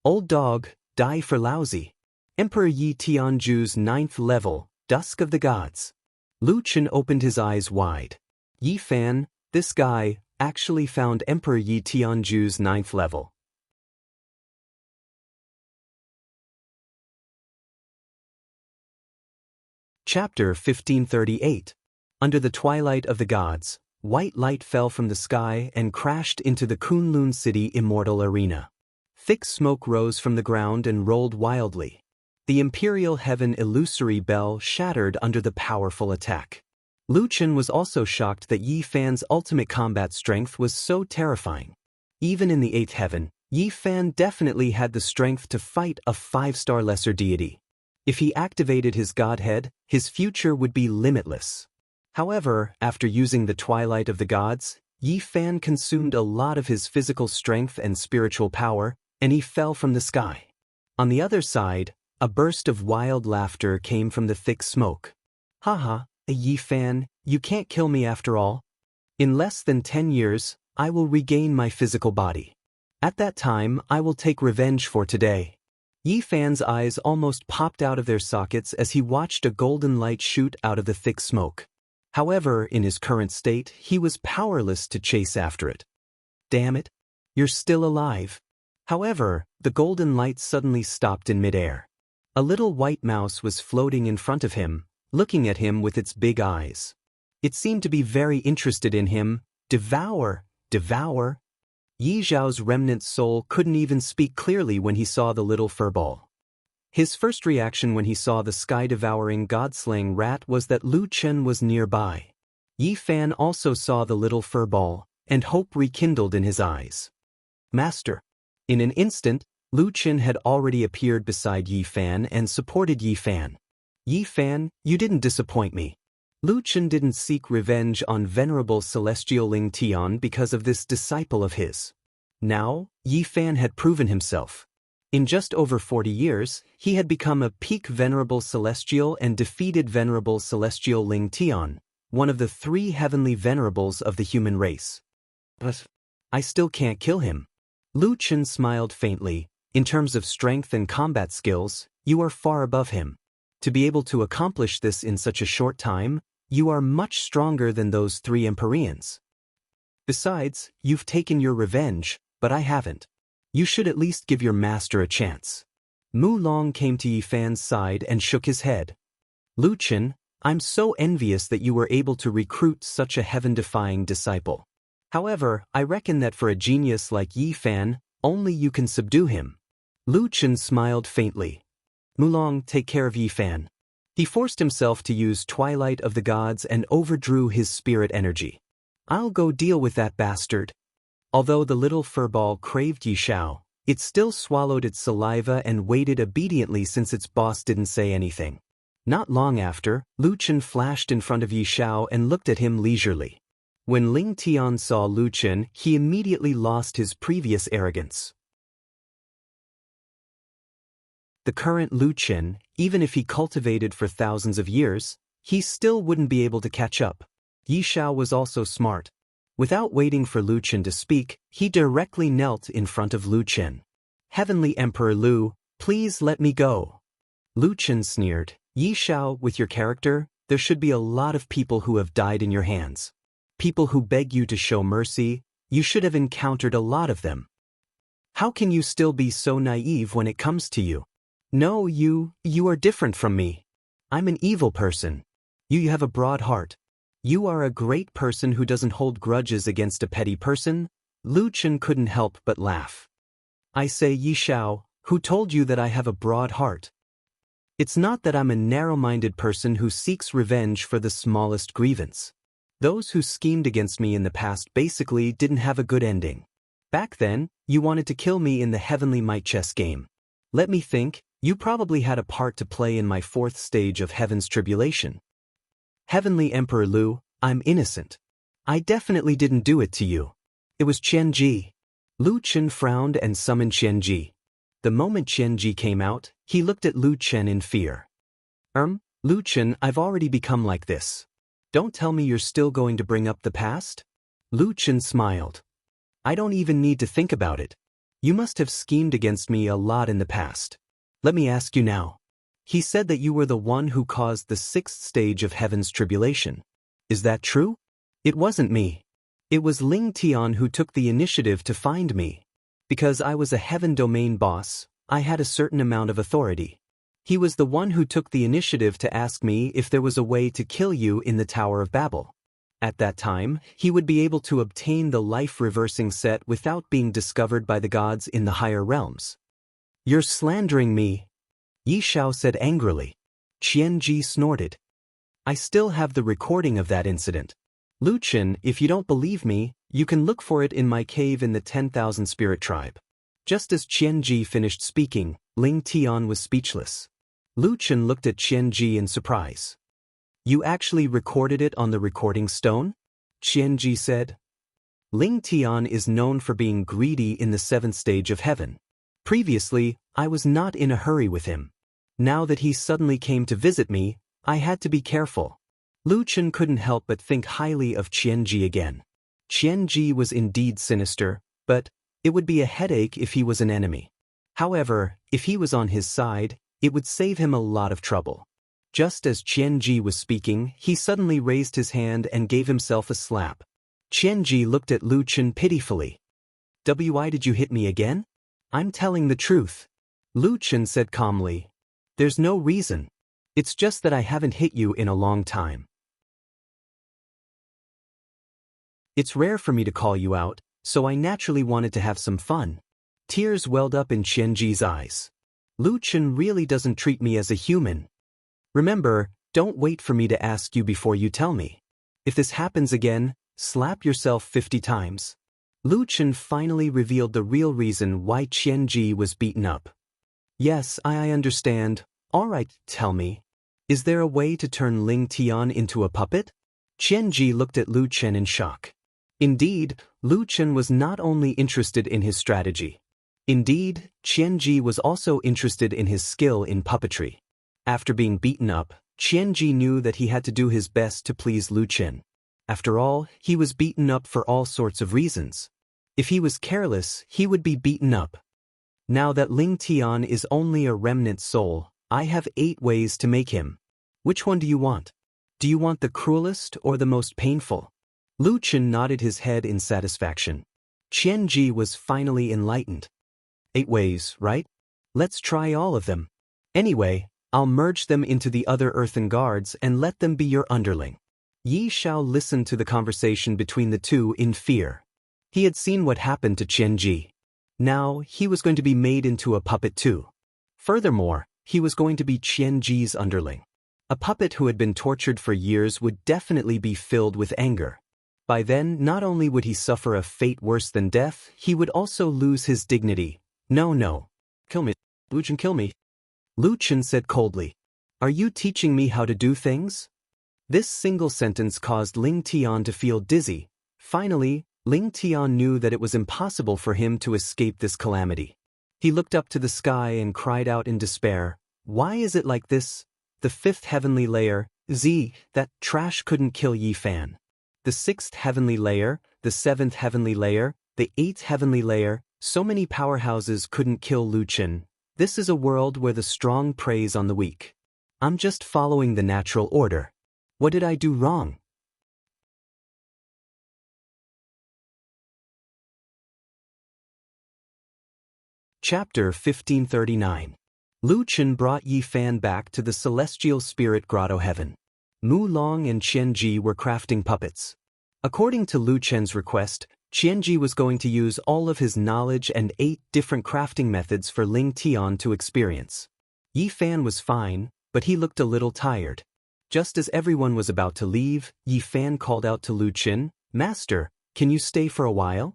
Old dog, die for lousy. Emperor Yi Tianju's 9th level, Dusk of the Gods. Lu Chen opened his eyes wide. Yi Fan, this guy, actually found Emperor Yi Tianju's 9th level. Chapter 1538. Under the twilight of the gods, white light fell from the sky and crashed into the Kunlun City Immortal Arena. Thick smoke rose from the ground and rolled wildly. The Imperial Heaven illusory bell shattered under the powerful attack. Lu Chen was also shocked that Yi Fan's ultimate combat strength was so terrifying. Even in the 8th heaven, Yi Fan definitely had the strength to fight a 5-star lesser deity. If he activated his godhead, his future would be limitless. However, after using the twilight of the gods, Yi Fan consumed a lot of his physical strength and spiritual power, and he fell from the sky. On the other side, a burst of wild laughter came from the thick smoke. Haha, Yi Fan, you can't kill me after all. In less than 10 years, I will regain my physical body. At that time, I will take revenge for today. Yi Fan's eyes almost popped out of their sockets as he watched a golden light shoot out of the thick smoke. However, in his current state, he was powerless to chase after it. Damn it! You're still alive. However, the golden light suddenly stopped in midair. A little white mouse was floating in front of him, looking at him with its big eyes. It seemed to be very interested in him. Devour, devour. Yi Zhao's remnant soul couldn't even speak clearly when he saw the little furball. His first reaction when he saw the sky-devouring god-slaying rat was that Lu Chen was nearby. Yi Fan also saw the little furball, and hope rekindled in his eyes. Master. In an instant, Lu Chen had already appeared beside Yi Fan and supported Yi Fan. Yi Fan, you didn't disappoint me. Lu Chen didn't seek revenge on venerable celestial Ling Tian because of this disciple of his. Now, Yi Fan had proven himself. In just over 40 years, he had become a peak venerable celestial and defeated venerable celestial Ling Tian, one of the 3 heavenly venerables of the human race. But I still can't kill him. Lu Chen smiled faintly. In terms of strength and combat skills, you are far above him. To be able to accomplish this in such a short time, you are much stronger than those 3 Empyreans. Besides, you've taken your revenge, but I haven't. You should at least give your master a chance. Mu Long came to Yi Fan's side and shook his head. Lu Chen, I'm so envious that you were able to recruit such a heaven-defying disciple. However, I reckon that for a genius like Yi Fan, only you can subdue him. Lu Chen smiled faintly. Mu Long, take care of Yi Fan. He forced himself to use Twilight of the Gods and overdrew his spirit energy. I'll go deal with that bastard. Although the little furball craved Yi Shao, it still swallowed its saliva and waited obediently since its boss didn't say anything. Not long after, Lu Chen flashed in front of Yi Shao and looked at him leisurely. When Ling Tian saw Lu Chen, he immediately lost his previous arrogance. The current Lu Chen, even if he cultivated for thousands of years, he still wouldn't be able to catch up. Yi Shao was also smart. Without waiting for Lu Chen to speak, he directly knelt in front of Lu Chen. Heavenly Emperor Lu, please let me go. Lu Chen sneered. Yi Shao, with your character, there should be a lot of people who have died in your hands. People who beg you to show mercy, you should have encountered a lot of them. How can you still be so naive when it comes to you? No, you are different from me. I'm an evil person. You have a broad heart. You are a great person who doesn't hold grudges against a petty person. Lu Chen couldn't help but laugh. I say, Yi Shao, who told you that I have a broad heart? It's not that I'm a narrow-minded person who seeks revenge for the smallest grievance. Those who schemed against me in the past basically didn't have a good ending. Back then, you wanted to kill me in the heavenly might chess game. Let me think, you probably had a part to play in my 4th stage of heaven's tribulation. Heavenly Emperor Lu, I'm innocent. I definitely didn't do it to you. It was Qianji. Lu Chen frowned and summoned Qianji. The moment Qianji came out, he looked at Lu Chen in fear. Lu Chen, I've already become like this. Don't tell me you're still going to bring up the past? Lu Chen smiled. I don't even need to think about it. You must have schemed against me a lot in the past. Let me ask you now. He said that you were the one who caused the 6th stage of heaven's tribulation. Is that true? It wasn't me. It was Ling Tian who took the initiative to find me. Because I was a heaven domain boss, I had a certain amount of authority. He was the one who took the initiative to ask me if there was a way to kill you in the Tower of Babel. At that time, he would be able to obtain the life-reversing set without being discovered by the gods in the higher realms. You're slandering me, Yi Shao said angrily. Qianji snorted. I still have the recording of that incident. Lu Chen, if you don't believe me, you can look for it in my cave in the 10,000 Spirit Tribe. Just as Qianji finished speaking, Ling Tian was speechless. Lu Chen looked at Qianji in surprise. You actually recorded it on the recording stone? Qianji said. Ling Tian is known for being greedy in the 7th stage of heaven. Previously, I was not in a hurry with him. Now that he suddenly came to visit me, I had to be careful. Lu Chen couldn't help but think highly of Qianji again. Qianji was indeed sinister, but it would be a headache if he was an enemy. However, if he was on his side, it would save him a lot of trouble. Just as Qianji was speaking, he suddenly raised his hand and gave himself a slap. Qianji looked at Lu Chen pitifully. Why did you hit me again? I'm telling the truth. Lu Chen said calmly. There's no reason. It's just that I haven't hit you in a long time. It's rare for me to call you out, so I naturally wanted to have some fun. Tears welled up in Qianji's eyes. Lu Chen really doesn't treat me as a human. Remember, don't wait for me to ask you before you tell me. If this happens again, slap yourself 50 times. Lu Chen finally revealed the real reason why Qianji was beaten up. Yes, I understand. All right, tell me. Is there a way to turn Ling Tian into a puppet? Qianji looked at Lu Chen in shock. Indeed, Lu Chen was not only interested in his strategy. Indeed, Qianji was also interested in his skill in puppetry. After being beaten up, Qianji knew that he had to do his best to please Lu Chen. After all, he was beaten up for all sorts of reasons. If he was careless, he would be beaten up. Now that Ling Tian is only a remnant soul, I have 8 ways to make him. Which one do you want? Do you want the cruelest or the most painful? Lu Chen nodded his head in satisfaction. Qianji was finally enlightened. 8 ways, right? Let's try all of them. Anyway, I'll merge them into the other earthen guards and let them be your underling. Yi Shao listened to the conversation between the two in fear. He had seen what happened to Qianji. Now, he was going to be made into a puppet too. Furthermore, he was going to be Qianji's underling. A puppet who had been tortured for years would definitely be filled with anger. By then, not only would he suffer a fate worse than death, he would also lose his dignity. No. Kill me. Lu Chen, kill me. Lu Chen said coldly. Are you teaching me how to do things? This single sentence caused Ling Tian to feel dizzy. Finally, Ling Tian knew that it was impossible for him to escape this calamity. He looked up to the sky and cried out in despair. Why is it like this? The 5th heavenly layer, that trash couldn't kill Yi Fan. The 6th heavenly layer, the 7th heavenly layer, the 8th heavenly layer, so many powerhouses couldn't kill Lu Chen. This is a world where the strong preys on the weak. I'm just following the natural order. What did I do wrong? Chapter 1539. Lu Chen brought Yi Fan back to the celestial spirit grotto heaven. Mu Long and Qianji were crafting puppets. According to Lu Chen's request, Qianji was going to use all of his knowledge and 8 different crafting methods for Ling Tian to experience. Yi Fan was fine, but he looked a little tired. Just as everyone was about to leave, Yi Fan called out to Lu Chen, Master, can you stay for a while?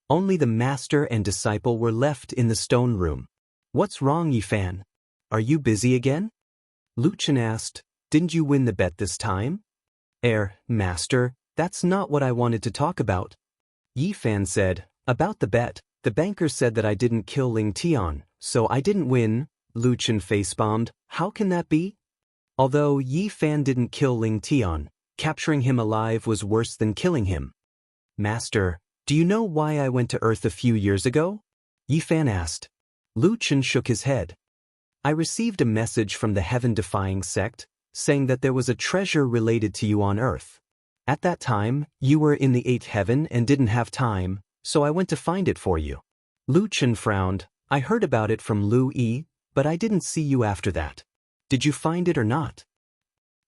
Only the master and disciple were left in the stone room. What's wrong, Yi Fan? Are you busy again? Lu Chen asked, Didn't you win the bet this time? Master, that's not what I wanted to talk about. Yi Fan said, "About the bet, the banker said that I didn't kill Ling Tian, so I didn't win." Lu Chen face-bombed. "How can that be?" Although Yi Fan didn't kill Ling Tian, capturing him alive was worse than killing him. "Master, do you know why I went to Earth a few years ago?" Yi Fan asked. Lu Chen shook his head. "I received a message from the heaven-defying sect, saying that there was a treasure related to you on Earth. At that time, you were in the 8th heaven and didn't have time, so I went to find it for you." Lu Chen frowned. "I heard about it from Lu Yi, but I didn't see you after that. Did you find it or not?"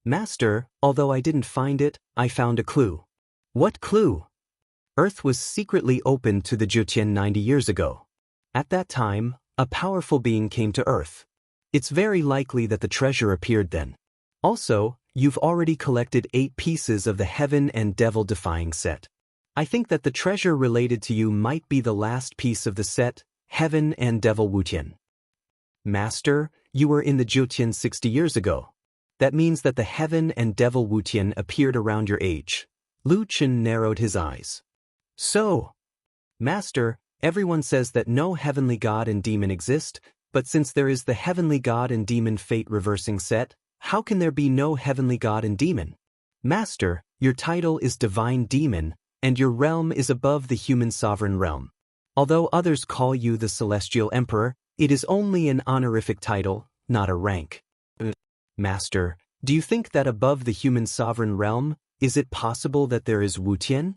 "Master, although I didn't find it, I found a clue." "What clue?" "Earth was secretly opened to the Jiutian 90 years ago. At that time, a powerful being came to Earth. It's very likely that the treasure appeared then. Also, you've already collected 8 pieces of the heaven and devil-defying set. I think that the treasure related to you might be the last piece of the set, Heaven and Devil Wutian." "Master, you were in the Jiutian 60 years ago. That means that the Heaven and Devil Wutian appeared around your age." Lu Chen narrowed his eyes. "So, Master, everyone says that no heavenly god and demon exist, but since there is the heavenly god and demon fate reversing set, how can there be no heavenly god and demon?" "Master, your title is Divine Demon, and your realm is above the human sovereign realm. Although others call you the Celestial Emperor, it is only an honorific title, not a rank." "Master, do you think that above the human sovereign realm, is it possible that there is Wutian?"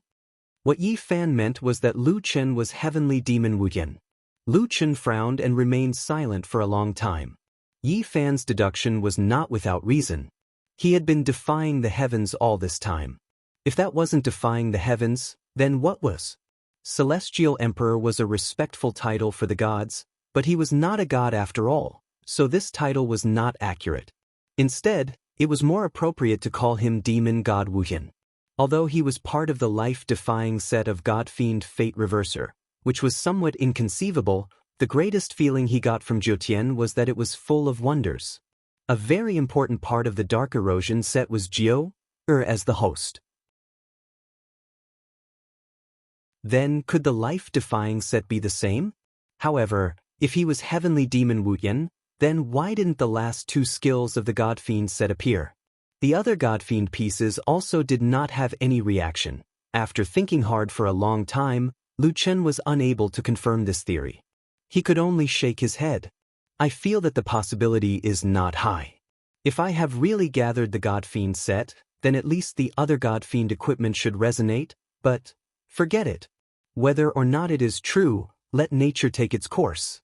What Yi Fan meant was that Lu Chen was heavenly demon Wutian. Lu Chen frowned and remained silent for a long time. Yi Fan's deduction was not without reason. He had been defying the heavens all this time. If that wasn't defying the heavens, then what was? Celestial Emperor was a respectful title for the gods, but he was not a god after all, so this title was not accurate. Instead, it was more appropriate to call him Demon God Wutian. Although he was part of the life-defying set of God-fiend Fate Reverser, which was somewhat inconceivable, the greatest feeling he got from Jiutian was that it was full of wonders. A very important part of the Dark Erosion set was Jiu, as the host. Then, could the life-defying set be the same? However, if he was Heavenly Demon Wutian, then why didn't the last 2 skills of the God-fiend set appear? The other God-fiend pieces also did not have any reaction. After thinking hard for a long time, Lu Chen was unable to confirm this theory. He could only shake his head. "I feel that the possibility is not high. If I have really gathered the God-fiend set, then at least the other God-fiend equipment should resonate, but forget it. Whether or not it is true, let nature take its course."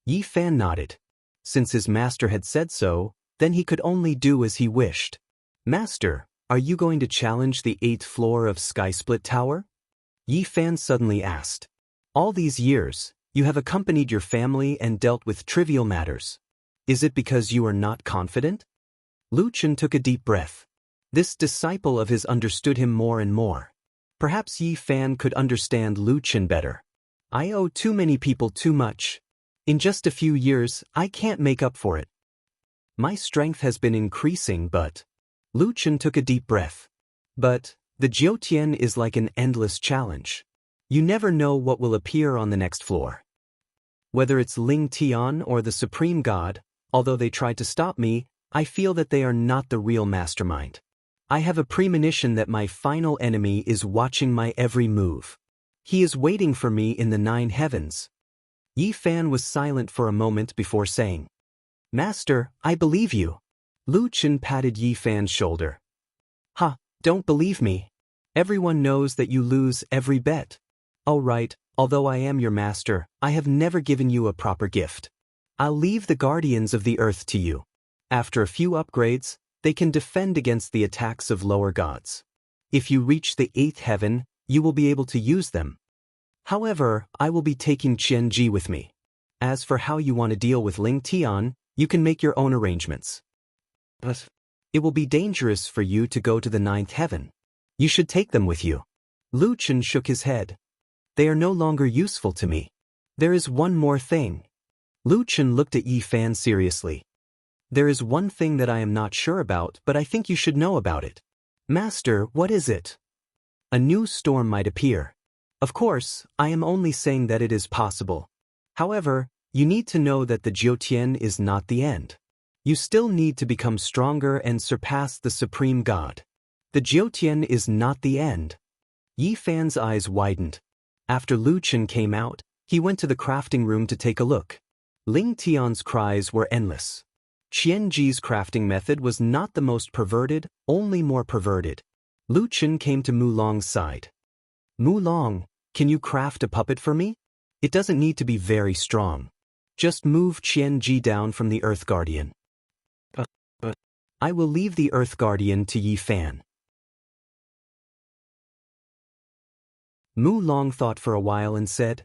Yi Fan nodded. Since his master had said so, then he could only do as he wished. "Master, are you going to challenge the 8th floor of Skysplit Tower?" Yi Fan suddenly asked. "All these years, you have accompanied your family and dealt with trivial matters. Is it because you are not confident?" Lu Chen took a deep breath. This disciple of his understood him more and more. Perhaps Yi Fan could understand Lu Chen better. "I owe too many people too much. In just a few years, I can't make up for it. My strength has been increasing, but..." Lu Chen took a deep breath. "But, the Jiutian is like an endless challenge. You never know what will appear on the next floor. Whether it's Ling Tian or the Supreme God, although they tried to stop me, I feel that they are not the real mastermind. I have a premonition that my final enemy is watching my every move. He is waiting for me in the 9 heavens." Yi Fan was silent for a moment before saying, "Master, I believe you." Lu Chen patted Yi Fan's shoulder. "Ha, don't believe me. Everyone knows that you lose every bet. All right, although I am your master, I have never given you a proper gift. I'll leave the guardians of the earth to you. After a few upgrades, they can defend against the attacks of lower gods. If you reach the 8th heaven, you will be able to use them. However, I will be taking Qian Ji with me. As for how you want to deal with Ling Tian, you can make your own arrangements. But it will be dangerous for you to go to the 9th heaven. You should take them with you." Lu Chen shook his head. "They are no longer useful to me. There is one more thing." Lu Chen looked at Yi Fan seriously. "There is one thing that I am not sure about, but I think you should know about it." "Master, what is it?" "A new storm might appear. Of course, I am only saying that it is possible. However, you need to know that the Jiutian is not the end. You still need to become stronger and surpass the Supreme God. The Jiutian is not the end. Yi Fan's eyes widened. After Lu Chen came out, he went to the crafting room to take a look. Ling Tian's cries were endless. Qian Ji's crafting method was not the most perverted, only more perverted. Lu Chen came to Mu Long's side. Mu Long, can you craft a puppet for me? It doesn't need to be very strong. Just move Qian Ji down from the Earth Guardian. I will leave the Earth Guardian to Yi Fan. Mu Long thought for a while and said,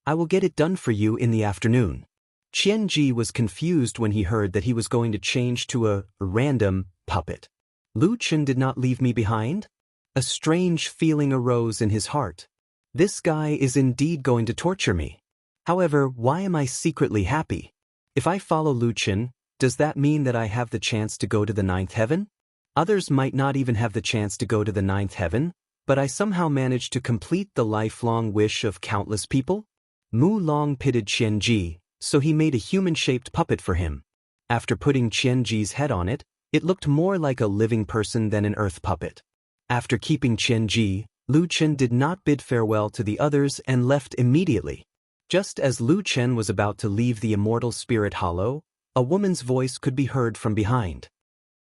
I will get it done for you in the afternoon. Qian Ji was confused when he heard that he was going to change to a random puppet. Lu Chen did not leave me behind? A strange feeling arose in his heart. This guy is indeed going to torture me. However, why am I secretly happy? If I follow Lu Chen, does that mean that I have the chance to go to the ninth heaven? Others might not even have the chance to go to the ninth heaven, but I somehow managed to complete the lifelong wish of countless people? Mu Long pitied Qian Ji, so he made a human-shaped puppet for him. After putting Qian Ji's head on it, it looked more like a living person than an earth puppet. After keeping Qian Ji, Lu Chen did not bid farewell to the others and left immediately. Just as Lu Chen was about to leave the immortal spirit hollow, a woman's voice could be heard from behind.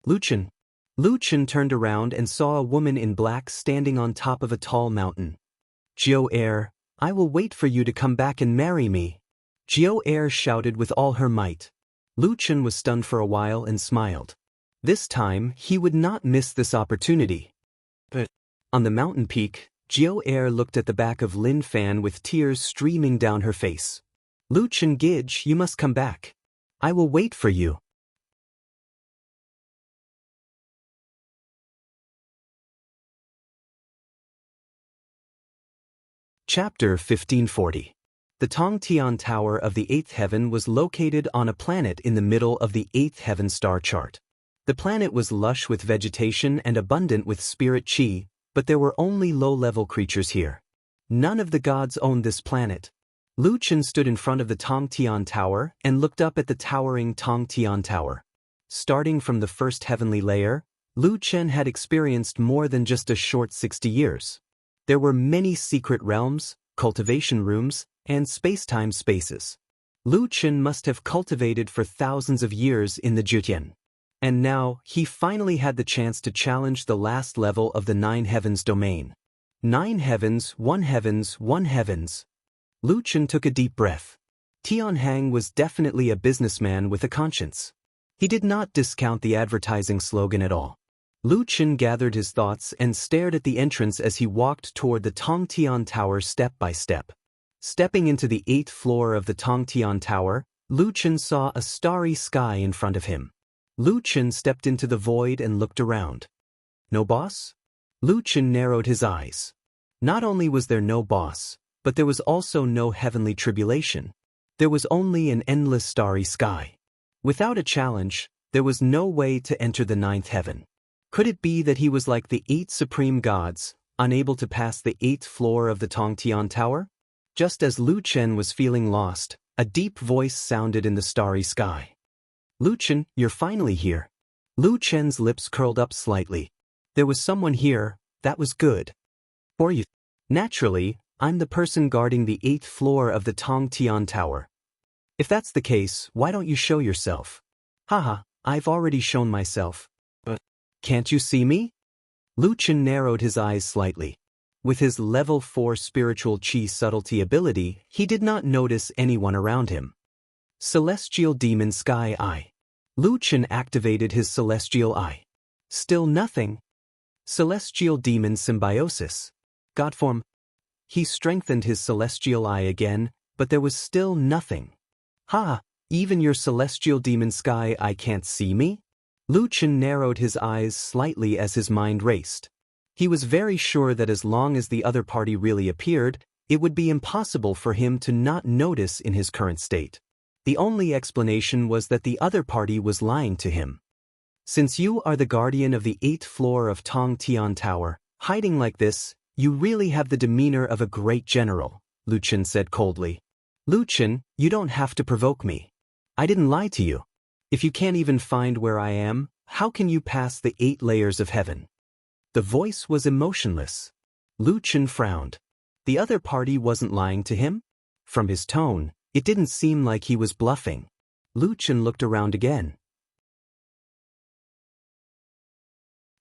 Lu Chen. Lu Chen turned around and saw a woman in black standing on top of a tall mountain. Jiu Er, I will wait for you to come back and marry me. Jiu Er shouted with all her might. Lu Chen was stunned for a while and smiled. This time, he would not miss this opportunity. But on the mountain peak, Jiu Er looked at the back of Lin Fan with tears streaming down her face. Lu Chen Gij, you must come back. I will wait for you. Chapter 1540. The Tongtian Tower of the Eighth Heaven was located on a planet in the middle of the Eighth Heaven star chart. The planet was lush with vegetation and abundant with spirit qi, but there were only low-level creatures here. None of the gods owned this planet. Lu Chen stood in front of the Tongtian Tower and looked up at the towering Tongtian Tower. Starting from the first heavenly layer, Lu Chen had experienced more than just a short 60 years. There were many secret realms, cultivation rooms, and space-time spaces. Lu Chen must have cultivated for thousands of years in the Jiutian. And now, he finally had the chance to challenge the last level of the Nine Heavens domain. 9 heavens, 1 heavens, 1 heavens. Lu Chen took a deep breath. Tian Hang was definitely a businessman with a conscience. He did not discount the advertising slogan at all. Lu Chen gathered his thoughts and stared at the entrance as he walked toward the Tongtian Tower step by step. Stepping into the 8th floor of the Tongtian Tower, Lu Chen saw a starry sky in front of him. Lu Chen stepped into the void and looked around. No boss? Lu Chen narrowed his eyes. Not only was there no boss, but there was also no heavenly tribulation. There was only an endless starry sky. Without a challenge, there was no way to enter the 9th heaven. Could it be that he was like the 8 supreme gods, unable to pass the 8th floor of the Tongtian Tower? Just as Lu Chen was feeling lost, a deep voice sounded in the starry sky. Lu Chen, you're finally here. Lu Chen's lips curled up slightly. There was someone here, that was good. For you. Naturally, I'm the person guarding the 8th floor of the Tongtian Tower. If that's the case, why don't you show yourself? Haha, I've already shown myself. But can't you see me? Lu Chen narrowed his eyes slightly. With his level 4 spiritual qi subtlety ability, he did not notice anyone around him. Celestial Demon Sky Eye. Lu Chen activated his Celestial Eye. Still nothing. Celestial Demon Symbiosis. Godform. He strengthened his Celestial Eye again, but there was still nothing. Ha! Even your Celestial Demon Sky Eye can't see me? Lu Chen narrowed his eyes slightly as his mind raced. He was very sure that as long as the other party really appeared, it would be impossible for him to not notice in his current state. The only explanation was that the other party was lying to him. Since you are the guardian of the 8th floor of Tongtian Tower, hiding like this, You really have the demeanor of a great general, Lu Chen said coldly. Lu Chen, you don't have to provoke me. I didn't lie to you. If you can't even find where I am, how can you pass the 8 layers of heaven? The voice was emotionless. Lu Chen frowned. The other party wasn't lying to him? From his tone, it didn't seem like he was bluffing. Lu Chen looked around again.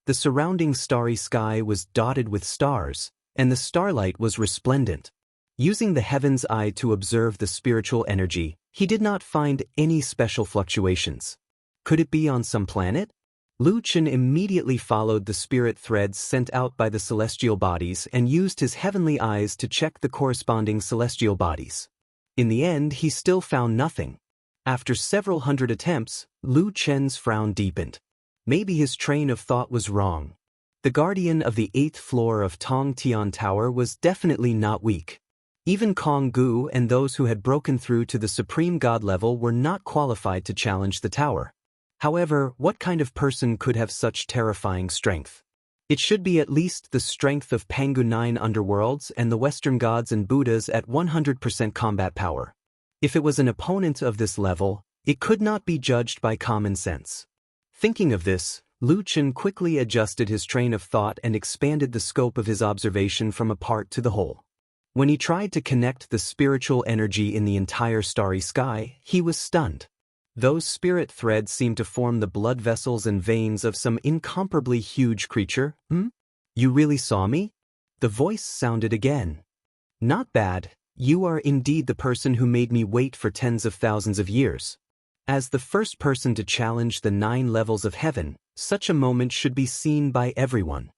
The surrounding starry sky was dotted with stars, and the starlight was resplendent. Using the heaven's eye to observe the spiritual energy, he did not find any special fluctuations. Could it be on some planet? Lu Chen immediately followed the spirit threads sent out by the celestial bodies and used his heavenly eyes to check the corresponding celestial bodies. In the end, he still found nothing. After several hundred attempts, Lu Chen's frown deepened. Maybe his train of thought was wrong. The guardian of the 8th floor of Tong Tian Tower was definitely not weak. Even Kong Gu and those who had broken through to the supreme god level were not qualified to challenge the tower. However, what kind of person could have such terrifying strength? It should be at least the strength of Pangu 9 underworlds and the Western gods and Buddhas at 100% combat power. If it was an opponent of this level, it could not be judged by common sense. Thinking of this, Lu Chen quickly adjusted his train of thought and expanded the scope of his observation from a part to the whole. When he tried to connect the spiritual energy in the entire starry sky, he was stunned. Those spirit threads seemed to form the blood vessels and veins of some incomparably huge creature. You really saw me? The voice sounded again. Not bad, you are indeed the person who made me wait for tens of thousands of years. As the first person to challenge the 9 levels of heaven, such a moment should be seen by everyone.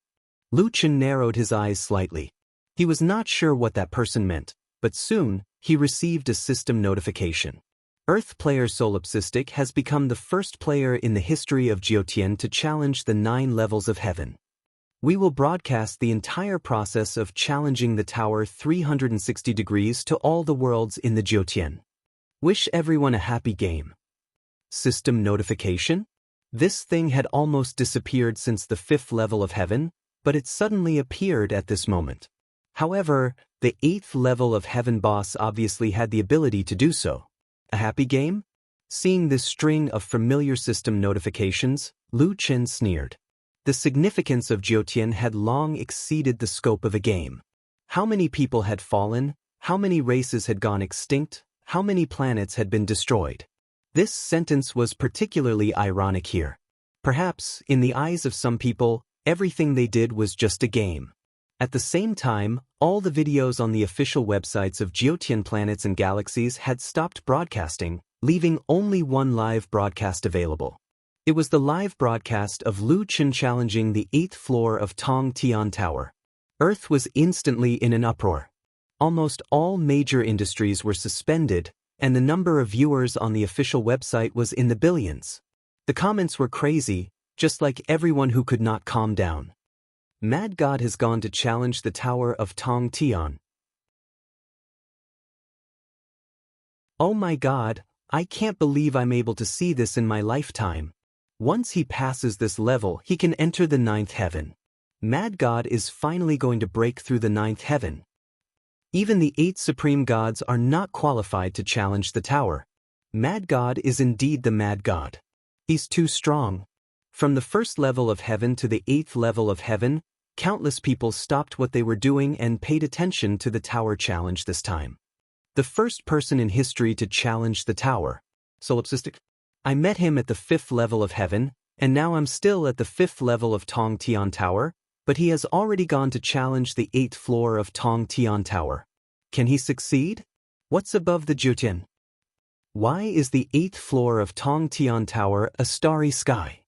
Lu Chen narrowed his eyes slightly. He was not sure what that person meant, but soon, he received a system notification. Earth player Solipsistic has become the first player in the history of Jiotian to challenge the 9 levels of heaven. We will broadcast the entire process of challenging the tower 360 degrees to all the worlds in the Jiotian. Wish everyone a happy game. System notification? This thing had almost disappeared since the 5th level of heaven, but it suddenly appeared at this moment. However, the 8th level of heaven boss obviously had the ability to do so. A happy game? Seeing this string of familiar system notifications, Lu Chen sneered. The significance of Jiotian had long exceeded the scope of a game. How many people had fallen? How many races had gone extinct? How many planets had been destroyed? This sentence was particularly ironic here. Perhaps, in the eyes of some people, everything they did was just a game. At the same time, all the videos on the official websites of Jiotian planets and galaxies had stopped broadcasting, leaving only one live broadcast available. It was the live broadcast of Lu Chen challenging the 8th floor of Tong Tian Tower. Earth was instantly in an uproar. Almost all major industries were suspended, and the number of viewers on the official website was in the billions. The comments were crazy, just like everyone who could not calm down. Mad God has gone to challenge the Tower of Tong Tian. Oh my God, I can't believe I'm able to see this in my lifetime. Once he passes this level, he can enter the 9th heaven. Mad God is finally going to break through the 9th heaven. Even the 8 supreme gods are not qualified to challenge the tower. Mad God is indeed the Mad God. He's too strong. From the 1st level of heaven to the 8th level of heaven, countless people stopped what they were doing and paid attention to the tower challenge this time. The first person in history to challenge the tower. Solipsistic. I met him at the 5th level of heaven, and now I'm still at the 5th level of Tong Tian Tower, but he has already gone to challenge the 8th floor of Tong Tian Tower. Can he succeed? What's above the Jiotian? Why is the 8th floor of Tong Tian Tower a starry sky?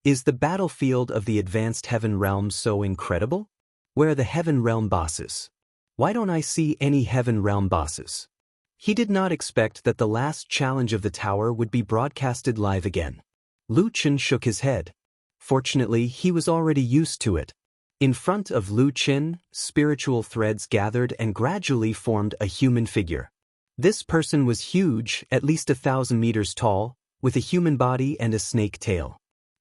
Is the battlefield of the advanced heaven realm so incredible? Where are the heaven realm bosses? Why don't I see any heaven realm bosses? He did not expect that the last challenge of the tower would be broadcasted live again. Lu Chen shook his head. Fortunately, he was already used to it. In front of Lu Chen, spiritual threads gathered and gradually formed a human figure. This person was huge, at least 1,000 meters tall, with a human body and a snake tail.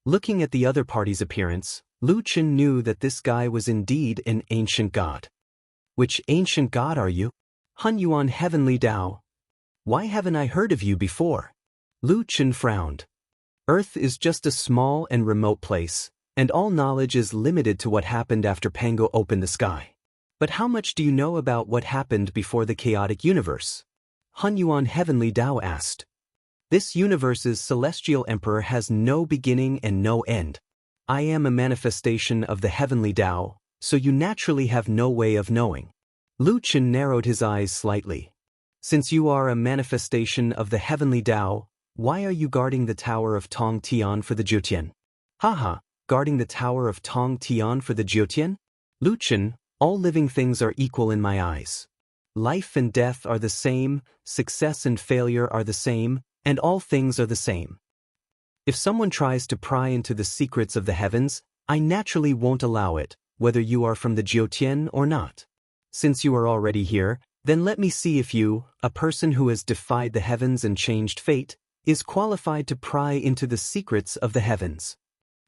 Looking at the other party's appearance, Lu Chen knew that this guy was indeed an ancient god. Which ancient god are you? Hun Yuan Heavenly Tao. Why haven't I heard of you before? Lu Chen frowned. Earth is just a small and remote place, and all knowledge is limited to what happened after Pango opened the sky. But how much do you know about what happened before the chaotic universe? Hun Yuan Heavenly Tao asked. This universe's celestial emperor has no beginning and no end. I am a manifestation of the Heavenly Tao, so you naturally have no way of knowing. Lu Chen narrowed his eyes slightly. Since you are a manifestation of the Heavenly Tao, why are you guarding the Tower of Tong Tian for the Jiutian? Haha, guarding the Tower of Tong Tian for the Jiutian? Lu Chen, all living things are equal in my eyes. Life and death are the same, success and failure are the same, and all things are the same. If someone tries to pry into the secrets of the heavens, I naturally won't allow it, whether you are from the Jiutian or not. Since you are already here, then let me see if you, a person who has defied the heavens and changed fate, is qualified to pry into the secrets of the heavens.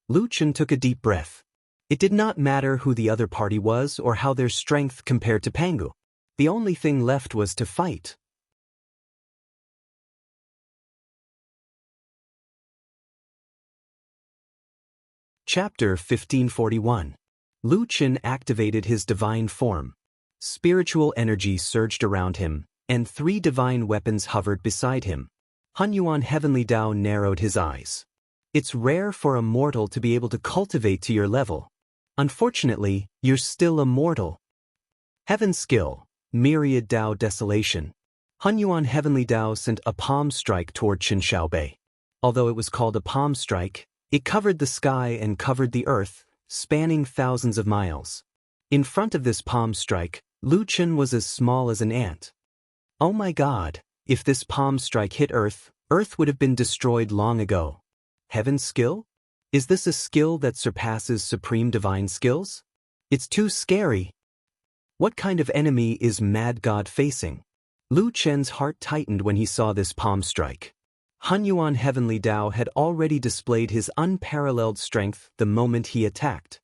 Lu Chen took a deep breath. It did not matter who the other party was or how their strength compared to Pangu. The only thing left was to fight. Chapter 1541. Lu Chen activated his divine form. Spiritual energy surged around him, and 3 divine weapons hovered beside him. Hun Yuan Heavenly Tao narrowed his eyes. It's rare for a mortal to be able to cultivate to your level. Unfortunately, you're still a mortal. Heaven Skill, Myriad Tao Desolation. Hun Yuan Heavenly Tao sent a palm strike toward Qin Shaobei. Although it was called a palm strike, it covered the sky and covered the earth, spanning thousands of miles. In front of this palm strike, Lu Chen was as small as an ant. Oh my god, if this palm strike hit Earth, Earth would have been destroyed long ago. Heaven's skill? Is this a skill that surpasses supreme divine skills? It's too scary. What kind of enemy is Mad God facing? Lu Chen's heart tightened when he saw this palm strike. Hun Yuan Heavenly Tao had already displayed his unparalleled strength the moment he attacked.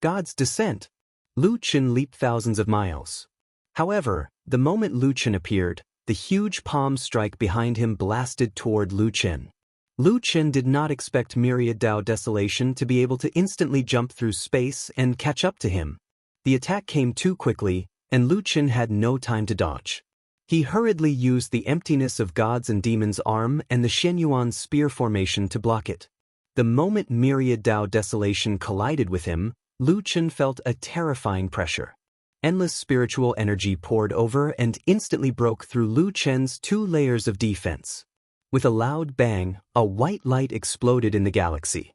God's descent. Lu Chen leaped thousands of miles. However, the moment Lu Chen appeared, the huge palm strike behind him blasted toward Lu Chen. Lu Chen did not expect Myriad Tao Desolation to be able to instantly jump through space and catch up to him. The attack came too quickly, and Lu Chen had no time to dodge. He hurriedly used the emptiness of God's and Demon's arm and the Shenyuan spear formation to block it. The moment Myriad Tao Desolation collided with him, Lu Chen felt a terrifying pressure. Endless spiritual energy poured over and instantly broke through Lu Chen's 2 layers of defense. With a loud bang, a white light exploded in the galaxy.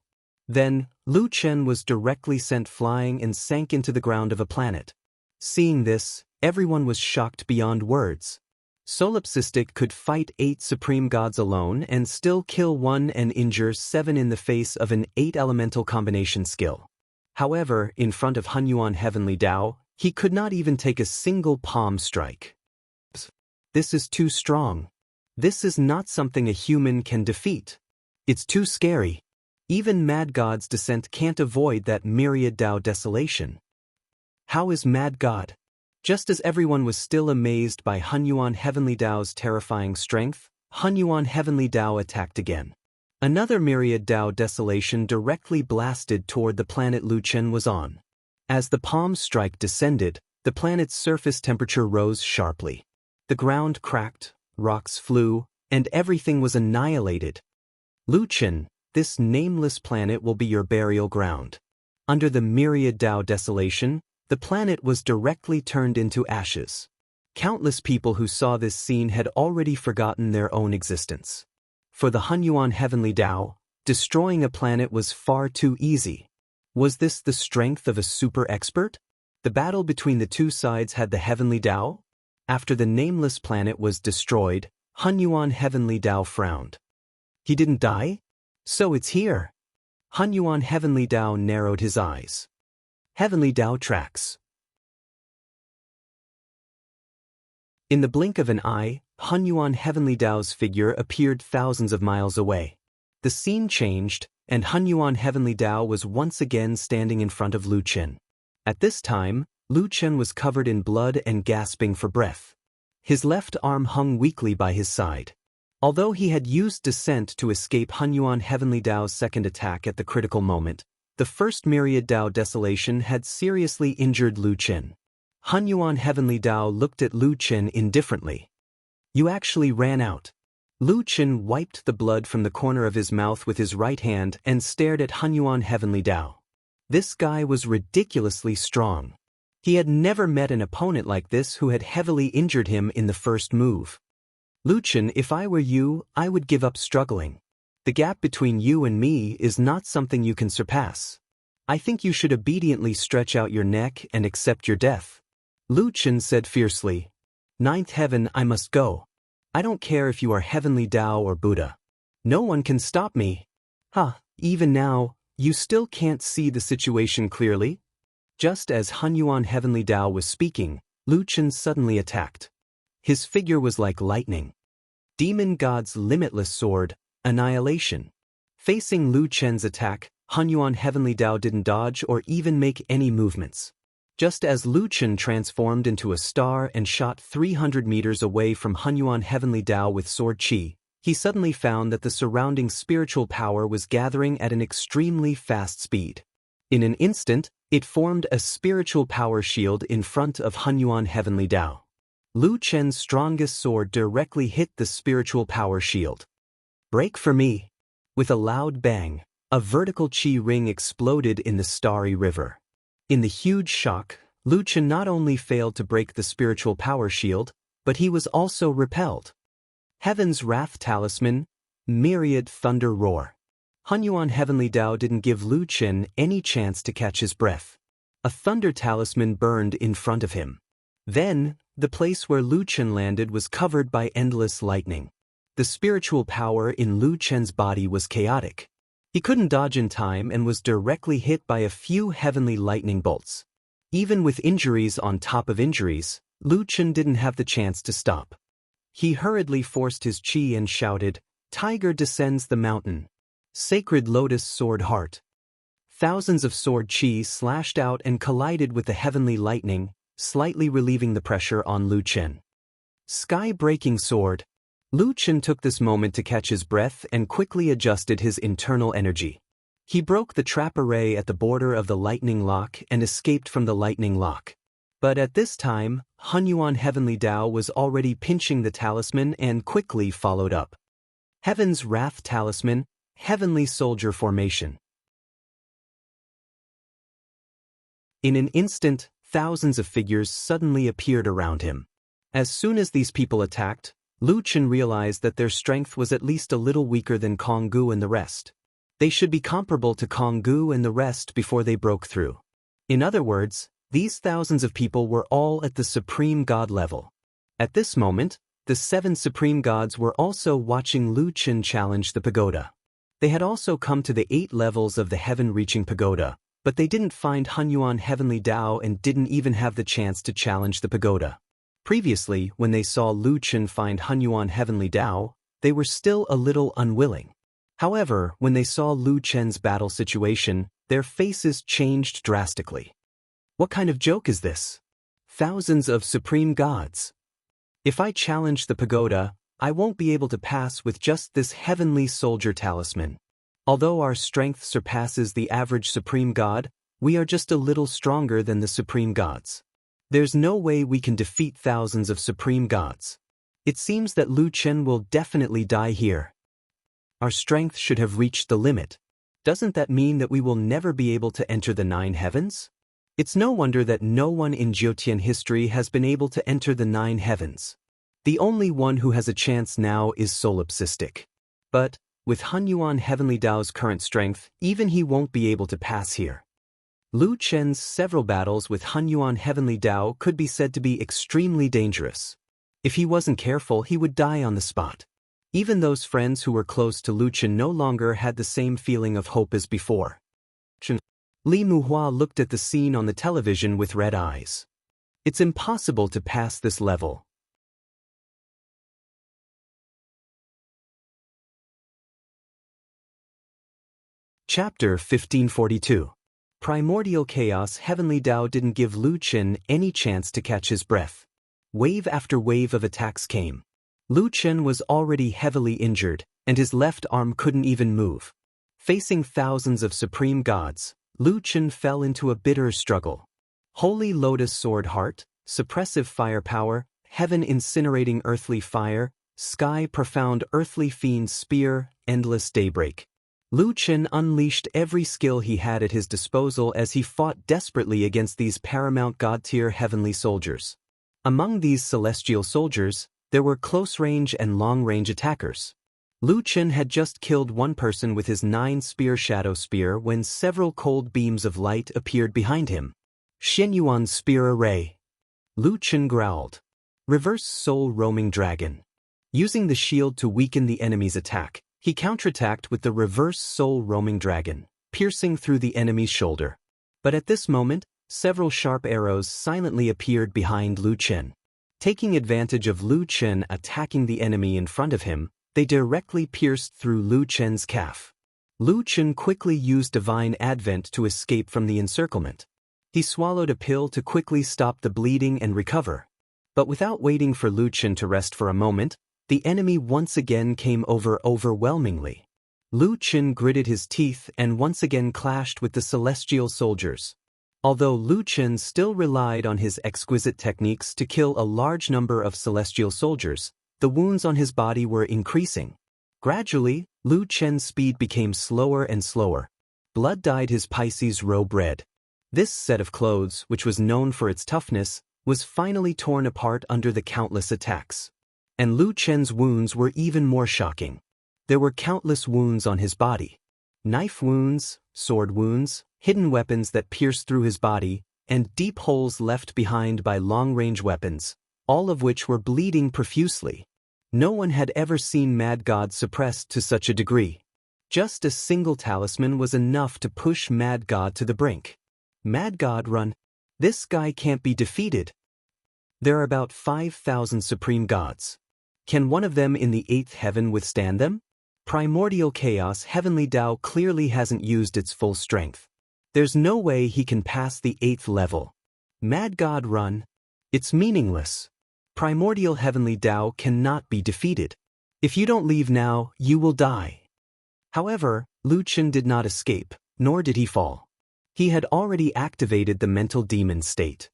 Then, Lu Chen was directly sent flying and sank into the ground of a planet. Seeing this, everyone was shocked beyond words. Solipsistic could fight 8 supreme gods alone and still kill 1 and injure 7 in the face of an 8-elemental combination skill. However, in front of Hun Yuan Heavenly Tao, he could not even take a single palm strike. This is too strong. This is not something a human can defeat. It's too scary. Even Mad God's descent can't avoid that Myriad Tao Desolation. How is Mad God? Just as everyone was still amazed by Hun Yuan Heavenly Tao's terrifying strength, Hun Yuan Heavenly Tao attacked again. Another Myriad Tao Desolation directly blasted toward the planet Lu Chen was on. As the palm strike descended, the planet's surface temperature rose sharply. The ground cracked, rocks flew, and everything was annihilated. Lu Chen, this nameless planet will be your burial ground. Under the Myriad Tao Desolation, the planet was directly turned into ashes. Countless people who saw this scene had already forgotten their own existence. For the Hun Yuan Heavenly Tao, destroying a planet was far too easy. Was this the strength of a super expert? The battle between the 2 sides had the Heavenly Tao? After the nameless planet was destroyed, Hun Yuan Heavenly Tao frowned. He didn't die? So it's here. Hun Yuan Heavenly Tao narrowed his eyes. Heavenly Tao tracks. In the blink of an eye, Hun Yuan Heavenly Tao's figure appeared thousands of miles away. The scene changed, and Hun Yuan Heavenly Tao was once again standing in front of Lu Chen. At this time, Lu Chen was covered in blood and gasping for breath. His left arm hung weakly by his side. Although he had used descent to escape Hunyuan Heavenly Dao's second attack at the critical moment, the first Myriad Dao Desolation had seriously injured Lu Chen. Hunyuan Heavenly Dao looked at Lu Chen indifferently. "You actually ran out." Lu Chen wiped the blood from the corner of his mouth with his right hand and stared at Hunyuan Heavenly Dao. This guy was ridiculously strong. He had never met an opponent like this who had heavily injured him in the first move. "Lu Chen, if I were you, I would give up struggling. The gap between you and me is not something you can surpass. I think you should obediently stretch out your neck and accept your death." Lu Chen said fiercely. "Ninth heaven, I must go. I don't care if you are Heavenly Tao or Buddha. No one can stop me." Even now, you still can't see the situation clearly?" Just as Hunyuan Heavenly Tao was speaking, Lu Chen suddenly attacked. His figure was like lightning. Demon God's limitless sword, Annihilation. Facing Lu Chen's attack, Hunyuan Heavenly Tao didn't dodge or even make any movements. Just as Lu Chen transformed into a star and shot 300 meters away from Hunyuan Heavenly Tao with sword chi, he suddenly found that the surrounding spiritual power was gathering at an extremely fast speed. In an instant, it formed a spiritual power shield in front of Hunyuan Heavenly Tao. Lu Chen's strongest sword directly hit the spiritual power shield. "Break for me." With a loud bang, a vertical chi ring exploded in the starry river. In the huge shock, Lu Chen not only failed to break the spiritual power shield, but he was also repelled. Heaven's Wrath Talisman, Myriad Thunder Roar. Hunyuan Heavenly Tao didn't give Lu Chen any chance to catch his breath. A thunder talisman burned in front of him. Then, the place where Lu Chen landed was covered by endless lightning. The spiritual power in Lu Chen's body was chaotic. He couldn't dodge in time and was directly hit by a few heavenly lightning bolts. Even with injuries on top of injuries, Lu Chen didn't have the chance to stop. He hurriedly forced his chi and shouted, "Tiger descends the mountain. Sacred Lotus Sword Heart." Thousands of sword chi slashed out and collided with the heavenly lightning, slightly relieving the pressure on Lu Chen. Sky-breaking sword. Lu Chen took this moment to catch his breath and quickly adjusted his internal energy. He broke the trap array at the border of the lightning lock and escaped from the lightning lock. But at this time, Hunyuan Heavenly Tao was already pinching the talisman and quickly followed up. Heaven's Wrath Talisman, Heavenly Soldier Formation. In an instant, thousands of figures suddenly appeared around him. As soon as these people attacked, Lu Chen realized that their strength was at least a little weaker than Kong Gu and the rest. They should be comparable to Kong Gu and the rest before they broke through. In other words, these thousands of people were all at the Supreme God level. At this moment, the 7 Supreme Gods were also watching Lu Chen challenge the pagoda. They had also come to the 8 levels of the heaven-reaching pagoda, but they didn't find Hunyuan Heavenly Tao and didn't even have the chance to challenge the pagoda. Previously, when they saw Lu Chen find Hunyuan Heavenly Tao, they were still a little unwilling. However, when they saw Lu Chen's battle situation, their faces changed drastically. What kind of joke is this? Thousands of supreme gods. If I challenge the pagoda, I won't be able to pass with just this heavenly soldier talisman. Although our strength surpasses the average supreme god, we are just a little stronger than the supreme gods. There's no way we can defeat thousands of supreme gods. It seems that Lu Chen will definitely die here. Our strength should have reached the limit. Doesn't that mean that we will never be able to enter the 9 heavens? It's no wonder that no one in Jiutian history has been able to enter the 9 heavens. The only one who has a chance now is solipsistic. But, with Hunyuan Heavenly Tao's current strength, even he won't be able to pass here. Lu Chen's several battles with Hunyuan Heavenly Tao could be said to be extremely dangerous. If he wasn't careful, he would die on the spot. Even those friends who were close to Lu Chen no longer had the same feeling of hope as before. Li Muhua looked at the scene on the television with red eyes. It's impossible to pass this level. Chapter 1542. Primordial chaos Heavenly Tao didn't give Lu Chen any chance to catch his breath. Wave after wave of attacks came. Lu Chen was already heavily injured, and his left arm couldn't even move. Facing thousands of supreme gods, Lu Chen fell into a bitter struggle. Holy Lotus Sword Heart, suppressive firepower, heaven incinerating earthly fire, sky profound earthly fiend spear, endless daybreak. Lu Chen unleashed every skill he had at his disposal as he fought desperately against these paramount god-tier heavenly soldiers. Among these celestial soldiers, there were close-range and long-range attackers. Lu Chen had just killed one person with his 9-spear shadow spear when several cold beams of light appeared behind him. Xinyuan's spear array. Lu Chen growled. Reverse soul roaming dragon. Using the shield to weaken the enemy's attack, he counterattacked with the reverse soul roaming dragon, piercing through the enemy's shoulder. But at this moment, several sharp arrows silently appeared behind Lu Chen. Taking advantage of Lu Chen attacking the enemy in front of him, they directly pierced through Lu Chen's calf. Lu Chen quickly used Divine Advent to escape from the encirclement. He swallowed a pill to quickly stop the bleeding and recover. But without waiting for Lu Chen to rest for a moment, the enemy once again came over overwhelmingly. Lu Chen gritted his teeth and once again clashed with the celestial soldiers. Although Lu Chen still relied on his exquisite techniques to kill a large number of celestial soldiers, the wounds on his body were increasing. Gradually, Lu Chen's speed became slower and slower. Blood dyed his Pisces robe red. This set of clothes, which was known for its toughness, was finally torn apart under the countless attacks. And Lu Chen's wounds were even more shocking. There were countless wounds on his body. Knife wounds, sword wounds, hidden weapons that pierced through his body, and deep holes left behind by long-range weapons, all of which were bleeding profusely. No one had ever seen Mad God suppressed to such a degree. Just a single talisman was enough to push Mad God to the brink. Mad God run. This guy can't be defeated. There are about 5,000 supreme gods. Can one of them in the 8th heaven withstand them? Primordial chaos Heavenly Tao clearly hasn't used its full strength. There's no way he can pass the 8th level. Mad God run. It's meaningless. Primordial Heavenly Tao cannot be defeated. If you don't leave now, you will die. However, Lu Chen did not escape, nor did he fall. He had already activated the mental demon state.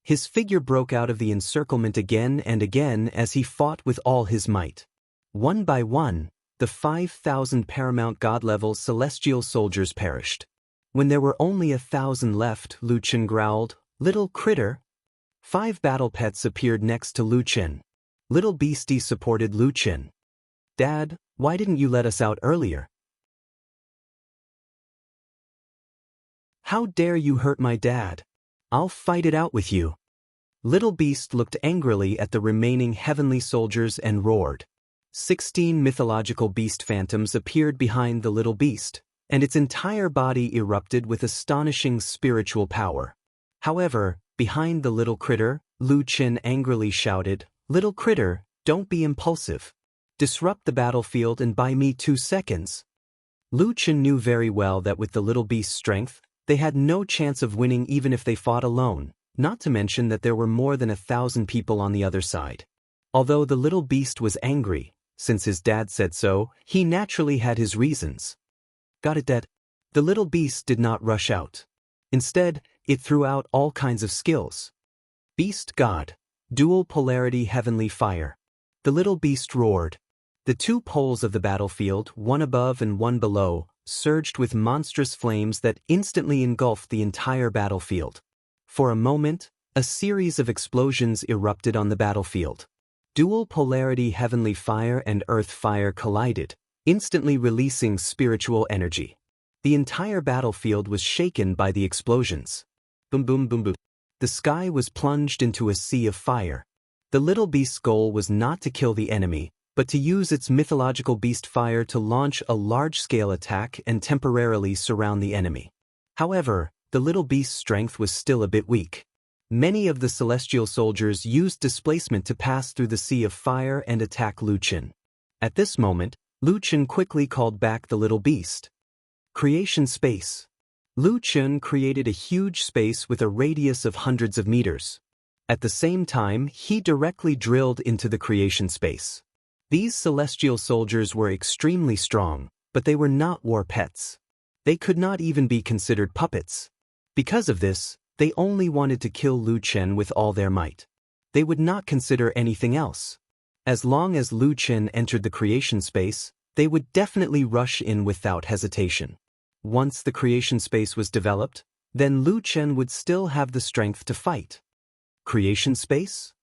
His figure broke out of the encirclement again and again as he fought with all his might. One by one, the 5,000 paramount god-level celestial soldiers perished. When there were only 1,000 left, Lu Chen growled, "Little critter." 5 battle pets appeared next to Lu Chen. Little Beastie supported Lu Chen. "Dad, why didn't you let us out earlier? How dare you hurt my dad? I'll fight it out with you." Little Beast looked angrily at the remaining heavenly soldiers and roared. 16 mythological beast phantoms appeared behind the little beast, and its entire body erupted with astonishing spiritual power. However, behind the little critter, Lu Chen angrily shouted, "Little critter, don't be impulsive. Disrupt the battlefield and buy me 2 seconds." Lu Chen knew very well that with the little beast's strength, they had no chance of winning even if they fought alone, not to mention that there were more than 1,000 people on the other side. Although the little beast was angry, since his dad said so, he naturally had his reasons. Got it, Dad? The little beast did not rush out. Instead, it threw out all kinds of skills. Beast God. Dual polarity heavenly fire. The little beast roared. The 2 poles of the battlefield, one above and one below, surged with monstrous flames that instantly engulfed the entire battlefield. For a moment, a series of explosions erupted on the battlefield. Dual polarity heavenly fire and earth fire collided, instantly releasing spiritual energy. The entire battlefield was shaken by the explosions. Boom boom boom boom. The sky was plunged into a sea of fire. The little beast's goal was not to kill the enemy, but to use its mythological beast fire to launch a large-scale attack and temporarily surround the enemy. However, the little beast's strength was still a bit weak. Many of the celestial soldiers used displacement to pass through the sea of fire and attack Lu Chen. At this moment, Lu Chen quickly called back the little beast. Creation space. Lu Chun created a huge space with a radius of hundreds of meters. At the same time, he directly drilled into the creation space. These celestial soldiers were extremely strong, but they were not war pets. They could not even be considered puppets. Because of this, they only wanted to kill Lu Chen with all their might. They would not consider anything else. As long as Lu Chen entered the creation space, they would definitely rush in without hesitation. Once the creation space was developed, then Lu Chen would still have the strength to fight. Creation space?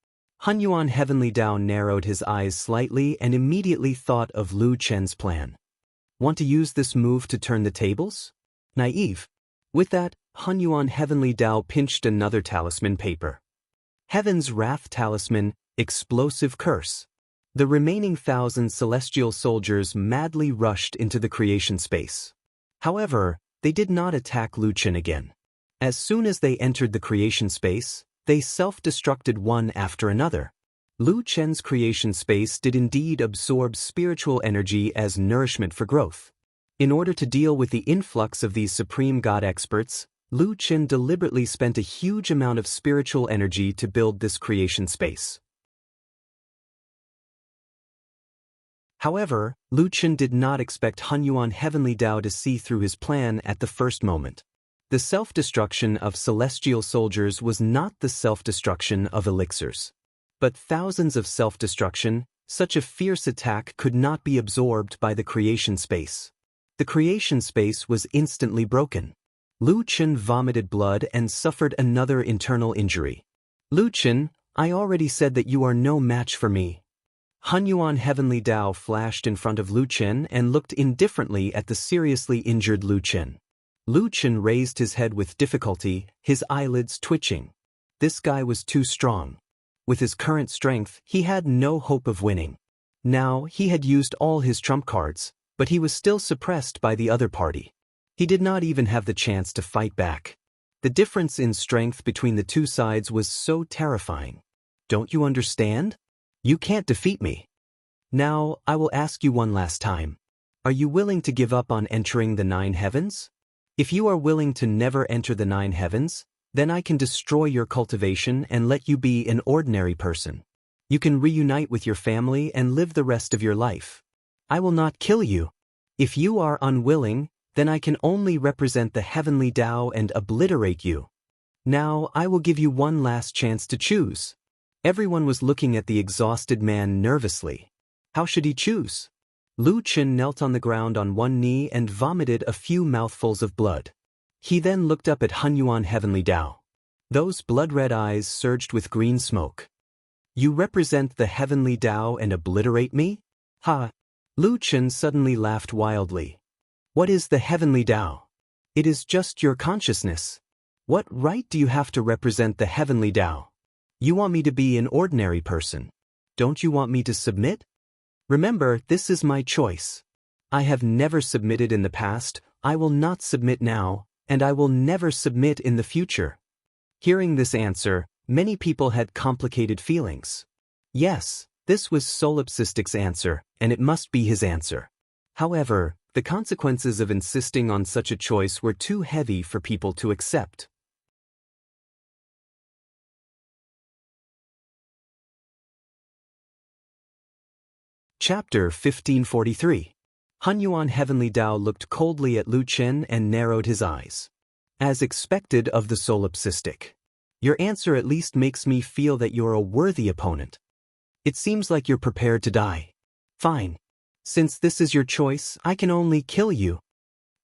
Han Yuan Heavenly Dao narrowed his eyes slightly and immediately thought of Lu Chen's plan. Want to use this move to turn the tables? Naive. With that, Han Yuan Heavenly Dao pinched another talisman paper. Heaven's Wrath Talisman, Explosive Curse. The remaining 1,000 celestial soldiers madly rushed into the creation space. However, they did not attack Lu Chen again. As soon as they entered the creation space, they self-destructed one after another. Lu Chen's creation space did indeed absorb spiritual energy as nourishment for growth. In order to deal with the influx of these supreme god experts, Lu Chen deliberately spent a huge amount of spiritual energy to build this creation space. However, Lu Chen did not expect Han Yuan Heavenly Dao to see through his plan at the first moment. The self-destruction of celestial soldiers was not the self-destruction of elixirs. But thousands of self-destruction, such a fierce attack could not be absorbed by the creation space. The creation space was instantly broken. Lu Chen vomited blood and suffered another internal injury. Lu Chen, I already said that you are no match for me. Han Yuan Heavenly Dao flashed in front of Lu Chen and looked indifferently at the seriously injured Lu Chen. Lu Chen raised his head with difficulty, his eyelids twitching. This guy was too strong. With his current strength, he had no hope of winning. Now, he had used all his trump cards, but he was still suppressed by the other party. He did not even have the chance to fight back. The difference in strength between the two sides was so terrifying. Don't you understand? You can't defeat me. Now, I will ask you one last time. Are you willing to give up on entering the 9 heavens? If you are willing to never enter the 9 heavens, then I can destroy your cultivation and let you be an ordinary person. You can reunite with your family and live the rest of your life. I will not kill you. If you are unwilling, then I can only represent the heavenly Tao and obliterate you. Now, I will give you one last chance to choose. Everyone was looking at the exhausted man nervously. How should he choose? Lu Chen knelt on the ground on one knee and vomited a few mouthfuls of blood. He then looked up at Han Yuan Heavenly Dao. Those blood-red eyes surged with green smoke. You represent the heavenly Tao and obliterate me? Ha! Lu Chen suddenly laughed wildly. What is the heavenly Tao? It is just your consciousness. What right do you have to represent the heavenly Tao? You want me to be an ordinary person. Don't you want me to submit? Remember, this is my choice. I have never submitted in the past, I will not submit now, and I will never submit in the future. Hearing this answer, many people had complicated feelings. Yes, this was Solipsistic's answer, and it must be his answer. However, the consequences of insisting on such a choice were too heavy for people to accept. Chapter 1543. Han Yuan Heavenly Dao looked coldly at Lu Chen and narrowed his eyes. As expected of the Solipsistic. Your answer at least makes me feel that you're a worthy opponent. It seems like you're prepared to die. Fine. Since this is your choice, I can only kill you.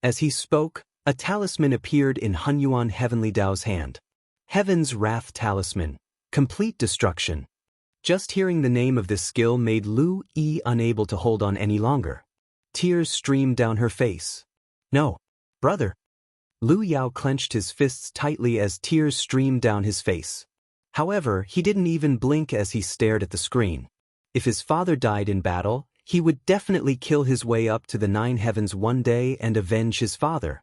As he spoke, a talisman appeared in Han Yuan Heavenly Dao's hand. Heaven's Wrath Talisman. Complete Destruction. Just hearing the name of this skill made Lu Yi unable to hold on any longer. Tears streamed down her face. No, brother. Lu Yao clenched his fists tightly as tears streamed down his face. However, he didn't even blink as he stared at the screen. If his father died in battle, he would definitely kill his way up to the 9 heavens one day and avenge his father.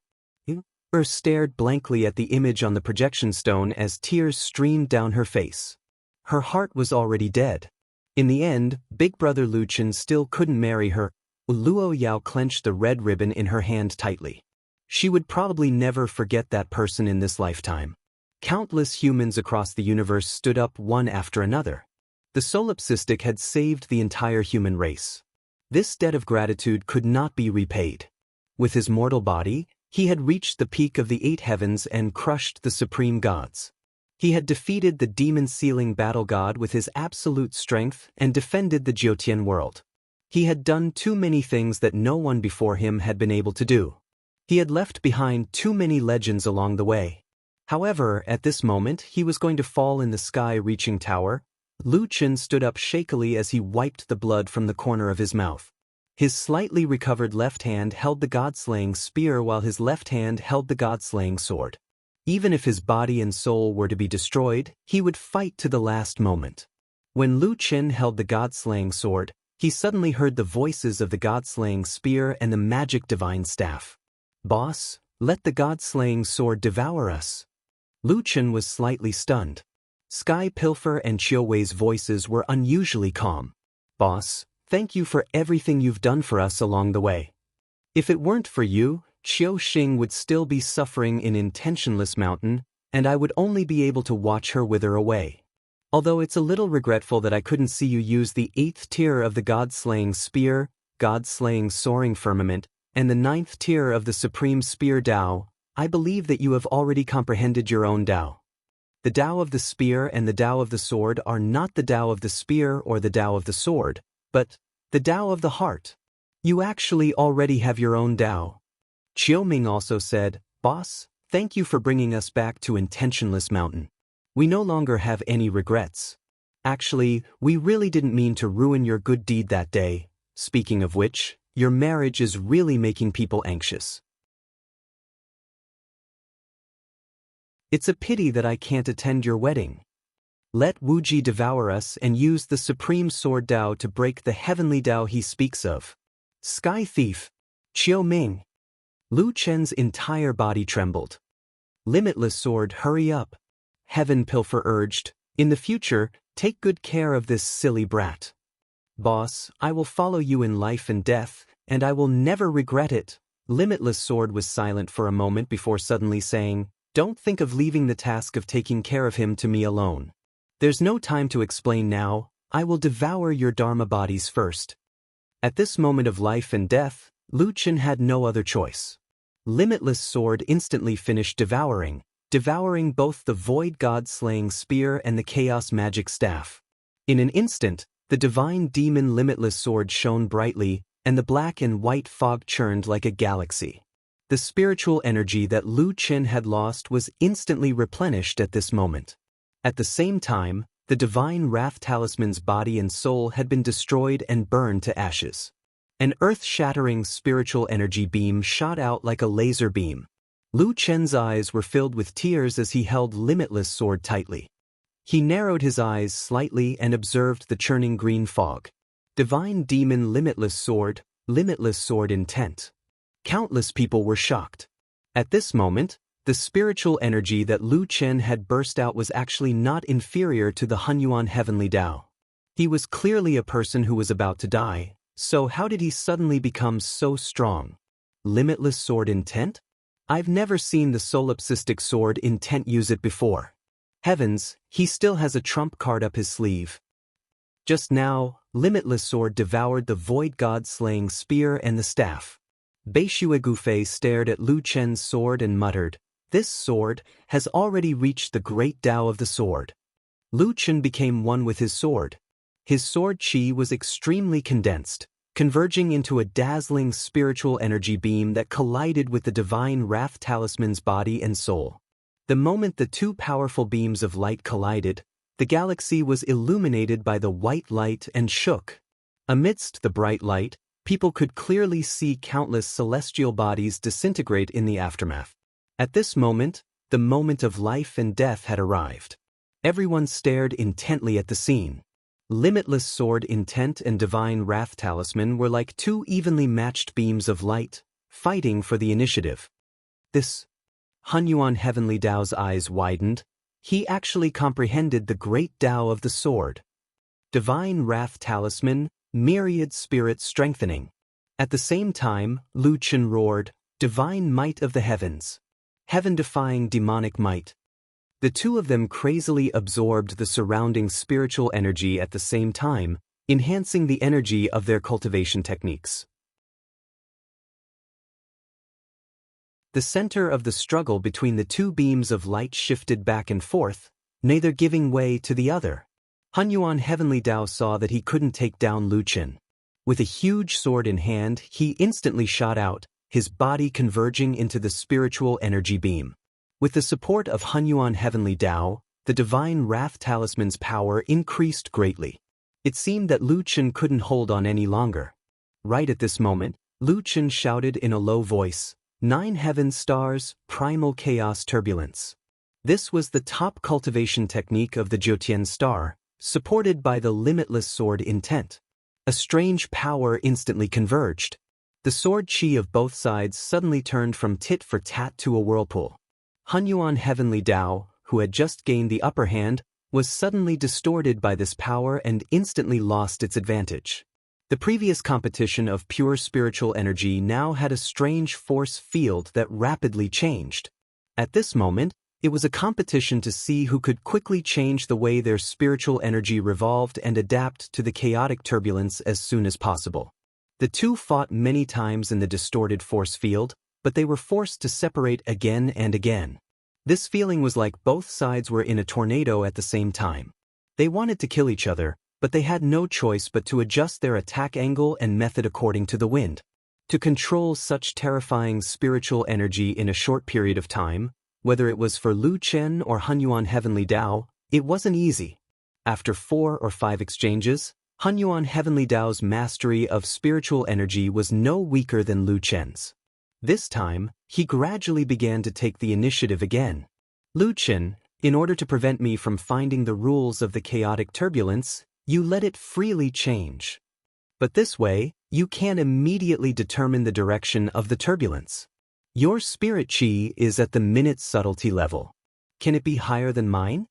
Her stared blankly at the image on the projection stone as tears streamed down her face. Her heart was already dead. In the end, big brother Lu Chen still couldn't marry her. Luo Yao clenched the red ribbon in her hand tightly. She would probably never forget that person in this lifetime. Countless humans across the universe stood up one after another. The solipsistic had saved the entire human race. This debt of gratitude could not be repaid. With his mortal body, he had reached the peak of the 8 heavens and crushed the supreme gods. He had defeated the demon-sealing battle god with his absolute strength and defended the Jyotian world. He had done too many things that no one before him had been able to do. He had left behind too many legends along the way. However, at this moment he was going to fall in the sky-reaching tower. Lu Chen stood up shakily as he wiped the blood from the corner of his mouth. His slightly recovered left hand held the god-slaying spear while his left hand held the god-slaying sword. Even if his body and soul were to be destroyed, he would fight to the last moment. When Lu Chen held the god-slaying sword, he suddenly heard the voices of the god-slaying spear and the magic divine staff. "Boss, let the god-slaying sword devour us." Lu Chen was slightly stunned. Sky Pilfer and Chiu Wei's voices were unusually calm. "Boss, thank you for everything you've done for us along the way. If it weren't for you, Qiu Xing would still be suffering in Intentionless Mountain, and I would only be able to watch her wither away. Although it's a little regretful that I couldn't see you use the 8th tier of the God-slaying spear, God-slaying soaring firmament, and the 9th tier of the supreme spear Dao, I believe that you have already comprehended your own Dao. The Dao of the spear and the Dao of the sword are not the Dao of the spear or the Dao of the sword, but the Dao of the heart. You actually already have your own Dao." Qiu Ming also said, "Boss, thank you for bringing us back to Intentionless Mountain. We no longer have any regrets. Actually, we really didn't mean to ruin your good deed that day. Speaking of which, your marriage is really making people anxious. It's a pity that I can't attend your wedding. Let Wuji devour us and use the supreme sword Dao to break the heavenly Dao he speaks of." Sky Thief. Qiu Ming. Lu Chen's entire body trembled. "Limitless Sword, hurry up," Heaven Pilfer urged. "In the future, take good care of this silly brat." "Boss, I will follow you in life and death, and I will never regret it." Limitless Sword was silent for a moment before suddenly saying, "Don't think of leaving the task of taking care of him to me alone. There's no time to explain now. I will devour your Dharma bodies first." At this moment of life and death, Lu Chen had no other choice. Limitless Sword instantly finished devouring both the Void God-slaying spear and the Chaos Magic Staff. In an instant, the divine demon Limitless Sword shone brightly, and the black and white fog churned like a galaxy. The spiritual energy that Lu Chen had lost was instantly replenished at this moment. At the same time, the divine Wrath Talisman's body and soul had been destroyed and burned to ashes. An earth-shattering spiritual energy beam shot out like a laser beam. Lu Chen's eyes were filled with tears as he held Limitless Sword tightly. He narrowed his eyes slightly and observed the churning green fog. Divine Demon Limitless Sword intent. Countless people were shocked. At this moment, the spiritual energy that Lu Chen had burst out was actually not inferior to the Hunyuan Heavenly Dao. He was clearly a person who was about to die, so how did he suddenly become so strong? Limitless Sword intent? I've never seen the solipsistic sword intent use it before. Heavens, he still has a trump card up his sleeve. Just now, Limitless Sword devoured the Void God-slaying spear and the staff. Beishue Gufei stared at Lu Chen's sword and muttered, "This sword has already reached the great Tao of the sword." Lu Chen became one with his sword. His sword chi was extremely condensed, converging into a dazzling spiritual energy beam that collided with the divine Wrath Talisman's body and soul. The moment the two powerful beams of light collided, the galaxy was illuminated by the white light and shook. Amidst the bright light, people could clearly see countless celestial bodies disintegrate in the aftermath. At this moment, the moment of life and death had arrived. Everyone stared intently at the scene. Limitless Sword intent and divine Wrath Talisman were like two evenly matched beams of light, fighting for the initiative. This Hunyuan Heavenly Dao's eyes widened. He actually comprehended the great Dao of the sword. Divine Wrath Talisman, myriad spirit strengthening. At the same time, Lu Chen roared, divine might of the heavens. Heaven-defying demonic might. The two of them crazily absorbed the surrounding spiritual energy at the same time, enhancing the energy of their cultivation techniques. The center of the struggle between the two beams of light shifted back and forth, neither giving way to the other. Hunyuan Heavenly Tao saw that he couldn't take down Lu Qin. With a huge sword in hand, he instantly shot out, his body converging into the spiritual energy beam. With the support of Hunyuan Heavenly Tao, the divine Wrath Talisman's power increased greatly. It seemed that Lu Qin couldn't hold on any longer. Right at this moment, Lu Qin shouted in a low voice, "9 heaven stars, primal chaos turbulence." This was the top cultivation technique of the Jiutian star, supported by the limitless sword intent. A strange power instantly converged. The sword chi of both sides suddenly turned from tit for tat to a whirlpool. Hunyuan Heavenly Tao, who had just gained the upper hand, was suddenly distorted by this power and instantly lost its advantage. The previous competition of pure spiritual energy now had a strange force field that rapidly changed. At this moment, it was a competition to see who could quickly change the way their spiritual energy revolved and adapt to the chaotic turbulence as soon as possible. The two fought many times in the distorted force field, but they were forced to separate again and again. This feeling was like both sides were in a tornado at the same time. They wanted to kill each other, but they had no choice but to adjust their attack angle and method according to the wind. To control such terrifying spiritual energy in a short period of time, whether it was for Lu Qin or Hunyuan Heavenly Tao, it wasn't easy. After 4 or 5 exchanges, Hunyuan Heavenly Tao's mastery of spiritual energy was no weaker than Lu Qin's. This time, he gradually began to take the initiative again. "Lu Qin, in order to prevent me from finding the rules of the chaotic turbulence, you let it freely change. But this way, you can immediately determine the direction of the turbulence. Your spirit chi is at the minute subtlety level. Can it be higher than mine?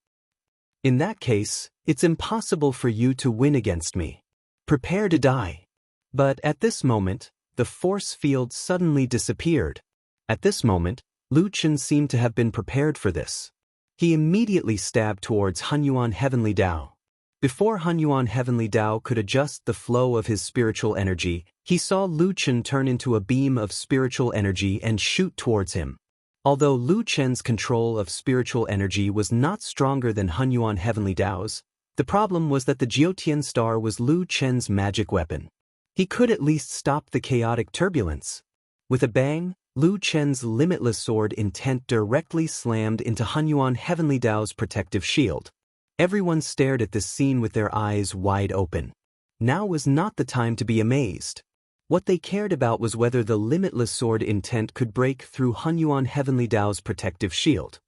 In that case, it's impossible for you to win against me. Prepare to die." But at this moment, the force field suddenly disappeared. At this moment, Lu Qin seemed to have been prepared for this. He immediately stabbed towards Hunyuan Heavenly Tao. Before Hunyuan Heavenly Tao could adjust the flow of his spiritual energy, he saw Lu Qin turn into a beam of spiritual energy and shoot towards him. Although Lu Qin's control of spiritual energy was not stronger than Hunyuan Heavenly Tao's, the problem was that the Jiutian star was Lu Qin's magic weapon. He could at least stop the chaotic turbulence. With a bang, Lu Qin's limitless sword intent directly slammed into Hunyuan Heavenly Tao's protective shield. Everyone stared at this scene with their eyes wide open. Now was not the time to be amazed. What they cared about was whether the limitless sword intent could break through Hunyuan Heavenly Tao's protective shield.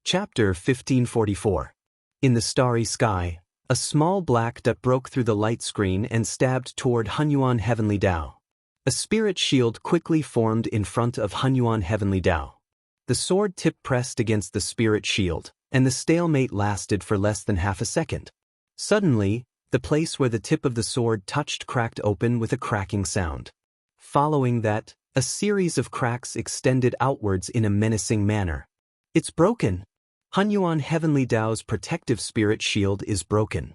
Chapter 1544. In the starry sky, a small black dot broke through the light screen and stabbed toward Hunyuan Heavenly Tao. A spirit shield quickly formed in front of Hunyuan Heavenly Tao. The sword tip pressed against the spirit shield, and the stalemate lasted for less than half a second. Suddenly, the place where the tip of the sword touched cracked open with a cracking sound. Following that, a series of cracks extended outwards in a menacing manner. "It's broken! Hunyuan Heavenly Tao's protective spirit shield is broken."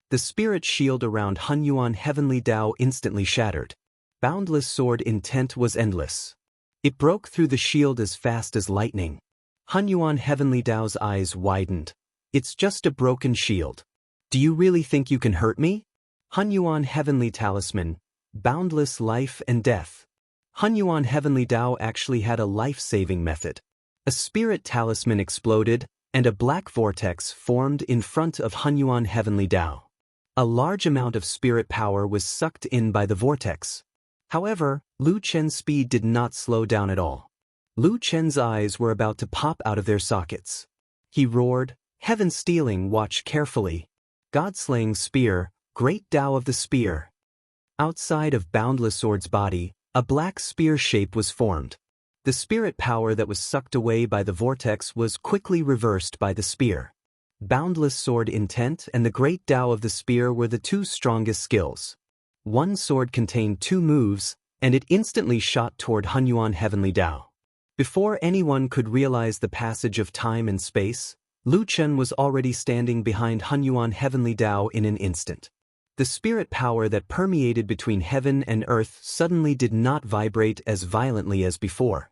The spirit shield around Hunyuan Heavenly Tao instantly shattered. Boundless sword intent was endless. It broke through the shield as fast as lightning. Hunyuan Heavenly Tao's eyes widened. "It's just a broken shield. Do you really think you can hurt me?" Hunyuan Heavenly Talisman, boundless life and death. Hunyuan Heavenly Tao actually had a life-saving method. A spirit talisman exploded, and a black vortex formed in front of Hunyuan Heavenly Tao. A large amount of spirit power was sucked in by the vortex. However, Lu Qin's speed did not slow down at all. Lu Qin's eyes were about to pop out of their sockets. He roared, "Heaven stealing, watch carefully. God-slaying spear, great Tao of the spear." Outside of Boundless Sword's body, a black spear shape was formed. The spirit power that was sucked away by the vortex was quickly reversed by the spear. Boundless sword intent and the great Tao of the spear were the two strongest skills. One sword contained two moves, and it instantly shot toward Hunyuan Heavenly Tao. Before anyone could realize the passage of time and space, Lu Chen was already standing behind Hunyuan Heavenly Tao in an instant. The spirit power that permeated between heaven and earth suddenly did not vibrate as violently as before.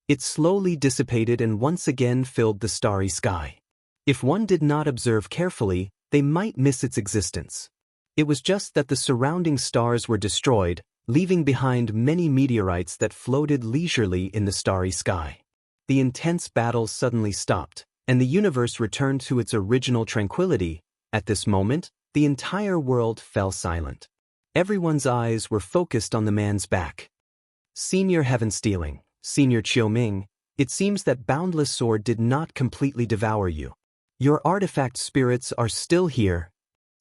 It slowly dissipated and once again filled the starry sky. If one did not observe carefully, they might miss its existence. It was just that the surrounding stars were destroyed, leaving behind many meteorites that floated leisurely in the starry sky. The intense battle suddenly stopped, and the universe returned to its original tranquility. At this moment, the entire world fell silent. Everyone's eyes were focused on the man's back. Senior Heaven Stealing, Senior Qiu Ming, it seems that Boundless Sword did not completely devour you. Your artifact spirits are still here.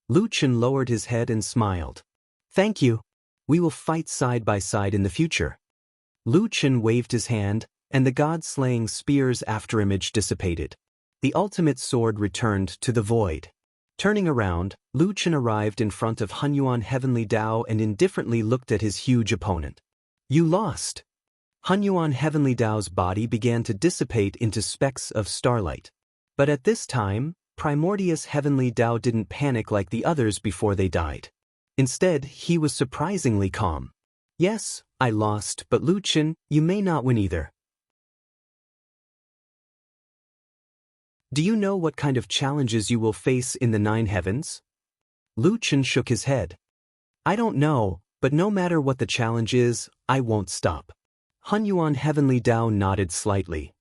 Lu Chen lowered his head and smiled. Thank you. We will fight side by side in the future. Lu Chen waved his hand, and the god-slaying spear's afterimage dissipated. The ultimate sword returned to the void. Turning around, Lu Chen arrived in front of Hunyuan Heavenly Tao and indifferently looked at his huge opponent. You lost. Hunyuan Heavenly Tao's body began to dissipate into specks of starlight. But at this time, Primordius Heavenly Tao didn't panic like the others before they died. Instead, he was surprisingly calm. Yes, I lost, but Lu Chen, you may not win either. Do you know what kind of challenges you will face in the 9 heavens? Lu Chen shook his head. I don't know, but no matter what the challenge is, I won't stop. Hunyuan Heavenly Tao nodded slightly.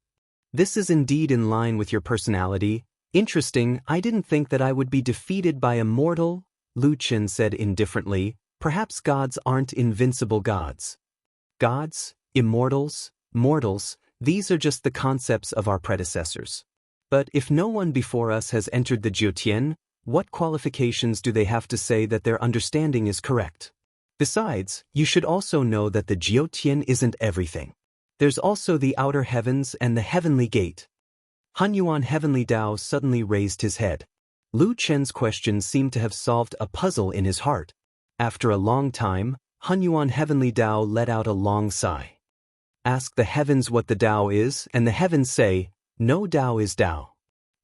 This is indeed in line with your personality. Interesting, I didn't think that I would be defeated by a mortal, Lu Chen said indifferently. Perhaps gods aren't invincible gods. Gods, immortals, mortals, these are just the concepts of our predecessors. But if no one before us has entered the Jiutian, what qualifications do they have to say that their understanding is correct? Besides, you should also know that the Jiutian isn't everything. There's also the outer heavens and the heavenly gate. Hunyuan Heavenly Tao suddenly raised his head. Lu Chen's question seemed to have solved a puzzle in his heart. After a long time, Hunyuan Heavenly Tao let out a long sigh. Ask the heavens what the Tao is, and the heavens say, no Tao is Tao.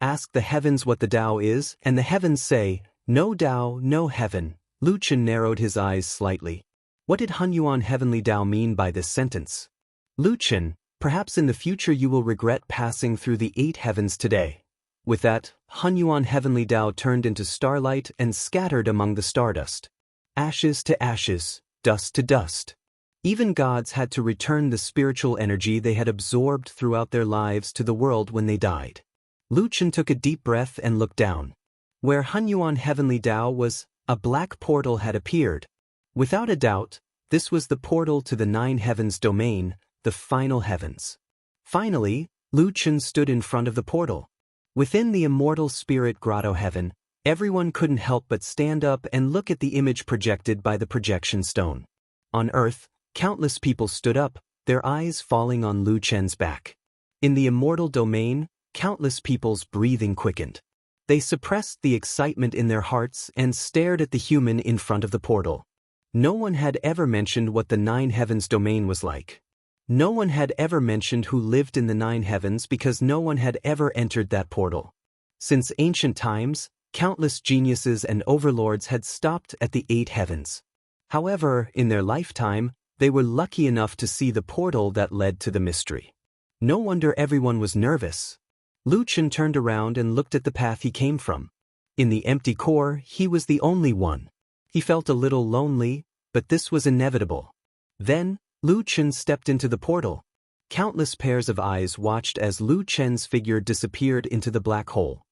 Ask the heavens what the Tao is, and the heavens say, no Tao, no heaven. Lu Chen narrowed his eyes slightly. What did Hunyuan Heavenly Tao mean by this sentence? Lu Chen, perhaps in the future you will regret passing through the 8 heavens today. With that, Hunyuan Heavenly Tao turned into starlight and scattered among the stardust. Ashes to ashes, dust to dust. Even gods had to return the spiritual energy they had absorbed throughout their lives to the world when they died. Lu Chen took a deep breath and looked down. Where Hunyuan Heavenly Tao was, a black portal had appeared. Without a doubt, this was the portal to the 9 heavens domain, the final heavens. Finally, Lu Chen stood in front of the portal. Within the immortal spirit grotto heaven, everyone couldn't help but stand up and look at the image projected by the projection stone. On Earth, countless people stood up, their eyes falling on Lu Chen's back. In the immortal domain, countless people's breathing quickened. They suppressed the excitement in their hearts and stared at the human in front of the portal. No one had ever mentioned what the 9 heavens domain was like. No one had ever mentioned who lived in the 9 heavens because no one had ever entered that portal. Since ancient times, countless geniuses and overlords had stopped at the 8 heavens. However, in their lifetime, they were lucky enough to see the portal that led to the mystery. No wonder everyone was nervous. Lu Chen turned around and looked at the path he came from. In the empty core, he was the only one. He felt a little lonely, but this was inevitable. Then, Lu Chen stepped into the portal. Countless pairs of eyes watched as Lu Chen's figure disappeared into the black hole.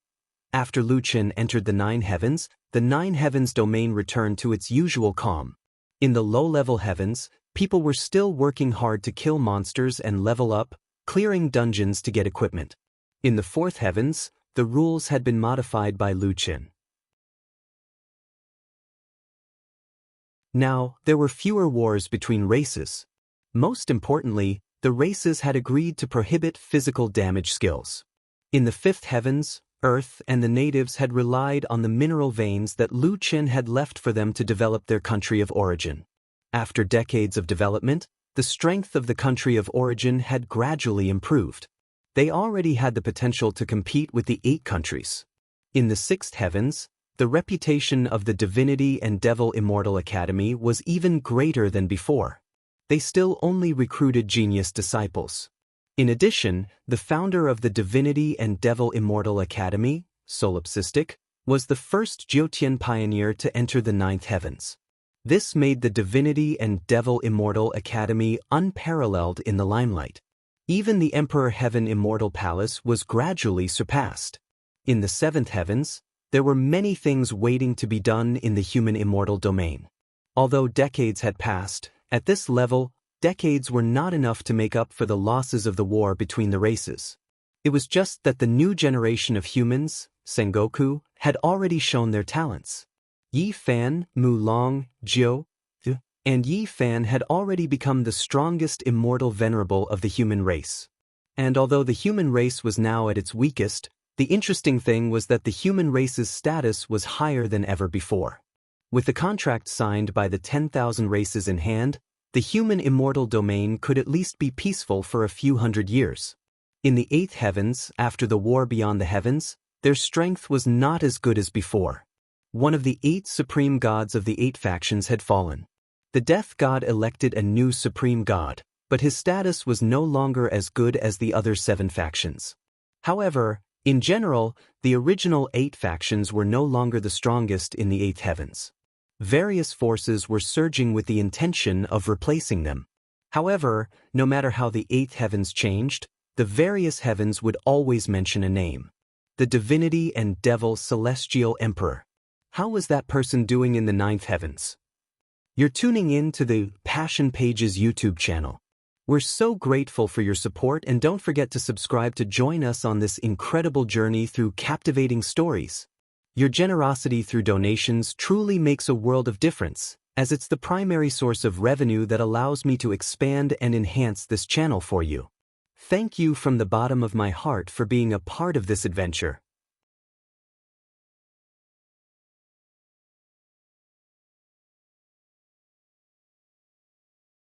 After Lu Chen entered the 9 heavens, the 9 heavens domain returned to its usual calm. In the low-level heavens, people were still working hard to kill monsters and level up, clearing dungeons to get equipment. In the 4th heavens, the rules had been modified by Lu Chen. Now, there were fewer wars between races. Most importantly, the races had agreed to prohibit physical damage skills. In the 5th heavens, Earth and the natives had relied on the mineral veins that Lu Qin had left for them to develop their country of origin. After decades of development, the strength of the country of origin had gradually improved. They already had the potential to compete with the 8 countries. In the 6th heavens, the reputation of the Divinity and Devil Immortal Academy was even greater than before. They still only recruited genius disciples. In addition, the founder of the Divinity and Devil Immortal Academy, Solipsistic, was the first Jiutian pioneer to enter the 9th heavens. This made the Divinity and Devil Immortal Academy unparalleled in the limelight. Even the Emperor Heaven Immortal Palace was gradually surpassed. In the 7th heavens, there were many things waiting to be done in the human immortal domain. Although decades had passed, at this level, decades were not enough to make up for the losses of the war between the races. It was just that the new generation of humans, Sengoku, had already shown their talents. Yi Fan, Mu Long, Jiu, and Yi Fan had already become the strongest immortal venerable of the human race. And although the human race was now at its weakest, the interesting thing was that the human race's status was higher than ever before. With the contract signed by the 10,000 races in hand, the human immortal domain could at least be peaceful for a few hundred years. In the 8th heavens, after the war beyond the heavens, their strength was not as good as before. One of the 8 supreme gods of the 8 factions had fallen. The death god elected a new supreme god, but his status was no longer as good as the other 7 factions. However, in general, the original 8 factions were no longer the strongest in the 8th heavens. Various forces were surging with the intention of replacing them. However, no matter how the 8th heavens changed, the various heavens would always mention a name. The Divinity and Devil Celestial Emperor. How was that person doing in the 9th heavens? You're tuning in to the Passion Pages YouTube channel. We're so grateful for your support, and don't forget to subscribe to join us on this incredible journey through captivating stories. Your generosity through donations truly makes a world of difference, as it's the primary source of revenue that allows me to expand and enhance this channel for you. Thank you from the bottom of my heart for being a part of this adventure.